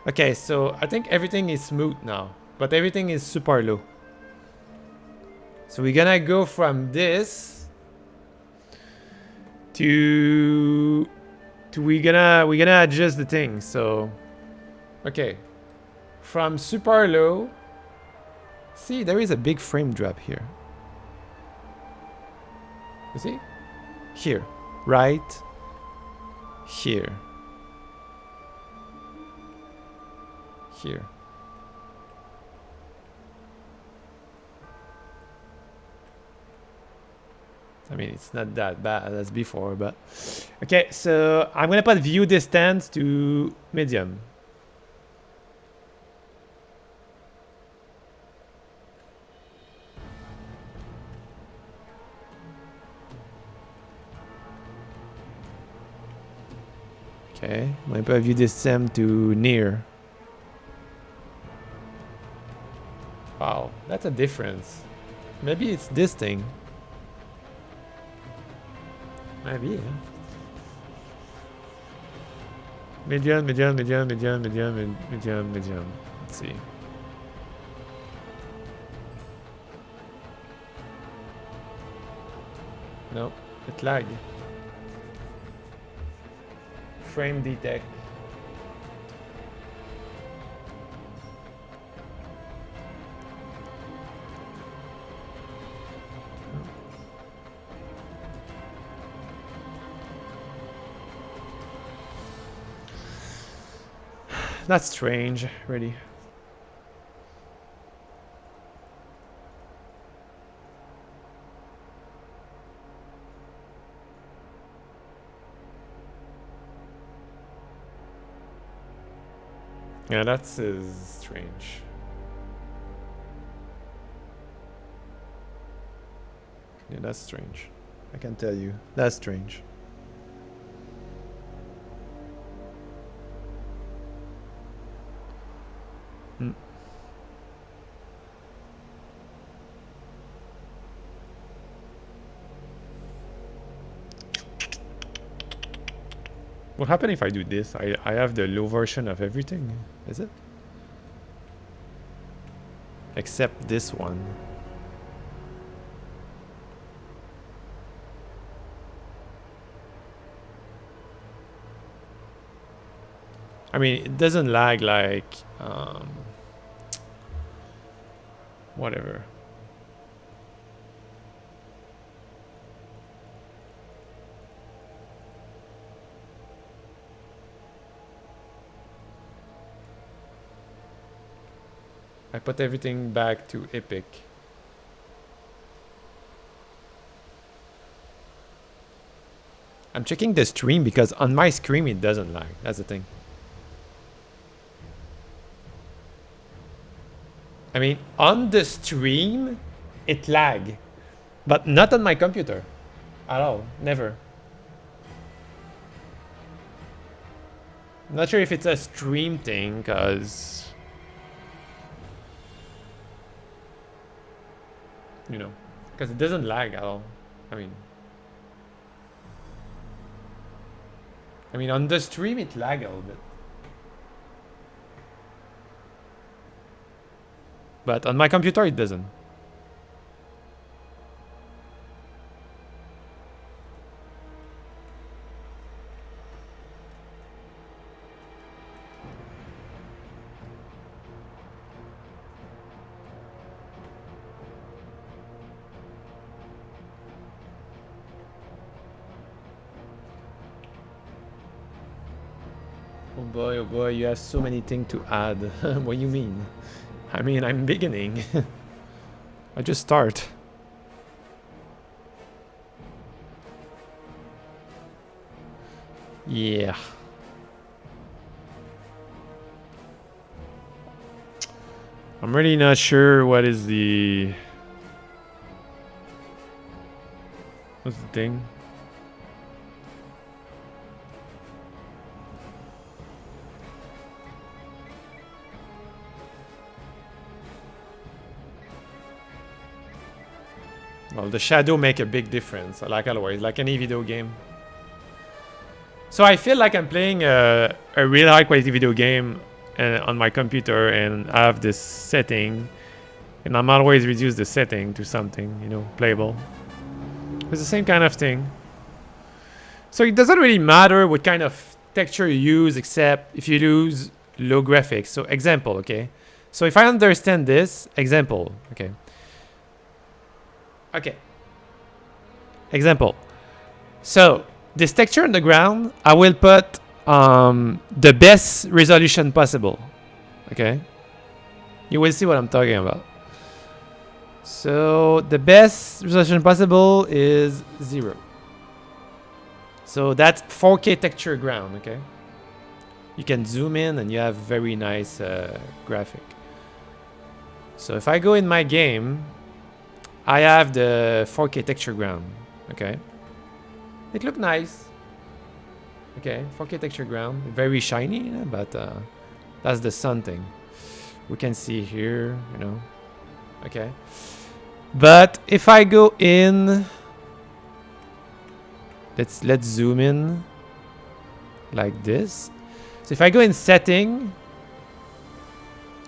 Okay, so I think everything is smooth now, but everything is super low. So we're gonna go from this to we're gonna adjust the thing. So okay, from super low. See, there is a big frame drop here. You see? Here, right here. Here. I mean, it's not that bad as before, but okay. So I'm gonna put view distance to medium. Okay, I'm gonna put view distance to near. Wow, that's a difference. Maybe it's this thing. Maybe, yeah. Medium, medium, medium, medium, medium, medium, medium. Let's see. No, it lagged. Frame detect. That's strange, really. Yeah, that's strange. Yeah, that's strange. I can tell you, that's strange. Hmm. What happens if I do this? I have the low version of everything, is it? Except this one. I mean, it doesn't lag like whatever. I put everything back to epic. I'm checking the stream because on my screen it doesn't lag. That's the thing. I mean, on the stream it lag, but not on my computer at all. Never. I'm not sure if it's a stream thing, cause you know, because it doesn't lag at all. I mean, on the stream it lag a little bit, but on my computer it doesn't. Oh boy, you have so many things to add. What do you mean? I mean, I'm beginning. I just start. Yeah. I'm really not sure what is the... What's the thing? Well, the shadow make a big difference, like always, like any video game. So I feel like I'm playing a real high quality video game on my computer, and I have this setting, and I'm always reduce the setting to something, you know, playable. It's the same kind of thing. So it doesn't really matter what kind of texture you use, except if you use low graphics. So example, okay? So if I understand this, example, okay? Okay. Example. So this texture on the ground, I will put the best resolution possible. Okay. You will see what I'm talking about. So the best resolution possible is 0. So that's 4K texture ground, okay? You can zoom in and you have very nice graphic. So if I go in my game, I have the 4K texture ground, okay? It look nice. Okay, 4K texture ground, very shiny, but that's the sun thing. We can see here, you know. Okay. But if I go in, let's zoom in like this. So if I go in setting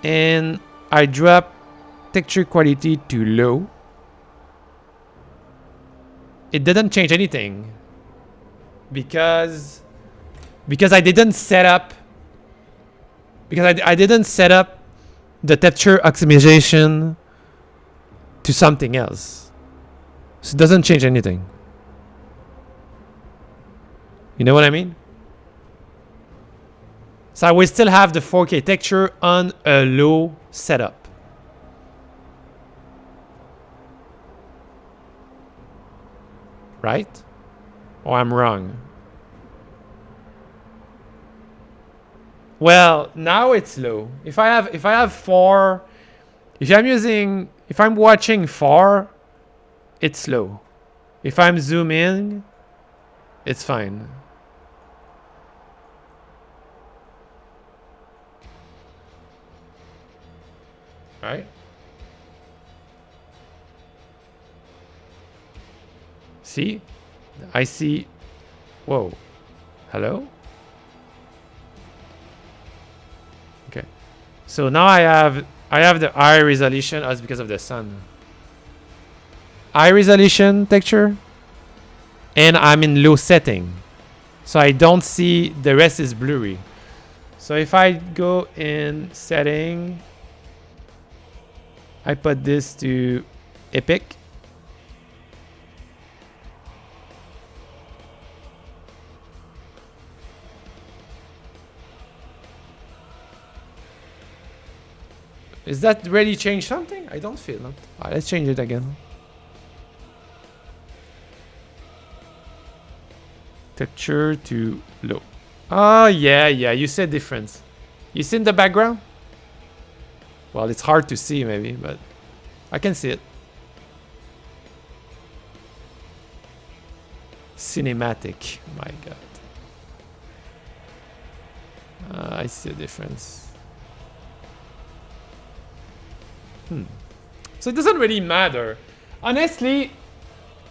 and I drop texture quality to low, it didn't change anything because I didn't set up I didn't set up the texture optimization to something else. So it doesn't change anything. You know what I mean? So I will still have the 4K texture on a low setup. Right? Or I'm wrong? Well, now it's low. If I'm watching 4, it's low. If I'm zooming, it's fine. Right? See? I see. Whoa. Hello? Okay. So now I have the high resolution. That's because of the sun. High resolution texture. And I'm in low setting. So I don't see, the rest is blurry. So if I go in setting, I put this to epic. Is that really change something? I don't feel it. Alright, let's change it again. Texture to low. Oh, yeah, you said difference. You see in the background? Well, it's hard to see maybe, but I can see it. Cinematic. My God. I see a difference. So it doesn't really matter. Honestly,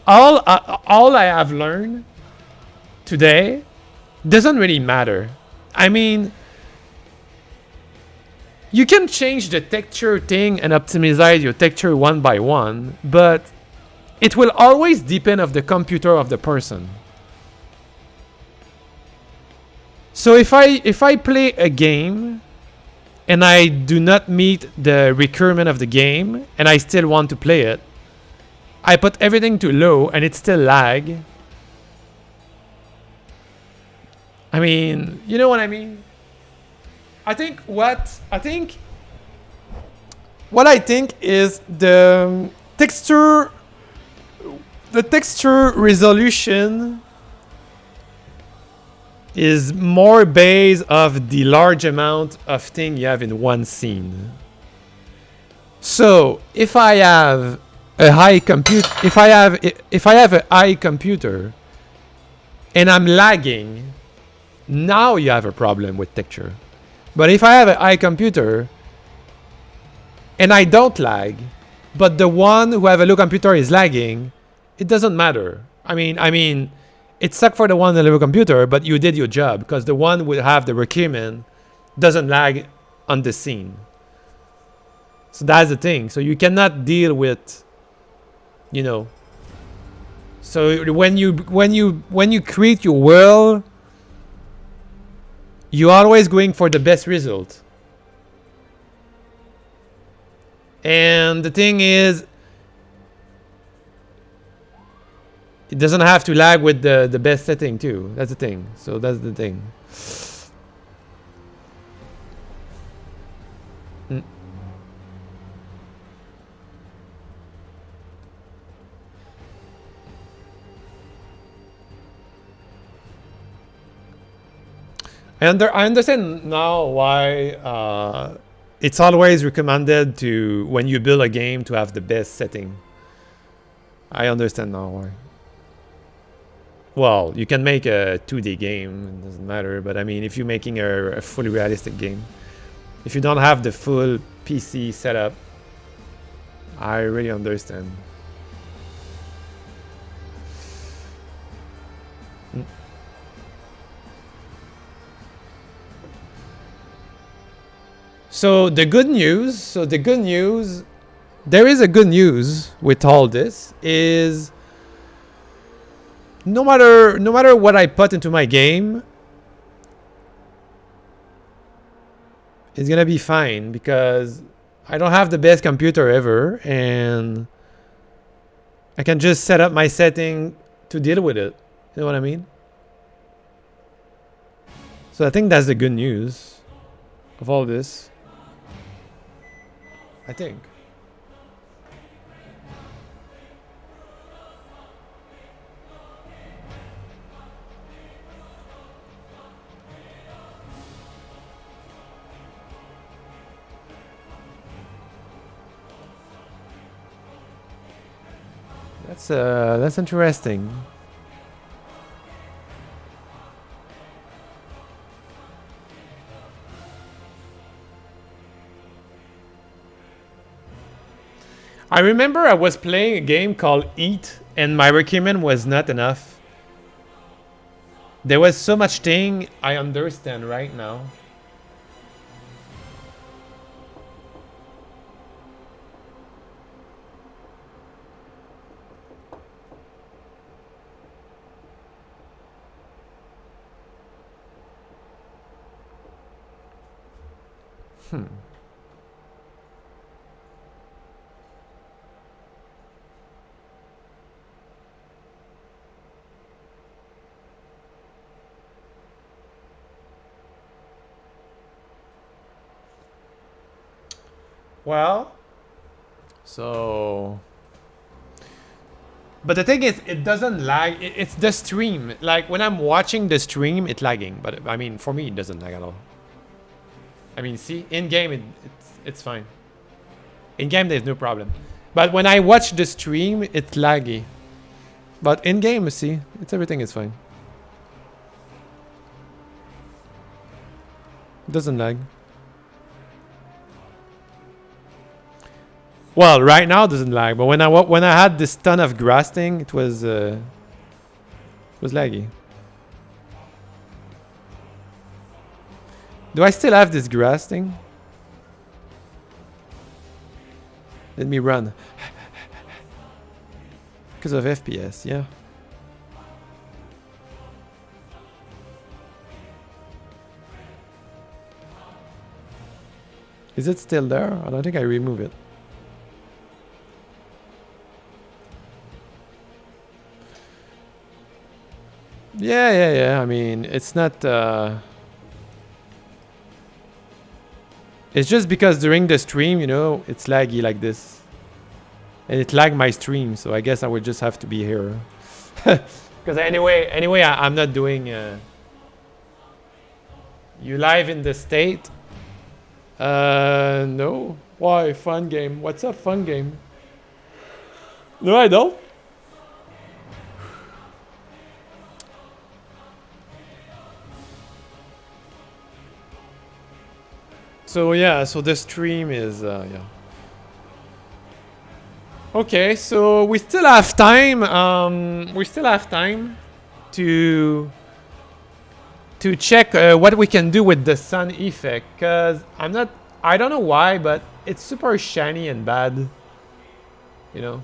all I have learned today doesn't really matter. I mean, you can change the texture thing and optimize your texture one by one, but it will always depend on the computer of the person. So if I play a game and I do not meet the requirement of the game and I still want to play it, I put everything to low and it still lag. I mean, you know what I mean? I think is the texture resolution is more based of the large amount of thing you have in one scene. So if I have a high if I have a high computer and I'm lagging, now you have a problem with texture. But if I have a high computer and I don't lag, but the one who have a low computer is lagging, it doesn't matter. I mean, it sucks for the one with a low computer, but you did your job because the one who have the requirement doesn't lag on the scene. So that's the thing. So you cannot deal with, you know. So when you create your world, you're always going for the best result. And the thing is, it doesn't have to lag with the best setting too. That's the thing. So that's the thing. I understand now why it's always recommended to, when you build a game, to have the best setting. I understand now why. Well, you can make a 2D game, it doesn't matter, but I mean, if you're making a fully realistic game, if you don't have the full PC setup, I really understand. So the good news, there is a good news with all this, is no matter what I put into my game, it's gonna be fine, because I don't have the best computer ever, and I can just set up my setting to deal with it. You know what I mean? So I think that's the good news of all this. I think. That's interesting. I remember I was playing a game called Eat, and my requirement was not enough. There was so much thing I understand right now. Well, so, but the thing is, it doesn't lag. It's the stream. Like when I'm watching the stream, it's lagging. But I mean, for me, it doesn't lag at all. I mean, see, in game, it's fine. In game, there's no problem. But when I watch the stream, it's laggy. But in game, see, everything is fine. It doesn't lag. Well, right now it doesn't lag, but when I had this ton of grass thing, it was laggy. Do I still have this grass thing? Let me run. Because of FPS, yeah. Is it still there? I don't think I remove it. Yeah. I mean, it's not... It's just because during the stream, you know, it's laggy like this. And it lagged my stream, so I guess I would just have to be here. Because anyway, I'm not doing... You live in the state? No. Why? Fun game. What's up, fun game? No, I don't. So yeah, so the stream is yeah. Okay, so we still have time. We still have time to check what we can do with the sun effect, cause I don't know why, but it's super shiny and bad. You know.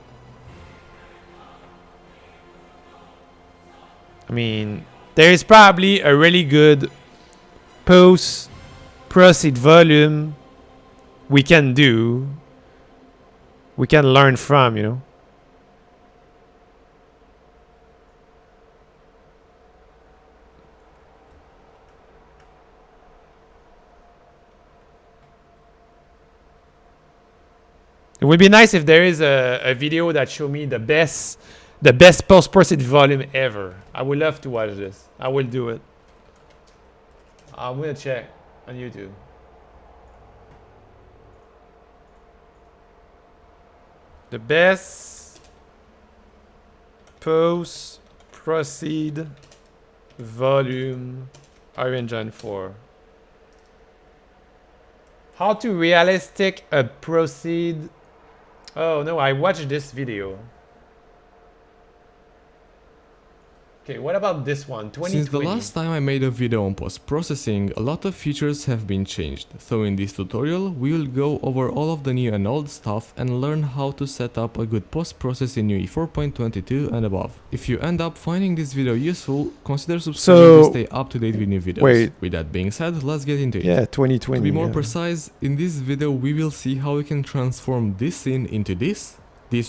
I mean, there is probably a really good post proceed volume we can do, we can learn from, you know. It would be nice if there is a video that show me the best post proceed volume ever. I would love to watch this. I will do it. I'm gonna check on YouTube. The best post proceed volume Unreal Engine 4. How to realistic a proceed. Oh no, I watched this video. Okay, what about this one? 2020. Since the last time I made a video on post-processing, a lot of features have been changed. So in this tutorial, we will go over all of the new and old stuff and learn how to set up a good post-process in UE4.22 and above. If you end up finding this video useful, consider subscribing to stay up to date with new videos. Wait. With that being said, let's get into it. Yeah, 2020. To be more precise, in this video we will see how we can transform this scene into this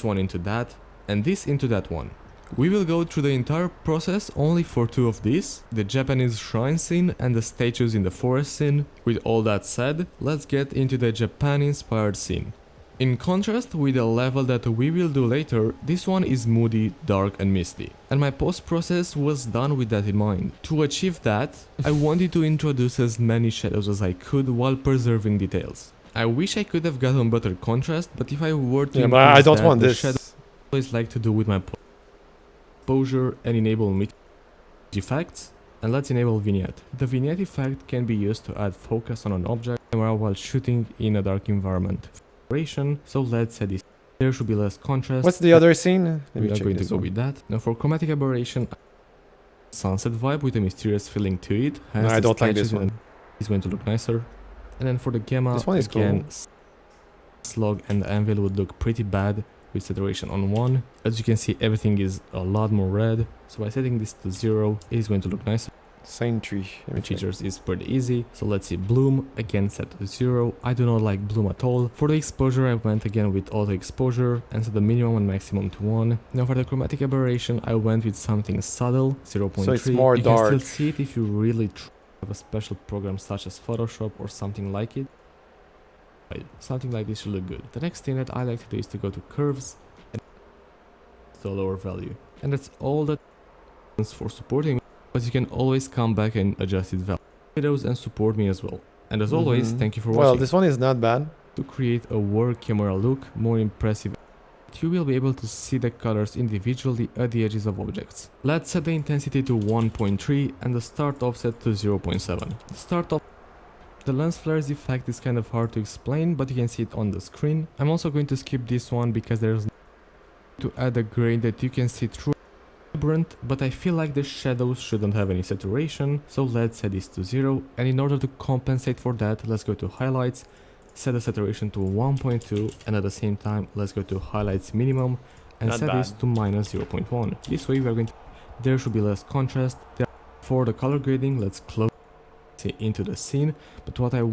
one into that, and this into that one. We will go through the entire process only for two of these, the Japanese shrine scene and the statues in the forest scene. With all that said, let's get into the Japan-inspired scene. In contrast with the level that we will do later, this one is moody, dark and misty. And my post-process was done with that in mind. To achieve that, I wanted to introduce as many shadows as I could while preserving details. I wish I could have gotten better contrast, but if I were to but I don't that, want the this. shadows I always like to do with my exposure and enable mix effects. And let's enable vignette. The vignette effect can be used to add focus on an object while shooting in a dark environment. So let's set this. There should be less contrast. What's the other scene? We are going to go with that. Now for chromatic aberration, sunset vibe with a mysterious feeling to it. No, I don't like this one. It's going to look nicer. And then for the gamma, This one is again, cool. slug and the anvil would look pretty bad with saturation on 1. As you can see, everything is a lot more red. So by setting this to 0, it is going to look nicer. Same tree. Features is pretty easy. So let's see, bloom again set to 0. I do not like bloom at all. For the exposure, I went again with auto exposure and set the minimum and maximum to 1. Now for the chromatic aberration, I went with something subtle, 0.3. So it's more you dark. can still see it if you really have a special program such as Photoshop or something like it. Something like this should look good. The next thing that I like to do is to go to curves and to a lower value. And that's all that for supporting, but you can always come back and adjust its value. Videos and support me as well. And as always, thank you for watching. Well, this one is not bad. To create a work camera look more impressive, you will be able to see the colors individually at the edges of objects. Let's set the intensity to 1.3 and the start offset to 0.7. The lens flares effect is kind of hard to explain, but you can see it on the screen. I'm also going to skip this one because there's to add a grain that you can see through vibrant, but I feel like the shadows shouldn't have any saturation, so let's set this to 0. And in order to compensate for that, let's go to highlights, set the saturation to 1.2, and at the same time let's go to highlights minimum and Not set bad. this to minus 0.1. This way we are going to, there should be less contrast. For the color grading, let's close into the scene, but what I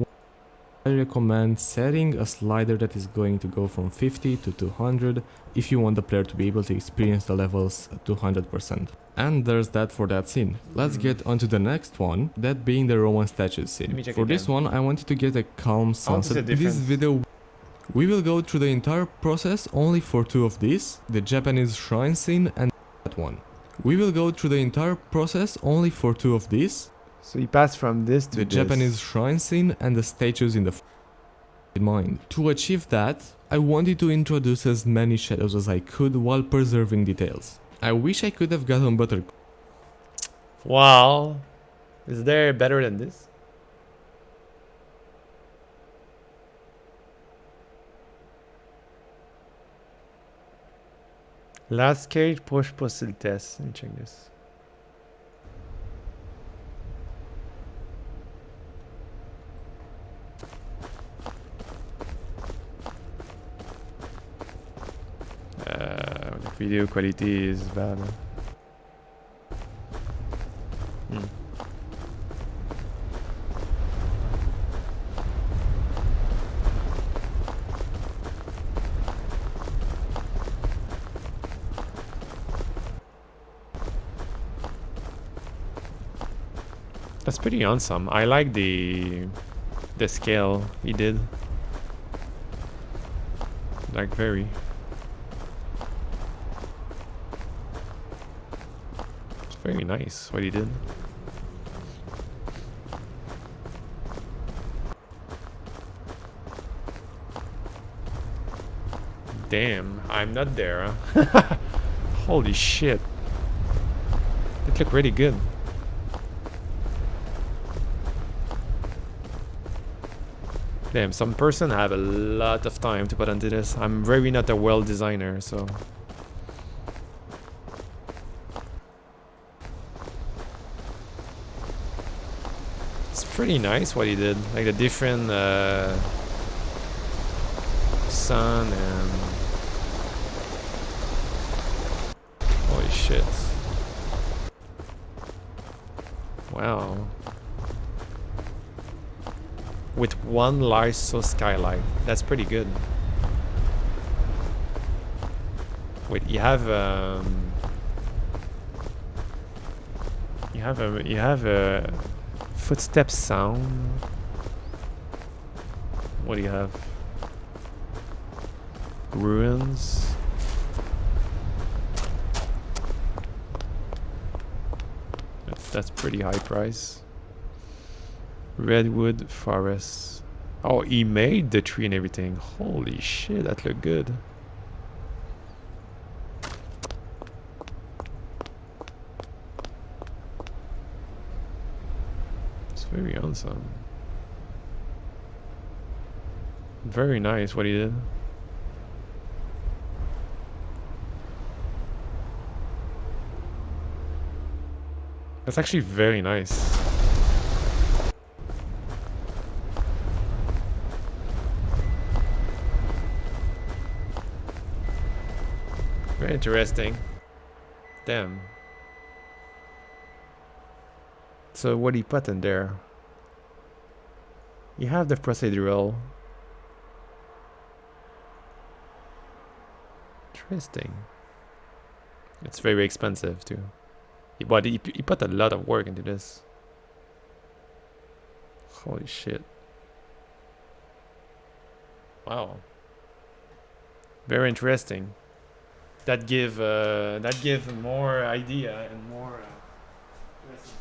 recommend setting a slider that is going to go from 50 to 200 if you want the player to be able to experience the levels at 200%. And there's that for that scene. Let's get onto the next one, that being the Roman statues scene. For this one, I wanted to get a calm sunset. In this video, we will go through the entire process only for two of these, the Japanese shrine scene and that one. We will go through the entire process only for two of these, So he passed from this to the this. Japanese shrine scene and the statues in the in mind. To achieve that, I wanted to introduce as many shadows as I could while preserving details. I wish I could have gotten better. Wow. Is there better than this? Last cage push puzzle test. Let me check this. The video quality is bad. Hmm. That's pretty awesome. I like the scale he did. Like very. It's very nice what he did. Damn, I'm not there. Huh? Holy shit. It looked really good. Damn, some person have a lot of time to put into this. I'm very not a well designer, so. It's pretty nice what he did. Like the different sun and holy shit. Wow. With one Lyso skylight. That's pretty good. Wait, you have a footsteps sound. What do you have? Ruins. That's pretty high price. Redwood forest. Oh, he made the tree and everything. Holy shit, that looked good. It's very awesome. Very nice what he did. That's actually very nice. Very interesting. Damn. So what do you put in there? You have the procedural. Interesting. It's very expensive too. But he put a lot of work into this. Holy shit. Wow. Very interesting. That give more idea and more interesting stuff.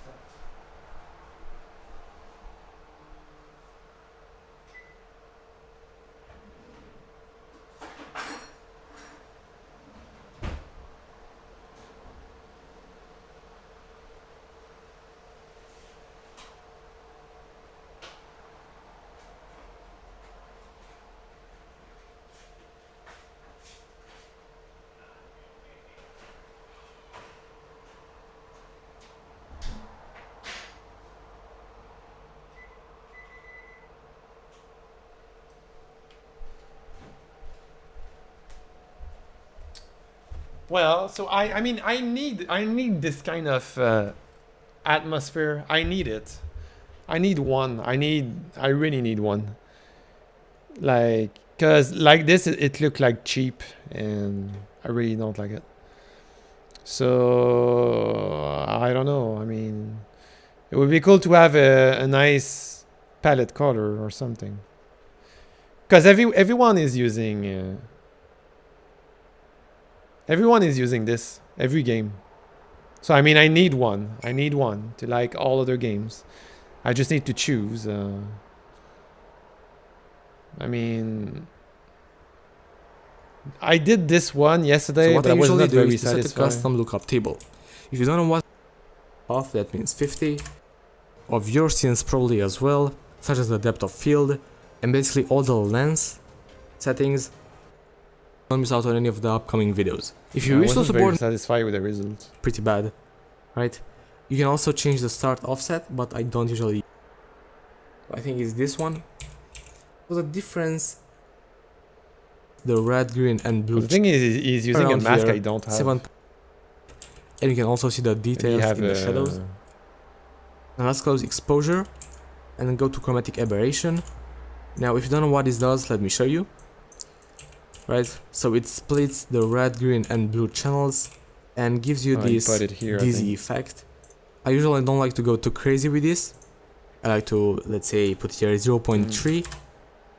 Well, so I mean I need this kind of atmosphere. I need it. I need one. I really need one. Like, cause like this it looked like cheap and I really don't like it. So I don't know. I mean, it would be cool to have a nice palette color or something. Cause everyone is using. Everyone is using this every game. So I mean I need one. I need one to like all other games. I just need to choose. I mean I did this one yesterday, So what but I I was usually not do very is to set a satisfied. custom lookup table. If you don't know what off, that means 50 of your scenes probably as well, such as the depth of field and basically all the lens settings. Don't miss out on any of the upcoming videos. If you I wish to wasn't very support, satisfied with the results. pretty bad, right? You can also change the start offset, but I don't usually. I think it's this one. So the difference, the red, green, and blue. The thing is, he's using a around mask here, I don't have. 7, and you can also see the And you details have in the shadows. Now let's close exposure and then go to chromatic aberration. Now if you don't know what this does, let me show you. Right, so it splits the red, green and blue channels and gives you you this put it here, I dizzy think. effect. I usually don't like to go too crazy with this. I like to, let's say, put here 0.3,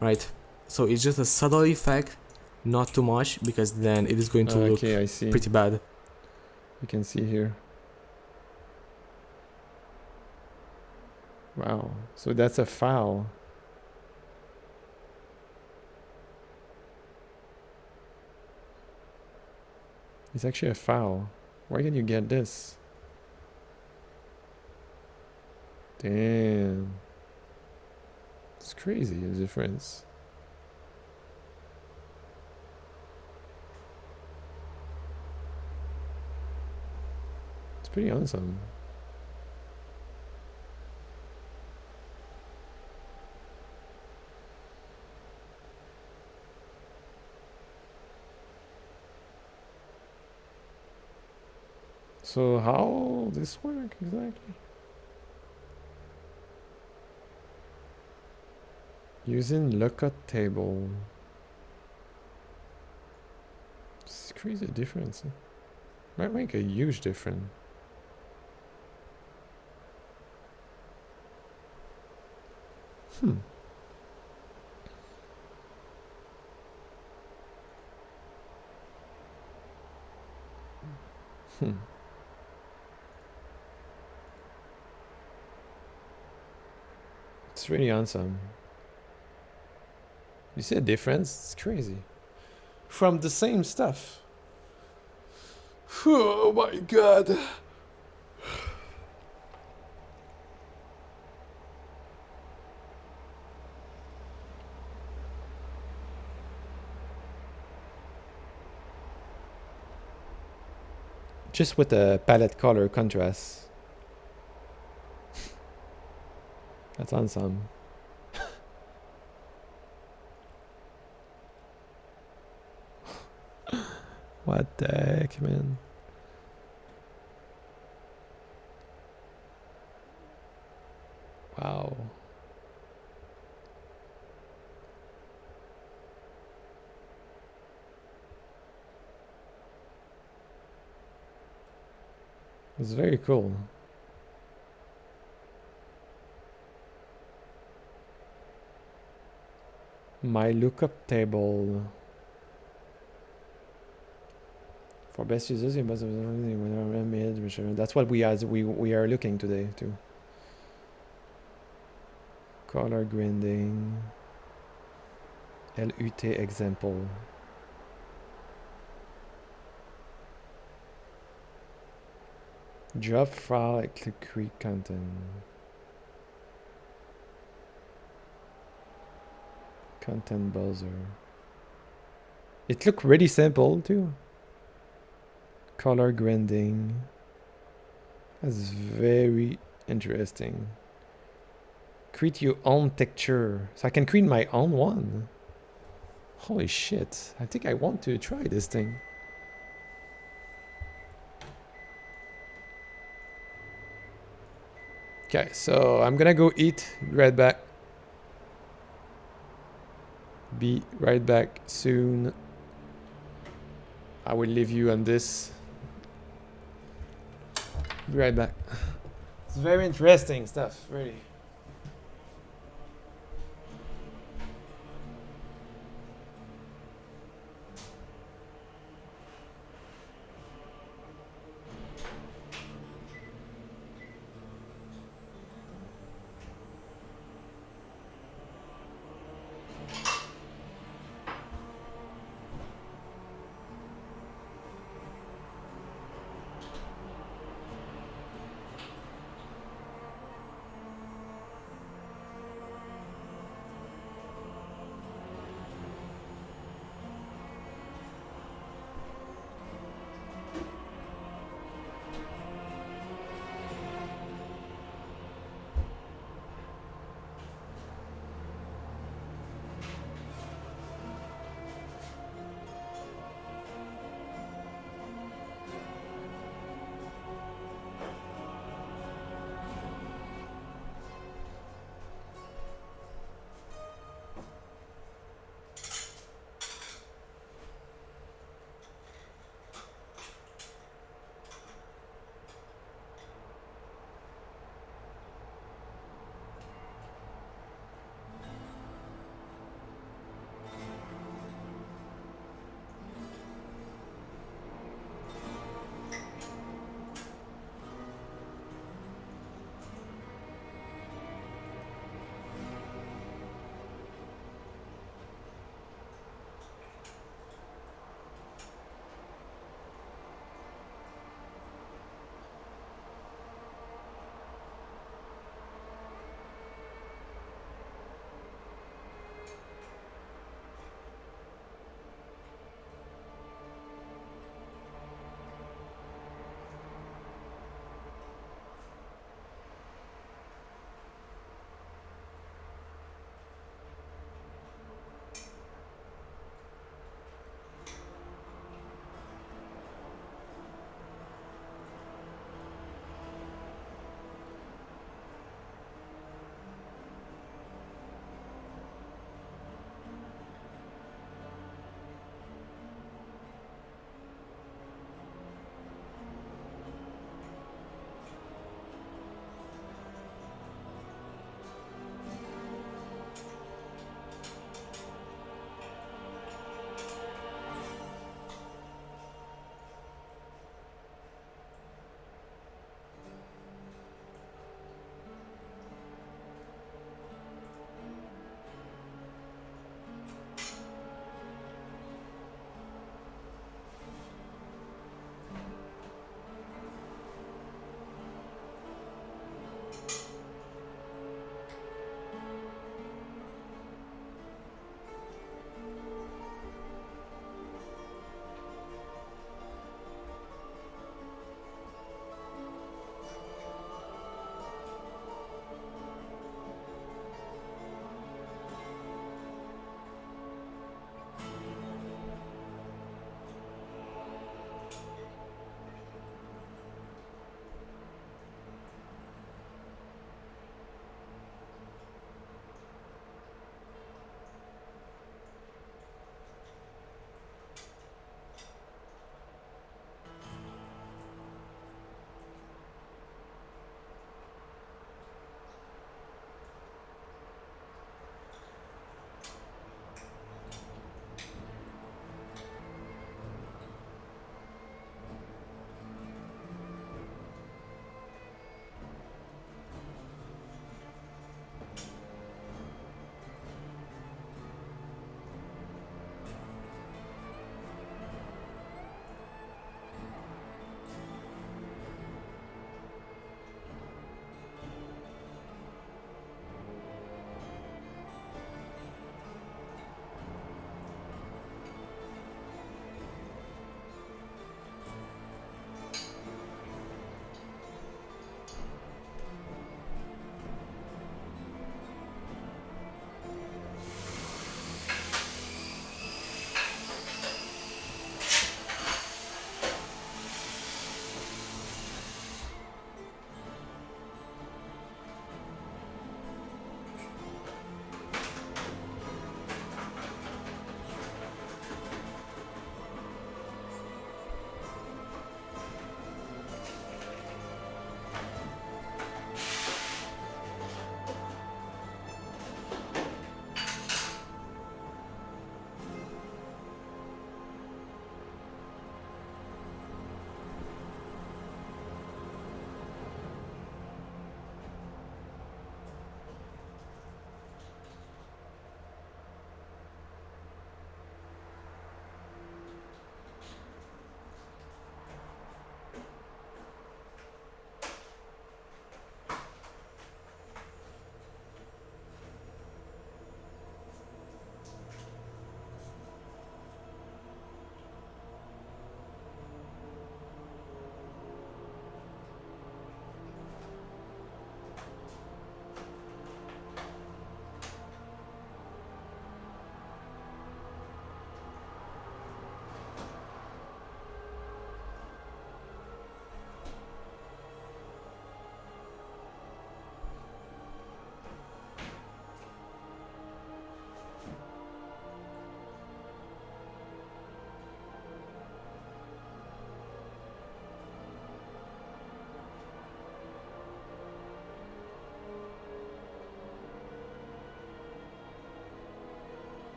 right? So it's just a subtle effect, not too much, because then it is going to look Okay, I see. pretty bad. You can see here. Wow. So that's a foul. It's actually a foul. Where can you get this? Damn. It's crazy the difference. It's pretty awesome. So how this work exactly? Using lookup table. It's crazy difference. Huh? Might make a huge difference. Hmm. Hmm. It's really awesome. You see a difference? It's crazy. From the same stuff. Oh my god. Just with the palette color contrast. That's awesome. What the heck, man? Wow. It's very cool. My lookup table. For best users, you must have that's what we are looking today too. Color grading. LUT example. Drop file and click create content. Content browser. It looked really simple too. Color grading. That's very interesting. Create your own texture. So I can create my own one. Holy shit. I think I want to try this thing. Okay, so I'm gonna go eat. Be right back. Be right back soon. I will leave you on this. Be right back. It's very interesting stuff, really.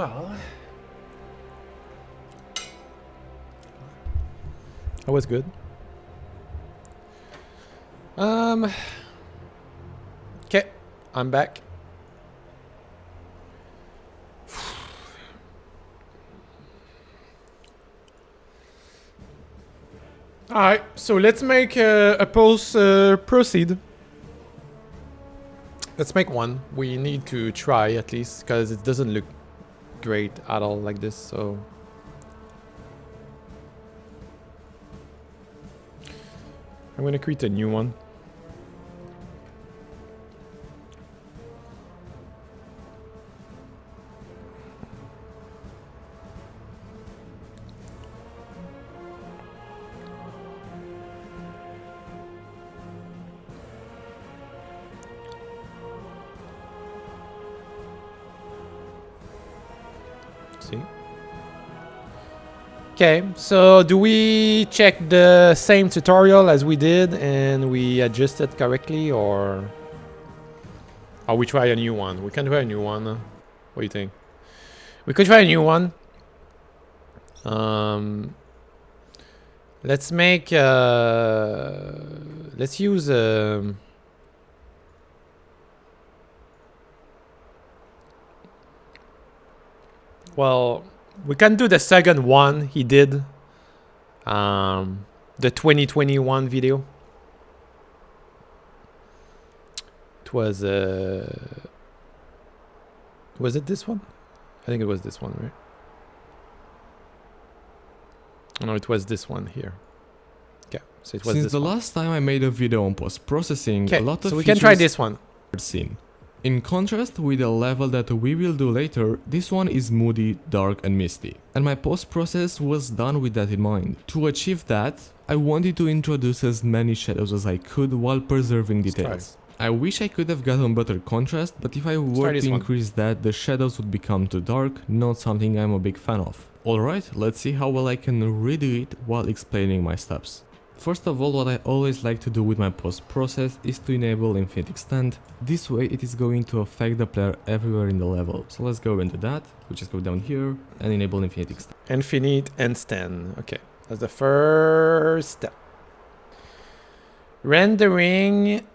Well, That was good. Okay, I'm back. Alright, so let's make a pulse proceed. Let's make one. We need to try at least, because it doesn't look great at all like this, so... I'm gonna create a new one. See? Okay, so do we check the same tutorial as we did and we adjust it correctly, or we try a new one? We can try a new one. What do you think? We could try a new one. Let's make let's use well, we can do the second one he did. The 2021 video. It was it this one? I think it was this one, right? No, it was this one here. Okay, so it was Since this the one. last time I made a video on post-processing, a Okay, lot of so we can try features this one. are seen. In contrast with the level that we will do later, this one is moody, dark and misty. And my post-process was done with that in mind. To achieve that, I wanted to introduce as many shadows as I could while preserving Let's try. details. I wish I could have gotten better contrast, but if I try were this to one. increase that, the shadows would become too dark, not something I'm a big fan of. Alright, let's see how well I can redo it while explaining my steps. First of all, what I always like to do with my post-process is to enable infinite extend. This way it is going to affect the player everywhere in the level. So let's go into that. We just go down here and enable infinite extend. Infinite and stand. Okay, that's the first step. Rendering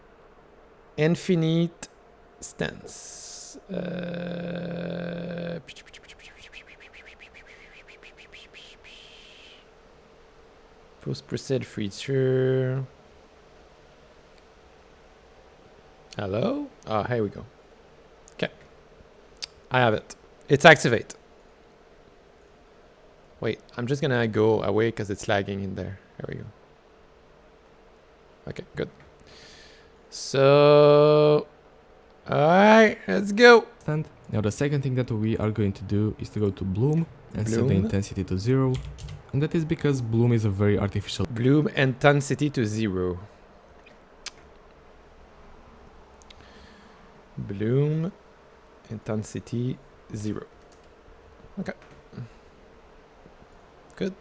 infinite stance. Post proceed feature. Hello? Oh, here we go. Okay. I have it. It's activate. Wait, I'm just gonna go away because it's lagging in there. There we go. Okay, good. So, alright, let's go. Stand. Now the second thing that we are going to do is to go to bloom and set the Bloom. intensity to 0. And that is because bloom is a very artificial. Bloom intensity to 0. Bloom intensity 0. Okay. Good.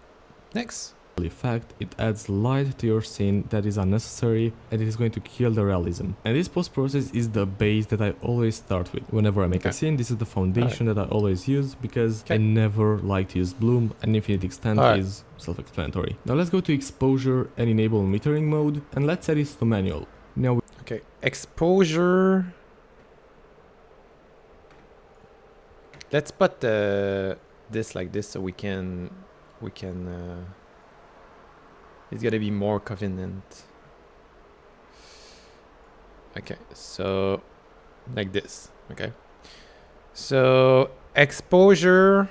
Next. Effect, it adds light to your scene that is unnecessary and it is going to kill the realism. And this post-process is the base that I always start with. Whenever I make a scene, this is the foundation that I always use because I never like to use bloom, and infinite extend is self-explanatory. Now let's go to exposure and enable metering mode, and let's set this to manual. Now Okay. Exposure. Let's put this like this so we can it's gonna be more convenient. Okay, so like this. Okay, so exposure,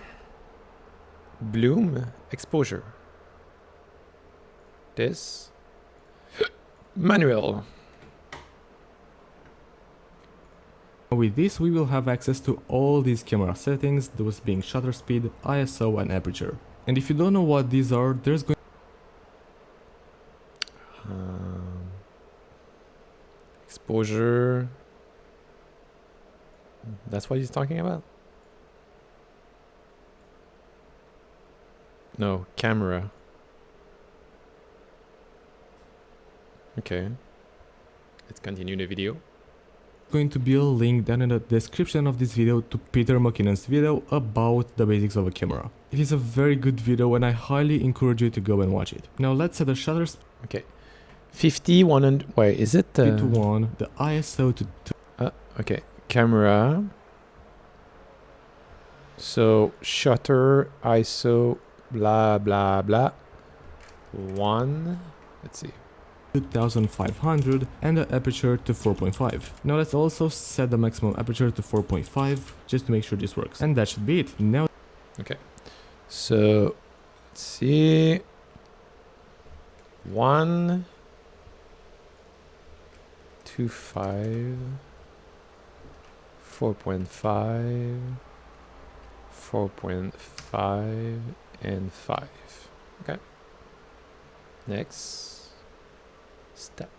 bloom, exposure. This manual. with this we will have access to all these camera settings, those being shutter speed, ISO and aperture. And if you don't know what these are, there's going exposure. That's what he's talking about? No, camera. Okay. Let's continue the video. Going to be a link down in the description of this video to Peter McKinnon's video about the basics of a camera. It is a very good video and I highly encourage you to go and watch it. Now let's set the shutter speed Okay. 50, 100. Wait, is it? to 1, the ISO to 2. Okay. Camera. So shutter, ISO, blah blah blah. 1. Let's see. 2500 and the aperture to 4.5. Now let's also set the maximum aperture to 4.5 just to make sure this works. And that should be it. Now So let's see. 1, 2, 5, 4.5, 4.5, and 5. Okay. Next step.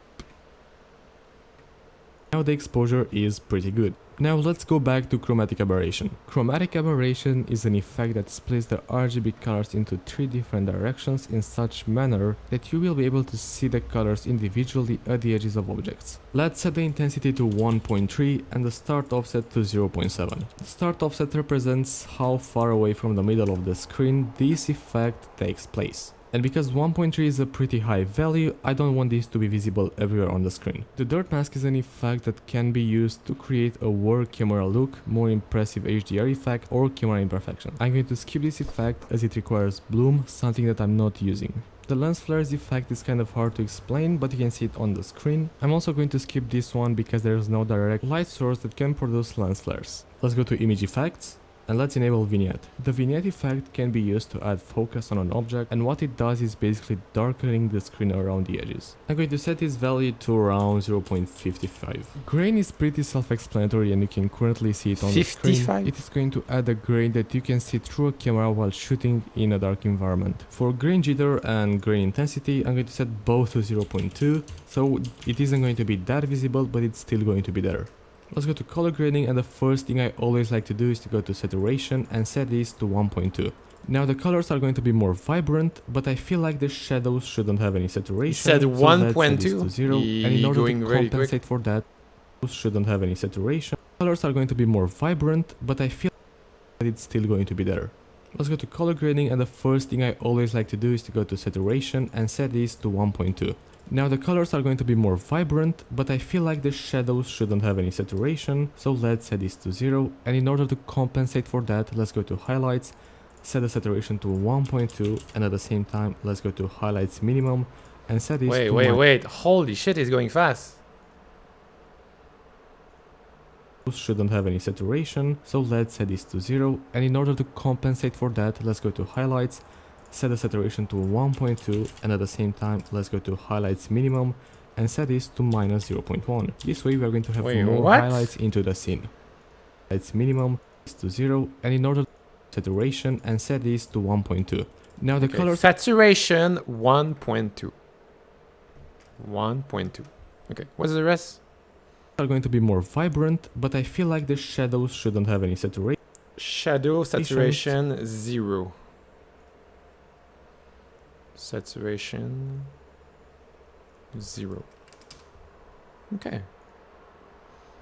the exposure is pretty good. Now let's go back to chromatic aberration. Chromatic aberration is an effect that splits the RGB colors into 3 different directions in such manner that you will be able to see the colors individually at the edges of objects. Let's set the intensity to 1.3 and the start offset to 0.7. The start offset represents how far away from the middle of the screen this effect takes place. And because 1.3 is a pretty high value, I don't want this to be visible everywhere on the screen. The dirt mask is an effect that can be used to create a work camera look, more impressive HDR effect, or camera imperfection. I'm going to skip this effect as it requires bloom, something that I'm not using. The lens flares effect is kind of hard to explain, but you can see it on the screen. I'm also going to skip this one because there is no direct light source that can produce lens flares. Let's go to image effects. And let's enable vignette. The vignette effect can be used to add focus on an object, and what it does is basically darkening the screen around the edges. I'm going to set this value to around 0.55. Grain is pretty self-explanatory and you can currently see it on the screen. 55? It is going to add a grain that you can see through a camera while shooting in a dark environment. For grain jitter and grain intensity, I'm going to set both to 0.2, so it isn't going to be that visible, but it's still going to be there. Let's go to color grading, and the first thing I always like to do is to go to saturation and set this to 1.2. Now the colors are going to be more vibrant, but I feel like the shadows shouldn't have any saturation. You said so let's set 1.2? this to 0, and in order to compensate for that, shouldn't have any saturation. Colors are going to be more vibrant, but I feel like it's still going to be there. Let's go to color grading, and the first thing I always like to do is to go to saturation and set this to 1.2. Now the colors are going to be more vibrant, but I feel like the shadows shouldn't have any saturation, so let's set this to 0, and in order to compensate for that, let's go to highlights, set the saturation to 1.2, and at the same time, let's go to highlights minimum, and set this to Wait, holy shit, it's going fast. shouldn't have any saturation, so let's set this to 0, and in order to compensate for that, let's go to highlights, set the saturation to 1.2, and at the same time let's go to highlights minimum and set this to minus 0.1. This way we are going to have more highlights into the scene. Highlights minimum is to 0, and in order to saturation and set this to 1.2. Now the color saturation 1.2. 1.2. Okay, what's the rest? are going to be more vibrant, but I feel like the shadows shouldn't have any saturation. Shadow saturation 0. Saturation 0. Okay.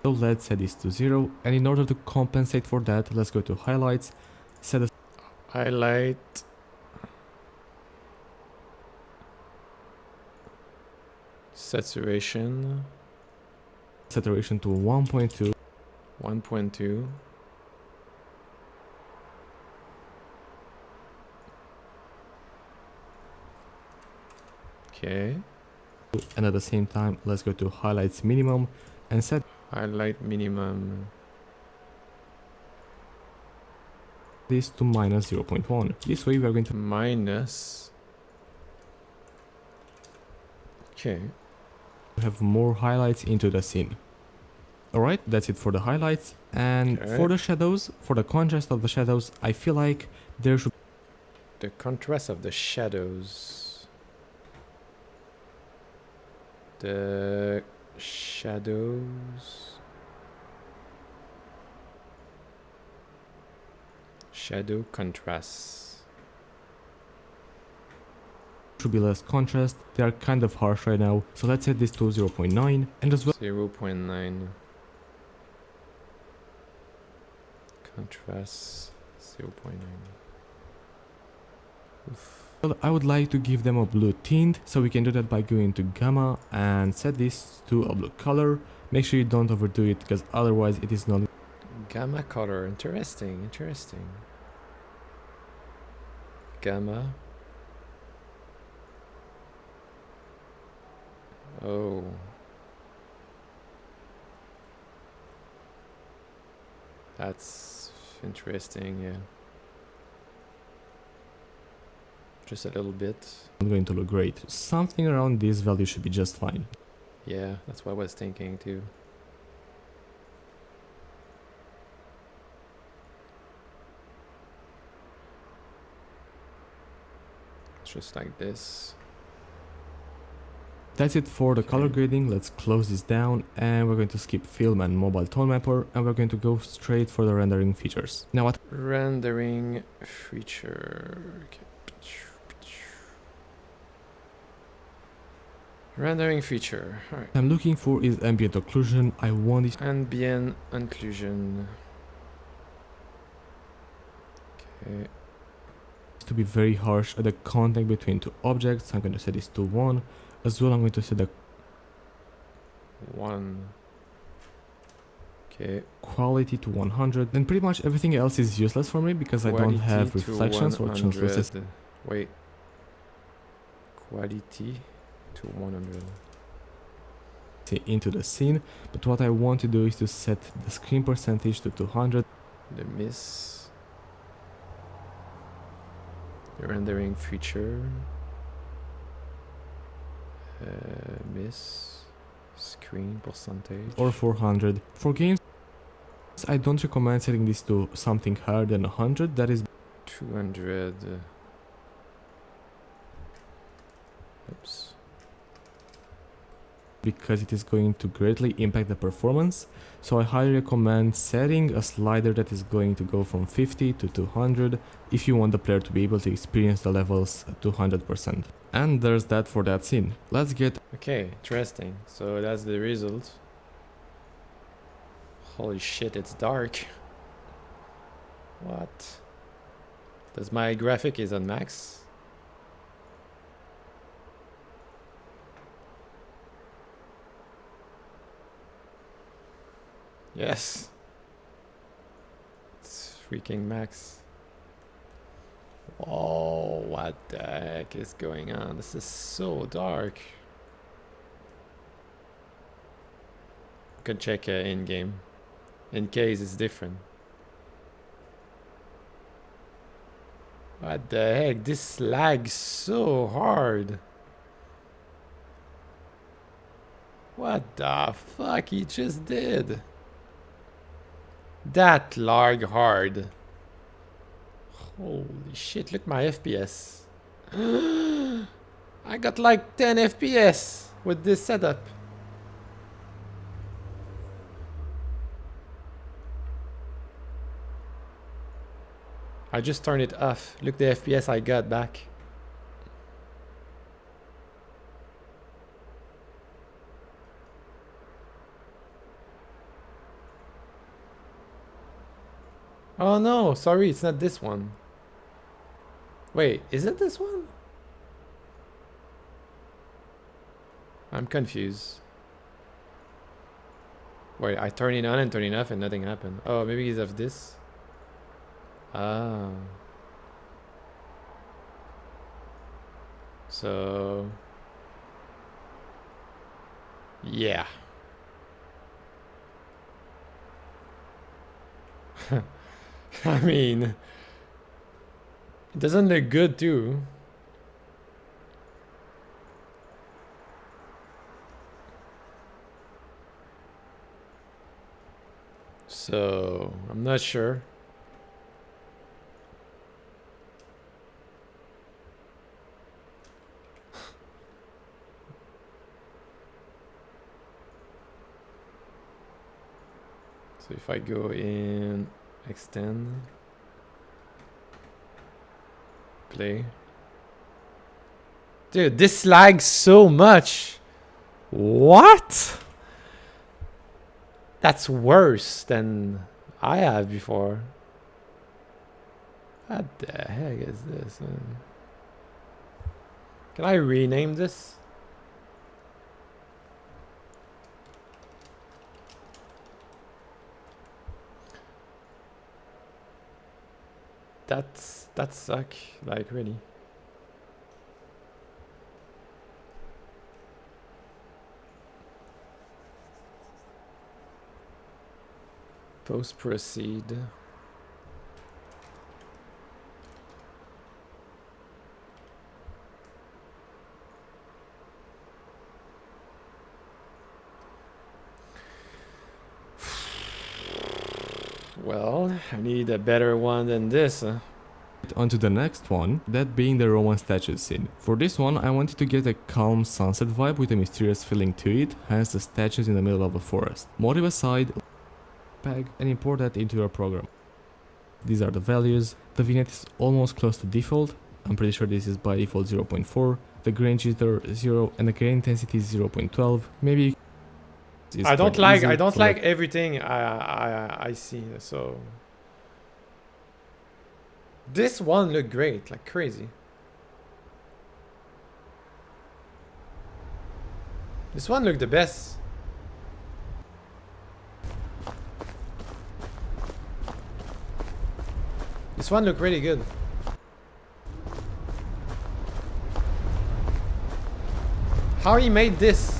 So let's set this to 0, and in order to compensate for that, let's go to highlights, set a Highlight. Saturation saturation to 1.2. 1.2. Okay. And at the same time, let's go to highlights minimum and set Highlight minimum. this to minus 0.1. This way we are going to Minus. Okay. have more highlights into the scene. Alright, that's it for the highlights. And for the shadows, for the contrast of the shadows, I feel like there should The contrast of the shadows. The shadows. Shadow contrast. be less contrast. They are kind of harsh right now. So let's set this to 0.9 and as well 0.9. Contrast 0.9. Oof. Well, I would like to give them a blue tint, so we can do that by going to gamma and set this to a blue color. Make sure you don't overdo it, because otherwise it is not. Gamma color, interesting, interesting. Gamma. Oh. That's interesting, yeah. Just a little bit. Not going to look great. Something around this value should be just fine. Yeah, that's what I was thinking too. Just like this. That's it for the color Okay. grading. Let's close this down, and we're going to skip film and mobile tone mapper, and we're going to go straight for the rendering features. Now what Rendering feature. Okay. Rendering feature. Alright. I'm looking for is ambient occlusion. I want it Ambient occlusion. Okay. to be very harsh at the contact between two objects. I'm going to set this to 1. As well, I'm going to set the 1. Okay. quality to 100. Then pretty much everything else is useless for me because I don't have Quality to reflections or 100. translucence. Wait. Quality to 100. Into the scene, but what I want to do is to set the screen percentage to 200. The miss. The rendering feature. Miss. Screen percentage. Or 400. For games, I don't recommend setting this to something higher than 100. That is 200. Oops. because it is going to greatly impact the performance. So I highly recommend setting a slider that is going to go from 50 to 200 if you want the player to be able to experience the levels at 200%. And there's that for that scene. Let's get Okay, interesting. So that's the result. Holy shit, it's dark. What? Does my graphic is on max? Yes. It's freaking max. Oh, what the heck is going on? This is so dark. You can check in game in case it's different. What the heck? This lags so hard. What the fuck he just did? That lag hard. Holy shit, look my FPS. I got like 10 FPS with this setup. I just turned it off. Look the FPS I got back. Oh no, sorry, it's not this one. Wait, is it this one? I'm confused. Wait, I turn it on and turn it off and nothing happened. Oh, maybe it's of this? Ah. So... yeah. I mean, it doesn't look good too. So, I'm not sure. So if I go in extend, play. Dude, this lags so much. What? That's worse than I have before. What the heck is this, man? Can I rename this? That suck, like really. Post proceed. Well, I need a better one than this. Onto the next one, that being the Roman statue scene. For this one, I wanted to get a calm sunset vibe with a mysterious feeling to it, hence the statues in the middle of the forest. Motive aside, peg and import that into your program. These are the values. The vignette is almost close to default. I'm pretty sure this is by default 0.4. The grain jitter 0 and the grain intensity is 0.12. Maybe I don't like everything I see, so this one looked great, like crazy. This one looked the best. This one looked really good. How he made this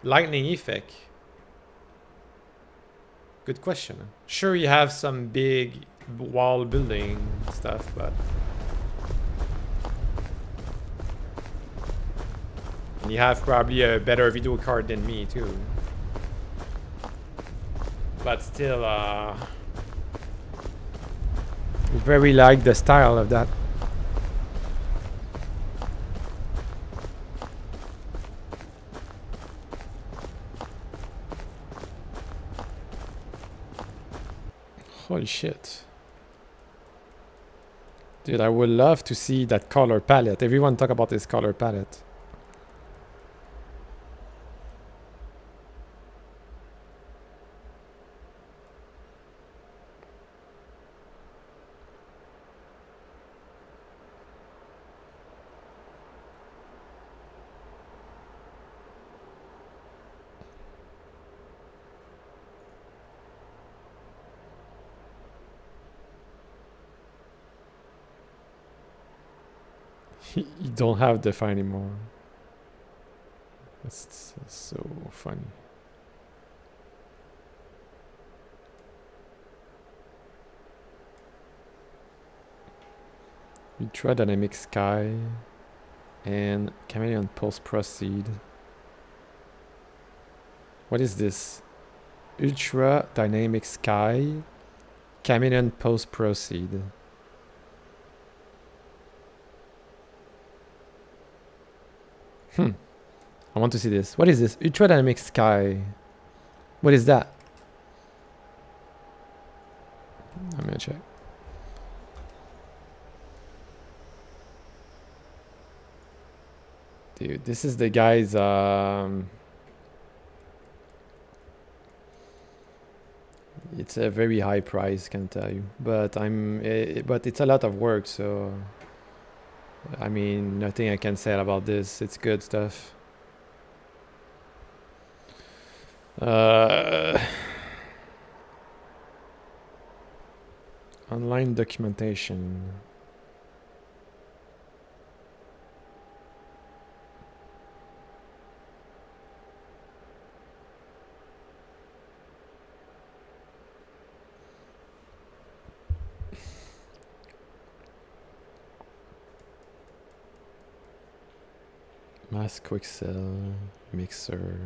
lightning effect? Good question. Sure, you have some big wall building stuff, but you have probably a better video card than me too. But still, very like the style of that. Holy shit. Dude, I would love to see that color palette. Everyone talk about this color palette. You don't have def anymore. That's so funny. Ultra dynamic sky and chameleon post proceed. What is this? Ultra dynamic sky, chameleon post proceed. I want to see this. What is this? Ultra dynamic sky. What is that? I'm gonna check. Dude, this is the guy's it's a very high price, can tell you. But but it's a lot of work, so I mean, nothing I can say about this. It's good stuff. Online documentation. Mass quick sell mixer.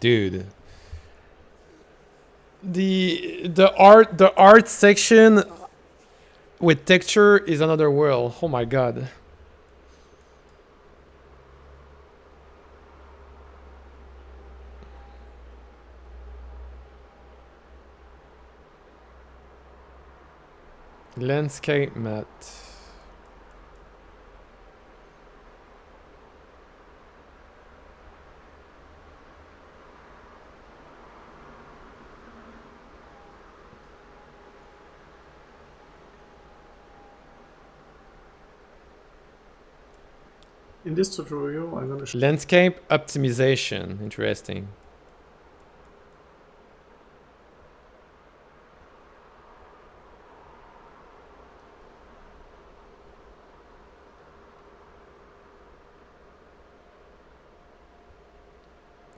Dude, the art section with texture is another world. Oh my god. Landscape matte. In this tutorial, I'm going to show Landscape optimization. Interesting.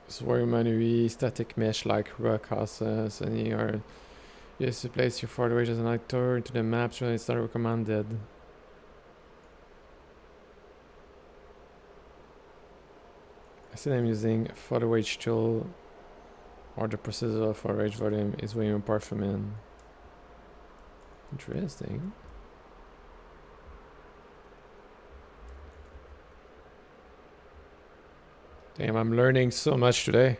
Swirl manually, static mesh like rock houses, any are used to place your photo as an actor into the maps when it's not recommended. I see I'm using photo H tool or the processor of photo H volume is way apart from it. Interesting. Damn, I'm learning so much today.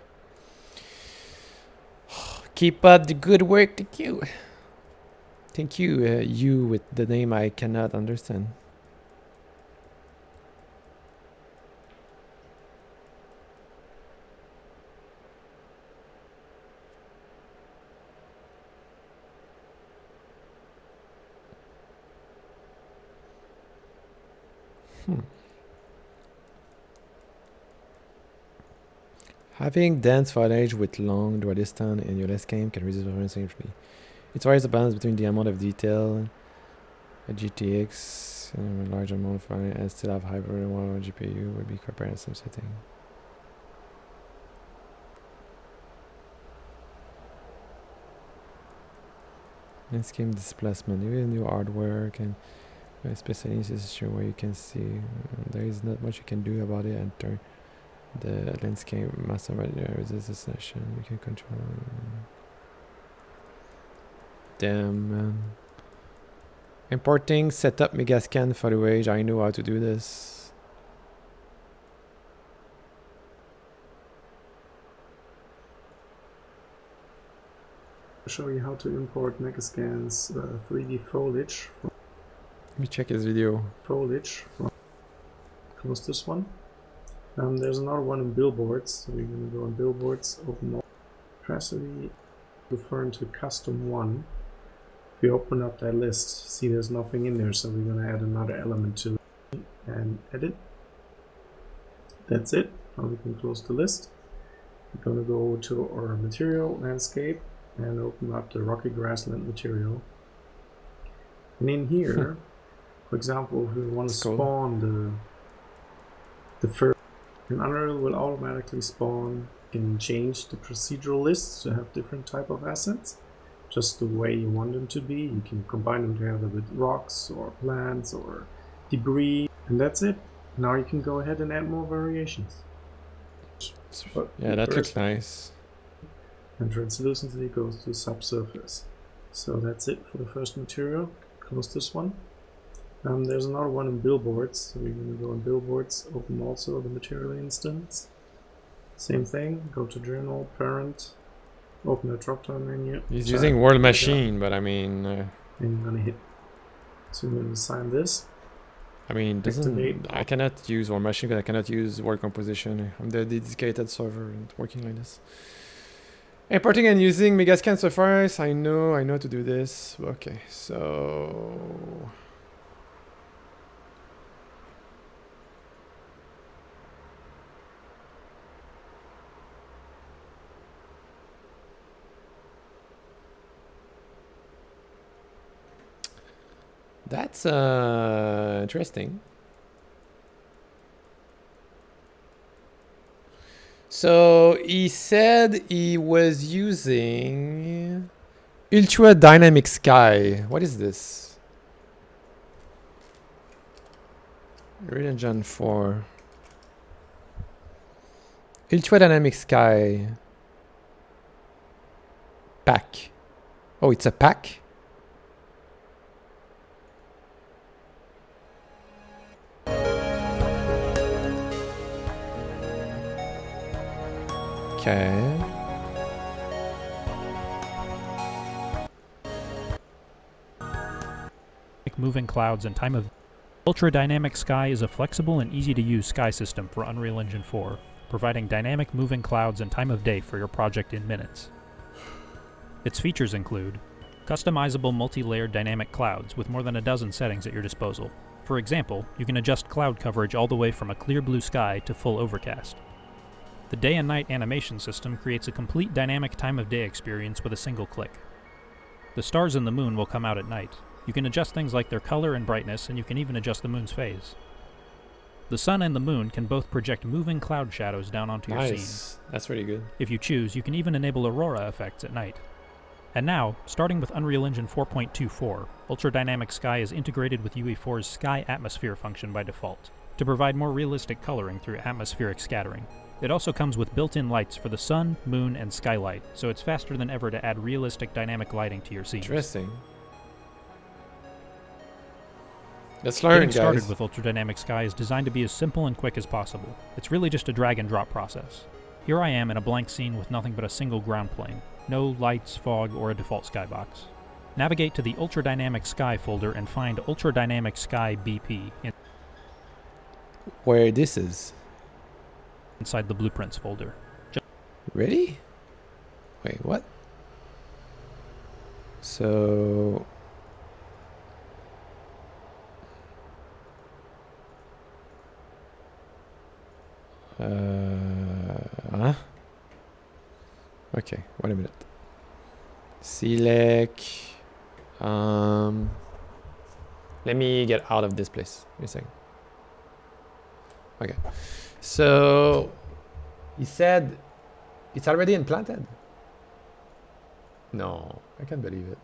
Keep up the good work, thank you. Thank you, you with the name I cannot understand. Having dense footage with long draw distance in your game can reduce performance significantly. It varies the balance between the amount of detail a GTX and a large amount of footage and still have high volume while GPU would be compared in some setting. Landscape displacement, even new artwork and especially in this situation where you can see there is not much you can do about it and turn the landscape master resist session we can control. Damn, man. Importing setup megascan photo age. I know how to do this. show you how to import Megascan's 3D foliage. Let me check his video. Foliage. Close this one. There's another one in billboards. So we're going to go on billboards, open all capacity, referring to custom one. If you open up that list, see there's nothing in there, so we're going to add another element to it and edit. That's it. Now we can close the list. We're going to go to our material landscape and open up the rocky grassland material. And in here, for example, if we want to spawn the first, and Unreal will automatically spawn. You can change the procedural lists to have different type of assets, just the way you want them to be. You can combine them together with rocks or plants or debris, and that's it. Now you can go ahead and add more variations. But yeah, that looks nice. And translucency goes to subsurface. So that's it for the first material. Close this one. There's another one in billboards. So we're going to go on billboards, open also the material instance. Same thing, go to journal, parent, open the drop down menu. He's using World Machine, but I mean... and you're going to hit. So we're going to assign this. I mean, Activate. I cannot use World Machine because I cannot use World Composition. I'm the dedicated server and working like this. Importing and using Megascan Surface. I know how to do this. Okay, so... That's interesting. So he said he was using Ultra Dynamic Sky. What is this? Region 4. Ultra Dynamic Sky. Pack. Oh, it's a pack? Okay. Moving clouds and time of Ultra Dynamic Sky is a flexible and easy to use sky system for Unreal Engine 4, providing dynamic moving clouds and time of day for your project in minutes. Its features include Customizable multi-layered dynamic clouds with more than a dozen settings at your disposal. For example, you can adjust cloud coverage all the way from a clear blue sky to full overcast. The day and night animation system creates a complete dynamic time of day experience with a single click. The stars and the moon will come out at night. You can adjust things like their color and brightness, and you can even adjust the moon's phase. The sun and the moon can both project moving cloud shadows down onto your scene. Nice. That's really good. If you choose, you can even enable aurora effects at night. And now, starting with Unreal Engine 4.24, Ultra Dynamic Sky is integrated with UE4's Sky Atmosphere function by default, to provide more realistic coloring through atmospheric scattering. It also comes with built-in lights for the sun, moon, and skylight, so it's faster than ever to add realistic dynamic lighting to your scenes. Interesting. Let's learn, Getting started guys. with Ultra Dynamic Sky is designed to be as simple and quick as possible. It's really just a drag and drop process. Here I am in a blank scene with nothing but a single ground plane. No lights, fog, or a default skybox. Navigate to the Ultra Dynamic Sky folder and find Ultra Dynamic Sky BP Where this is. inside the Blueprints folder. Ready? Wait, what? So... huh? Okay, wait a minute. Select. Let me get out of this place. Give me a second. Okay. So he said it's already implanted. No, I can't believe it.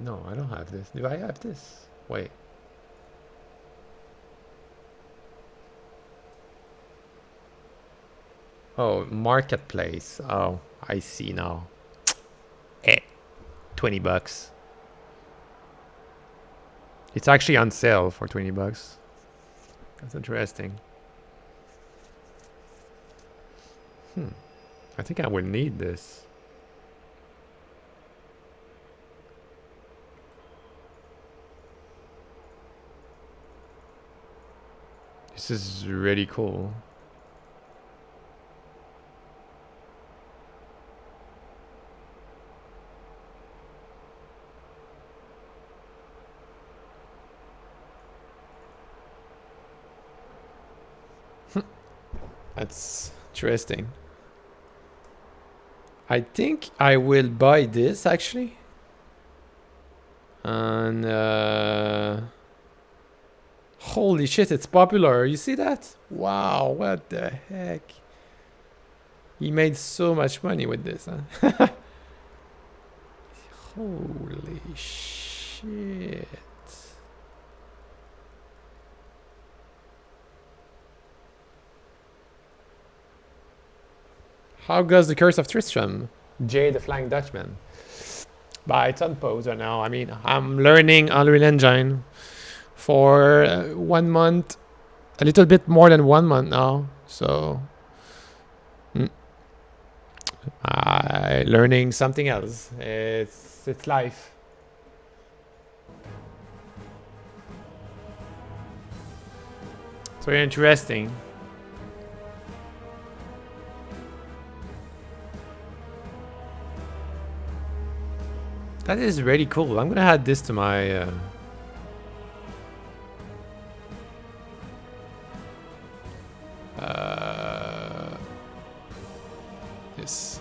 No, I don't have this. Do I have this? Wait. Oh, marketplace. Oh, I see now. 20 bucks. It's actually on sale for 20 bucks. That's interesting. I think I will need this. This is really cool. That's interesting. I think I will buy this actually. And holy shit, it's popular. You see that? Wow, what the heck? He made so much money with this, huh? Holy shit. How goes the Curse of Tristram? Jay the Flying Dutchman. But it's on pause right now. I mean, I'm learning Unreal Engine for 1 month, a little bit more than 1 month now. So, learning something else. It's life. It's very interesting. That is really cool. I'm gonna add this to my this.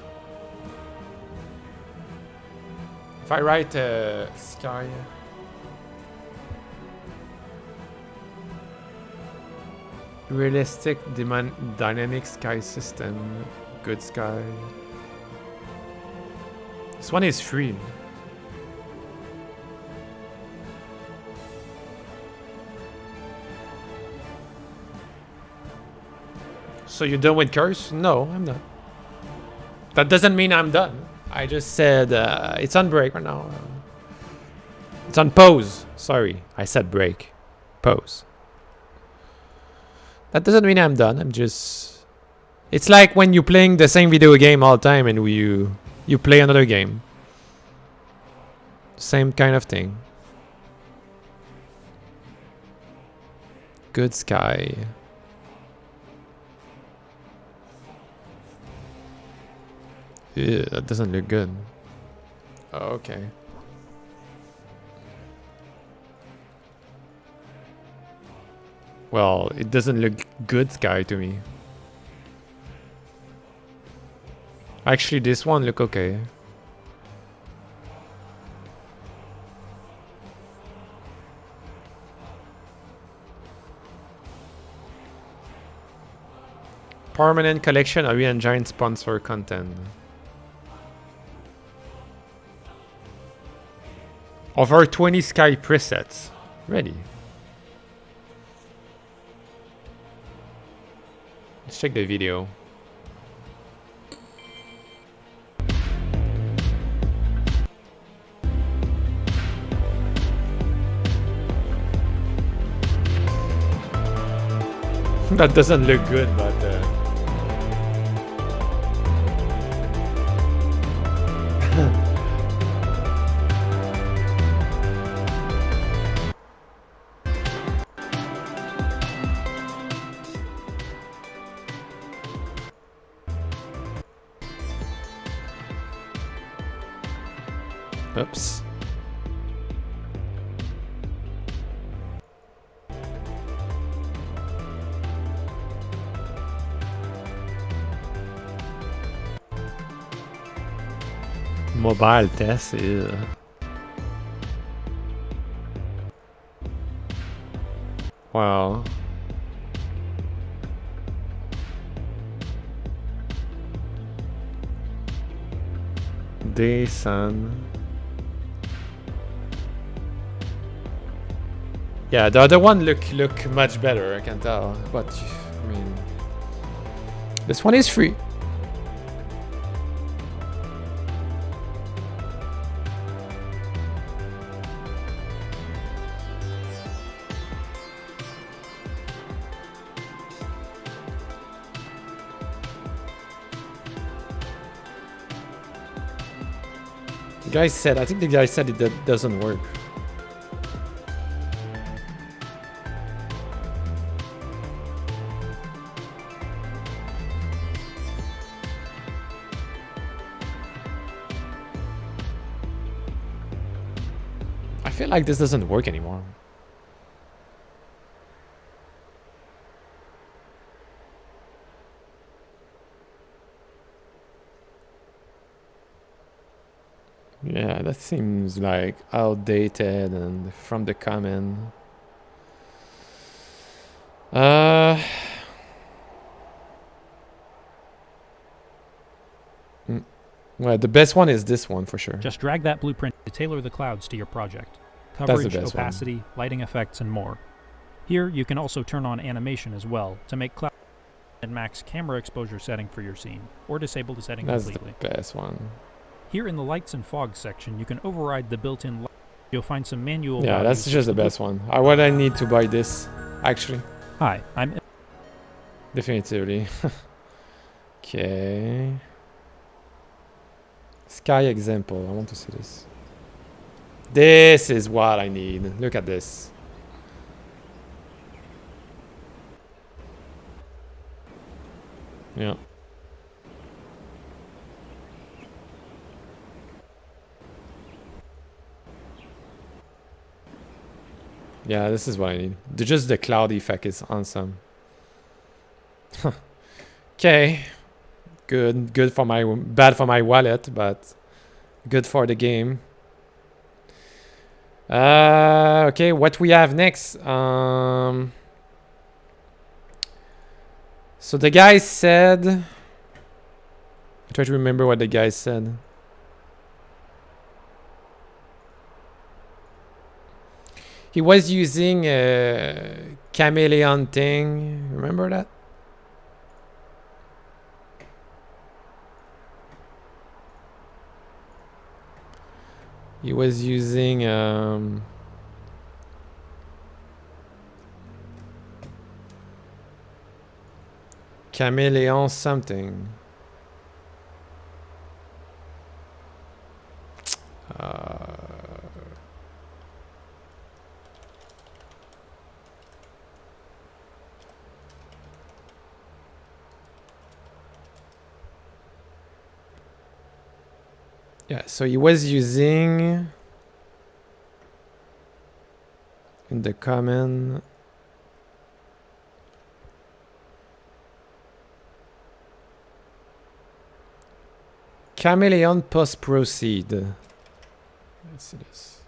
If I write sky, realistic dynamic sky system, good sky. This one is free. So you're done with Curse? No, I'm not. That doesn't mean I'm done. I just said it's on break right now. It's on pause. Sorry, I said break. Pause. That doesn't mean I'm done. I'm just It's like when you're playing the same video game all the time and you play another game. Same kind of thing. Good sky. Ew, that doesn't look good. Oh, okay. Well, it doesn't look good sky to me. Actually, this one look okay. Permanent collection, are we enjoying sponsor content? Over 20 sky presets. Ready. Let's check the video. That doesn't look good, but oops. Mobile test, ew. Wow. Day, sun. Yeah, the other one look much better, I can tell. But I mean, this one is free. The guy said, I think the guy said it doesn't work. I feel like this doesn't work anymore. Yeah, that seems like outdated and from the comment. Well, the best one is this one for sure. Just drag that blueprint to tailor the clouds to your project. the Coverage, best one. opacity, lighting effects, and more. Here, you can also turn on animation as well to make cloud and max camera exposure setting for your scene, or disable the setting That's completely. the best one. Here in the lights and fog section, you can override the built-in light. You'll find some manual Yeah, that's values just the with best one. What I need to buy this, actually. Hi, I'm Definitively. Okay. Sky example. I want to see this. This is what I need. Look at this. Yeah. Yeah, this is what I need. Just the cloud effect is awesome. Okay. Good for my... Bad for my wallet, but good for the game. Okay, what we have next? So the guy said... I try to remember what the guy said. He was using a chameleon thing. Remember that? He was using Chameleon something. Yeah, so he was using in the common chameleon post proceed. Let's see this.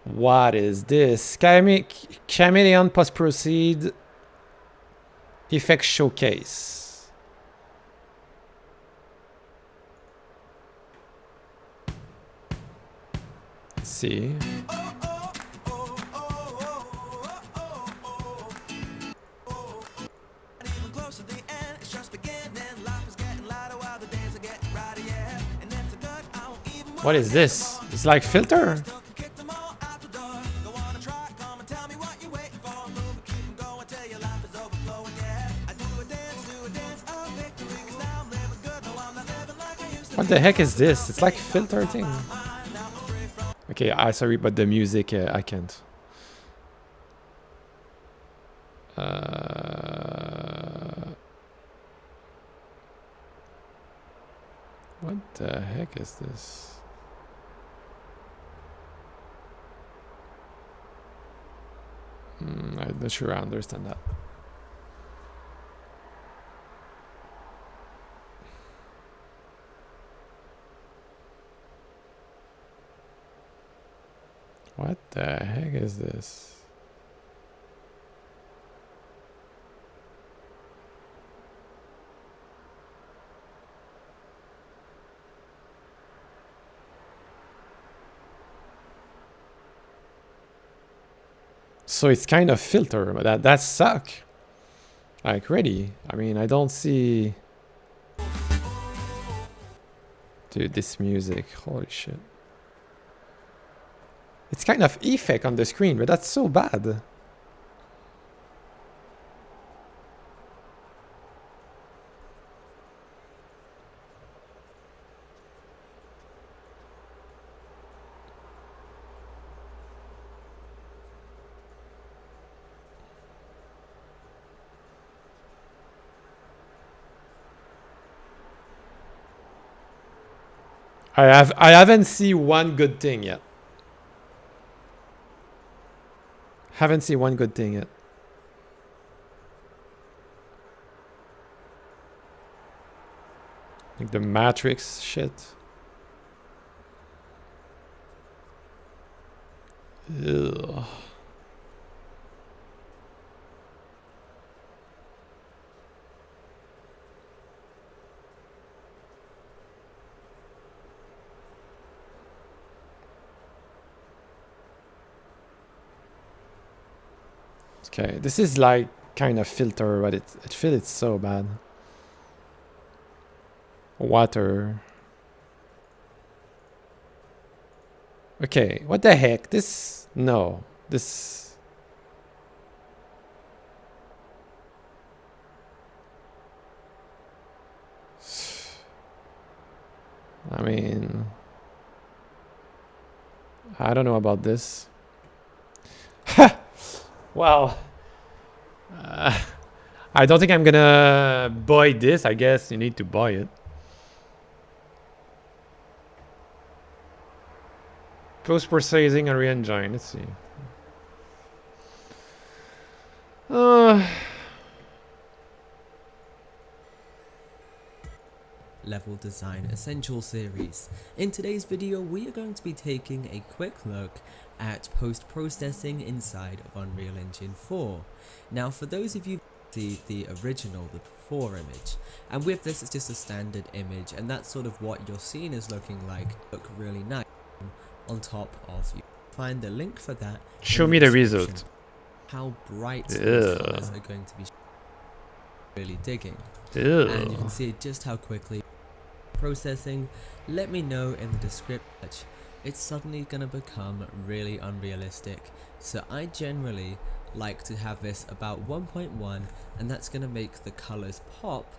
What is this? Chameleon post proceed effect showcase. Let's see. What is this? It's like filter. What the heck is this? It's like filter thing. Okay, sorry, but the music I can't. What the heck is this? I'm not sure I understand that. What the heck is this? So it's kind of filter, but that suck. Like really, I mean, I don't see. Dude, this music, holy shit. It's kind of effect on the screen, but that's so bad. I haven't seen one good thing yet. Haven't seen one good thing yet. Like the Matrix shit. Ugh. Okay, this is like kind of filter, but it feels so bad. Water. Okay, what the heck? This no. This I mean, I don't know about this. Well, I don't think I'm gonna buy this. I guess you need to buy it. Post-processing and re-engine. Let's see. Level Design Essential Series. In today's video, we are going to be taking a quick look at post-processing inside of Unreal Engine 4. Now, for those of you who see the original, the before image, and with this it's just a standard image, and that's sort of what your scene is looking like, look really nice on top of you. Find the link for that. Show me the result. How bright these colors are going to be really digging. And you can see just how quickly processing. Let me know in the description it's suddenly going to become really unrealistic. So I generally like to have this about 1.1, and that's going to make the colors pop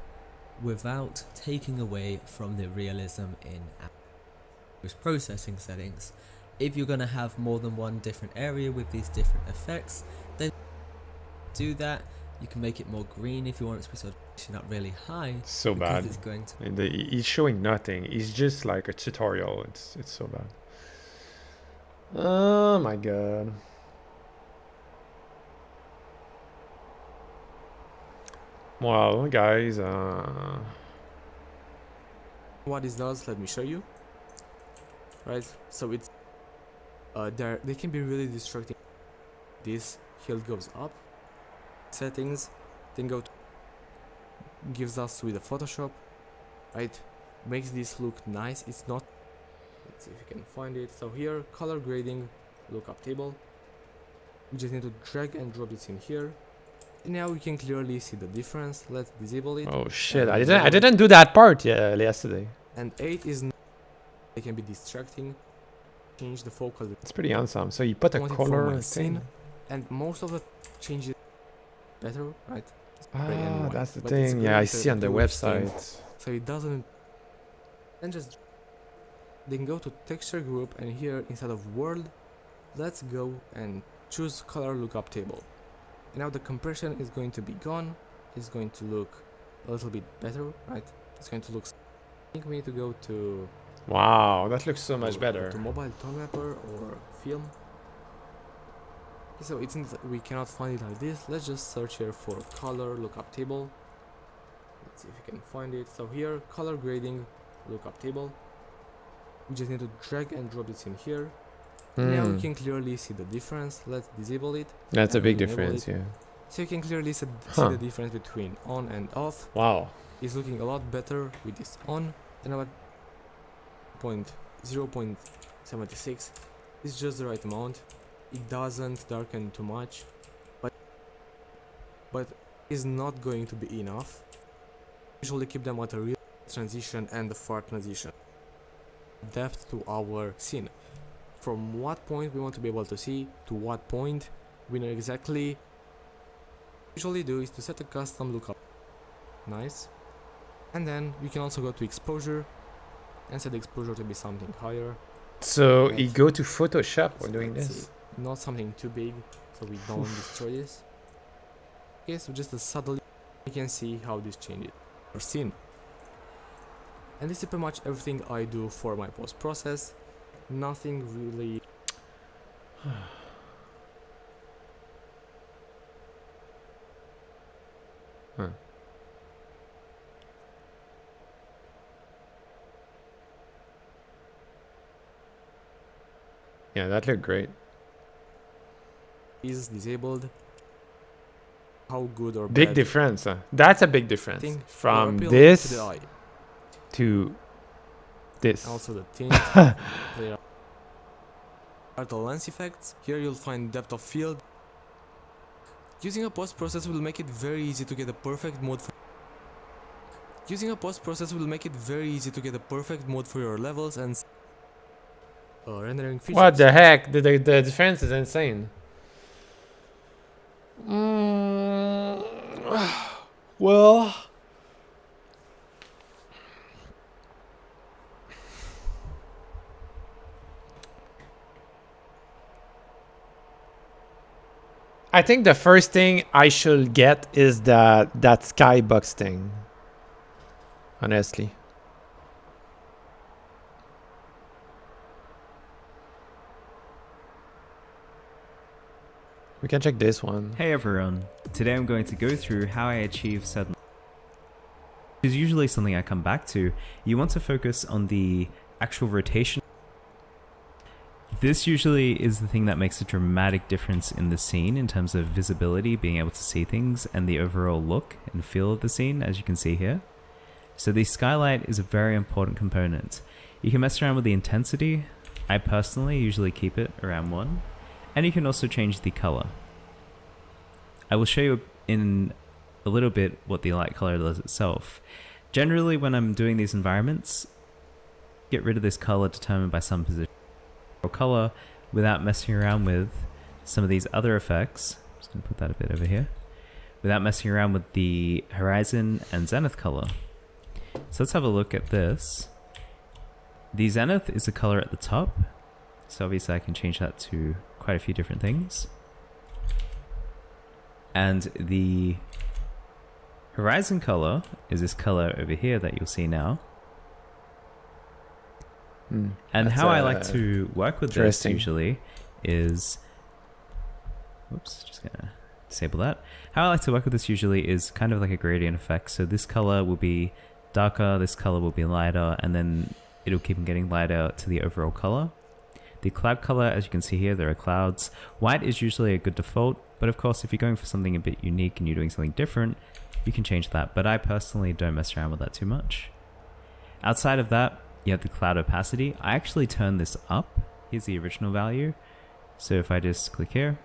without taking away from the realism in post-processing settings. If you're going to have more than one different area with these different effects, then do that. You can make it more green if you want it to be sort of not really high. So because bad. It's going to And he's showing nothing. It's just like a tutorial. It's so bad. Oh my god. Well, guys, What this does, let me show you. Right, so it's they can be really distracting. This here goes up, settings, then go to gives us with the Photoshop, right? Makes this look nice. It's not. Let's see if you can find it. So here, color grading, lookup table. We just need to drag and drop this in here. And now we can clearly see the difference. Let's disable it. oh shit! And I didn't do that part yesterday. And 8 is. They can be distracting. Change the focal. It's pretty awesome. So you put a Want it for color my thing. scene, and most of the changes better, right? Ah, anyway, that's the but it's thing. Yeah, I going see to on the do its thing. website. So it doesn't. Then just then go to texture group, and here instead of world, let's go and choose color lookup table. And now the compression is going to be gone. It's going to look a little bit better, right? It's going to look. I think we need to go to. Wow, that looks so much to better. mobile tone mapper or film. So it's we cannot find it like this. Let's just search here for color lookup table. Let's see if you can find it. So here, color grading lookup table. We just need to drag and drop this in here. And now we can clearly see the difference. Let's disable it. That's a and big enable difference, it. yeah. So you can clearly see Huh. the difference between on and off. Wow. It's looking a lot better with this on. And about 0.76 is just the right amount. It doesn't darken too much, but is not going to be enough. Usually keep them at a real transition and the far transition. Depth to our scene. From what point we want to be able to see to what point we know exactly. Usually do is to set a custom lookup. Nice. And then we can also go to exposure and set the exposure to be something higher. So Right. you go to Photoshop So when doing let's this. see. Not something too big, so we don't destroy this. Okay, so just subtly you can see how this changes our scene. And this is pretty much everything I do for my post process. Nothing really. Huh. Yeah, that looked great. Is disabled. How good or Big bad difference. That's a big difference thing from or appeal this to the eye. to this. Also the tint. Play around. Are the lens effects. Here you'll find depth of field. Using a post process will make it very easy to get a perfect mode for your levels and rendering features. What the heck? The difference is insane. Well, I think the first thing I should get is that skybox thing. Honestly. We can check this one. Hey everyone, today I'm going to go through how I achieve certain, which is usually something I come back to. You want to focus on the actual rotation. This usually is the thing that makes a dramatic difference in the scene in terms of visibility, being able to see things, and the overall look and feel of the scene, as you can see here. So the skylight is a very important component. You can mess around with the intensity. I personally usually keep it around 1. And you can also change the color. I will show you in a little bit what the light color does itself. Generally, when I'm doing these environments, get rid of this color determined by some position. color without messing around with some of these other effects. I'm just going to put that a bit over here. Without messing around with the horizon and zenith color. So let's have a look at this. The zenith is the color at the top. So obviously I can change that to quite a few different things. And the horizon color is this color over here that you'll see now. And how I like to work with this usually is, whoops, just gonna disable that. How I like to work with this usually is kind of like a gradient effect. So this color will be darker, this color will be lighter, and then it'll keep on getting lighter to the overall color. The cloud color, as you can see here, there are clouds. White is usually a good default, but of course if you're going for something a bit unique and you're doing something different, you can change that. But I personally don't mess around with that too much. Outside of that, you have the cloud opacity. I actually turn this up. Here's the original value. So if I just click here,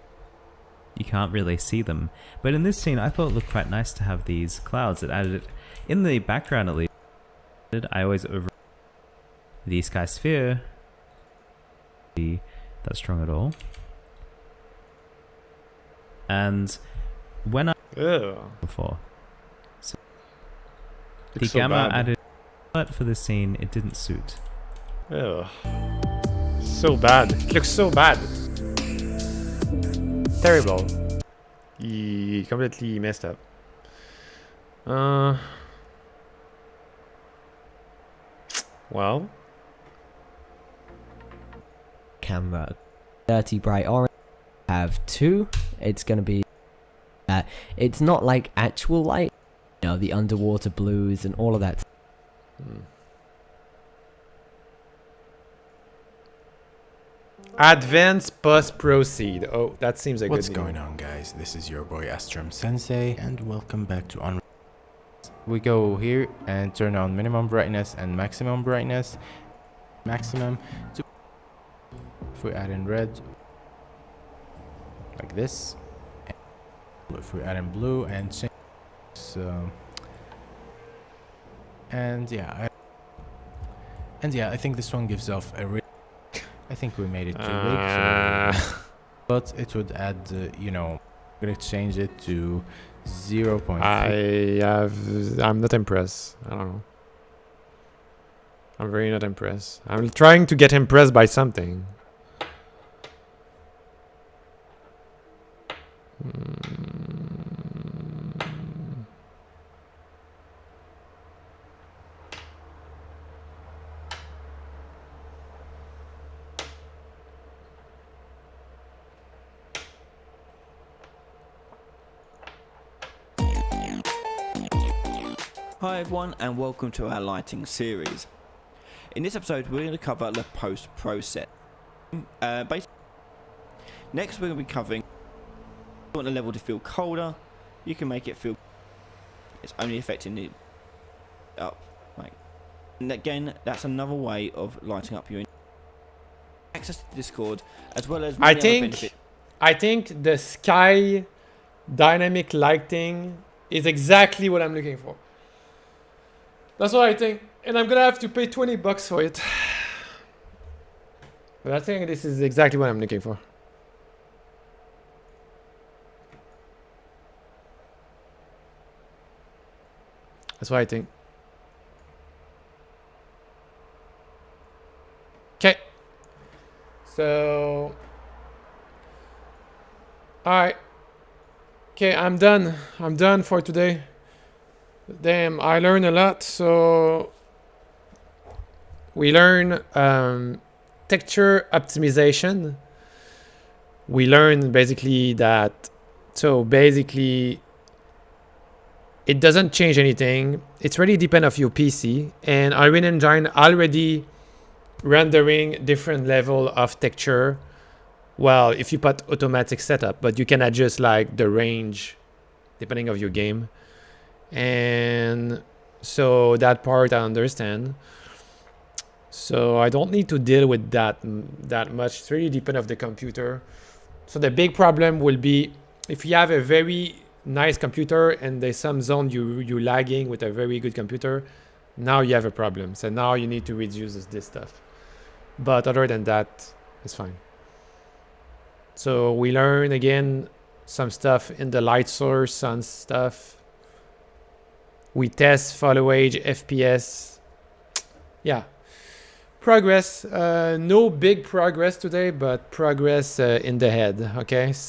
you can't really see them. But in this scene, I thought it looked quite nice to have these clouds that added it in the background at least. I always over the sky sphere be that strong at all. And when I before, so the gamma added, but for this scene it didn't suit. Ugh. So bad. It looks so bad. Terrible. He completely messed up. Well. Camera. Dirty bright orange. Have 2. It's going to be that. It's not like actual light. You know, the underwater blues and all of that. Advance post proceed. Oh, that seems like What's going on, guys? This is your boy Astrum Sensei, and welcome back to Unreal. We go here and turn on minimum brightness and maximum brightness. Maximum to, if we add in red, like this. If we add in blue and change, so, and yeah, I think this one gives off a. I think we made it too big, so, but it would add, you know, I'm gonna change it to 0.3. I'm not impressed. I don't know. I'm very not impressed. I'm trying to get impressed by something. Hi everyone and welcome to our lighting series. In this episode we're going to cover the post-process. Next we're going to be covering if you want the level to feel colder, you can make it feel it's only affecting it up. And again, that's another way of lighting up your access to Discord as well as I think the sky dynamic lighting is exactly what I'm looking for. That's what I think, and I'm gonna have to pay $20 for it. But I think this is exactly what I'm looking for. That's what I think. Okay. So, alright. Okay, I'm done. I'm done for today. Damn, I learned a lot. So we learn texture optimization. We learn basically that, so basically it doesn't change anything. It's really depend of your PC, and Unreal Engine already rendering different level of texture. Well, if you put automatic setup, but you can adjust like the range depending of your game. And so that part I understand. So I don't need to deal with that much. It's really depend of the computer. So the big problem will be if you have a very nice computer and there's some zone you lagging with a very good computer, now you have a problem. So now you need to reduce this stuff. But other than that, It's fine. So we learn again some stuff in the light source, sun stuff. We test follow age, FPS. Yeah. Progress. No big progress today, but progress in the head. Okay.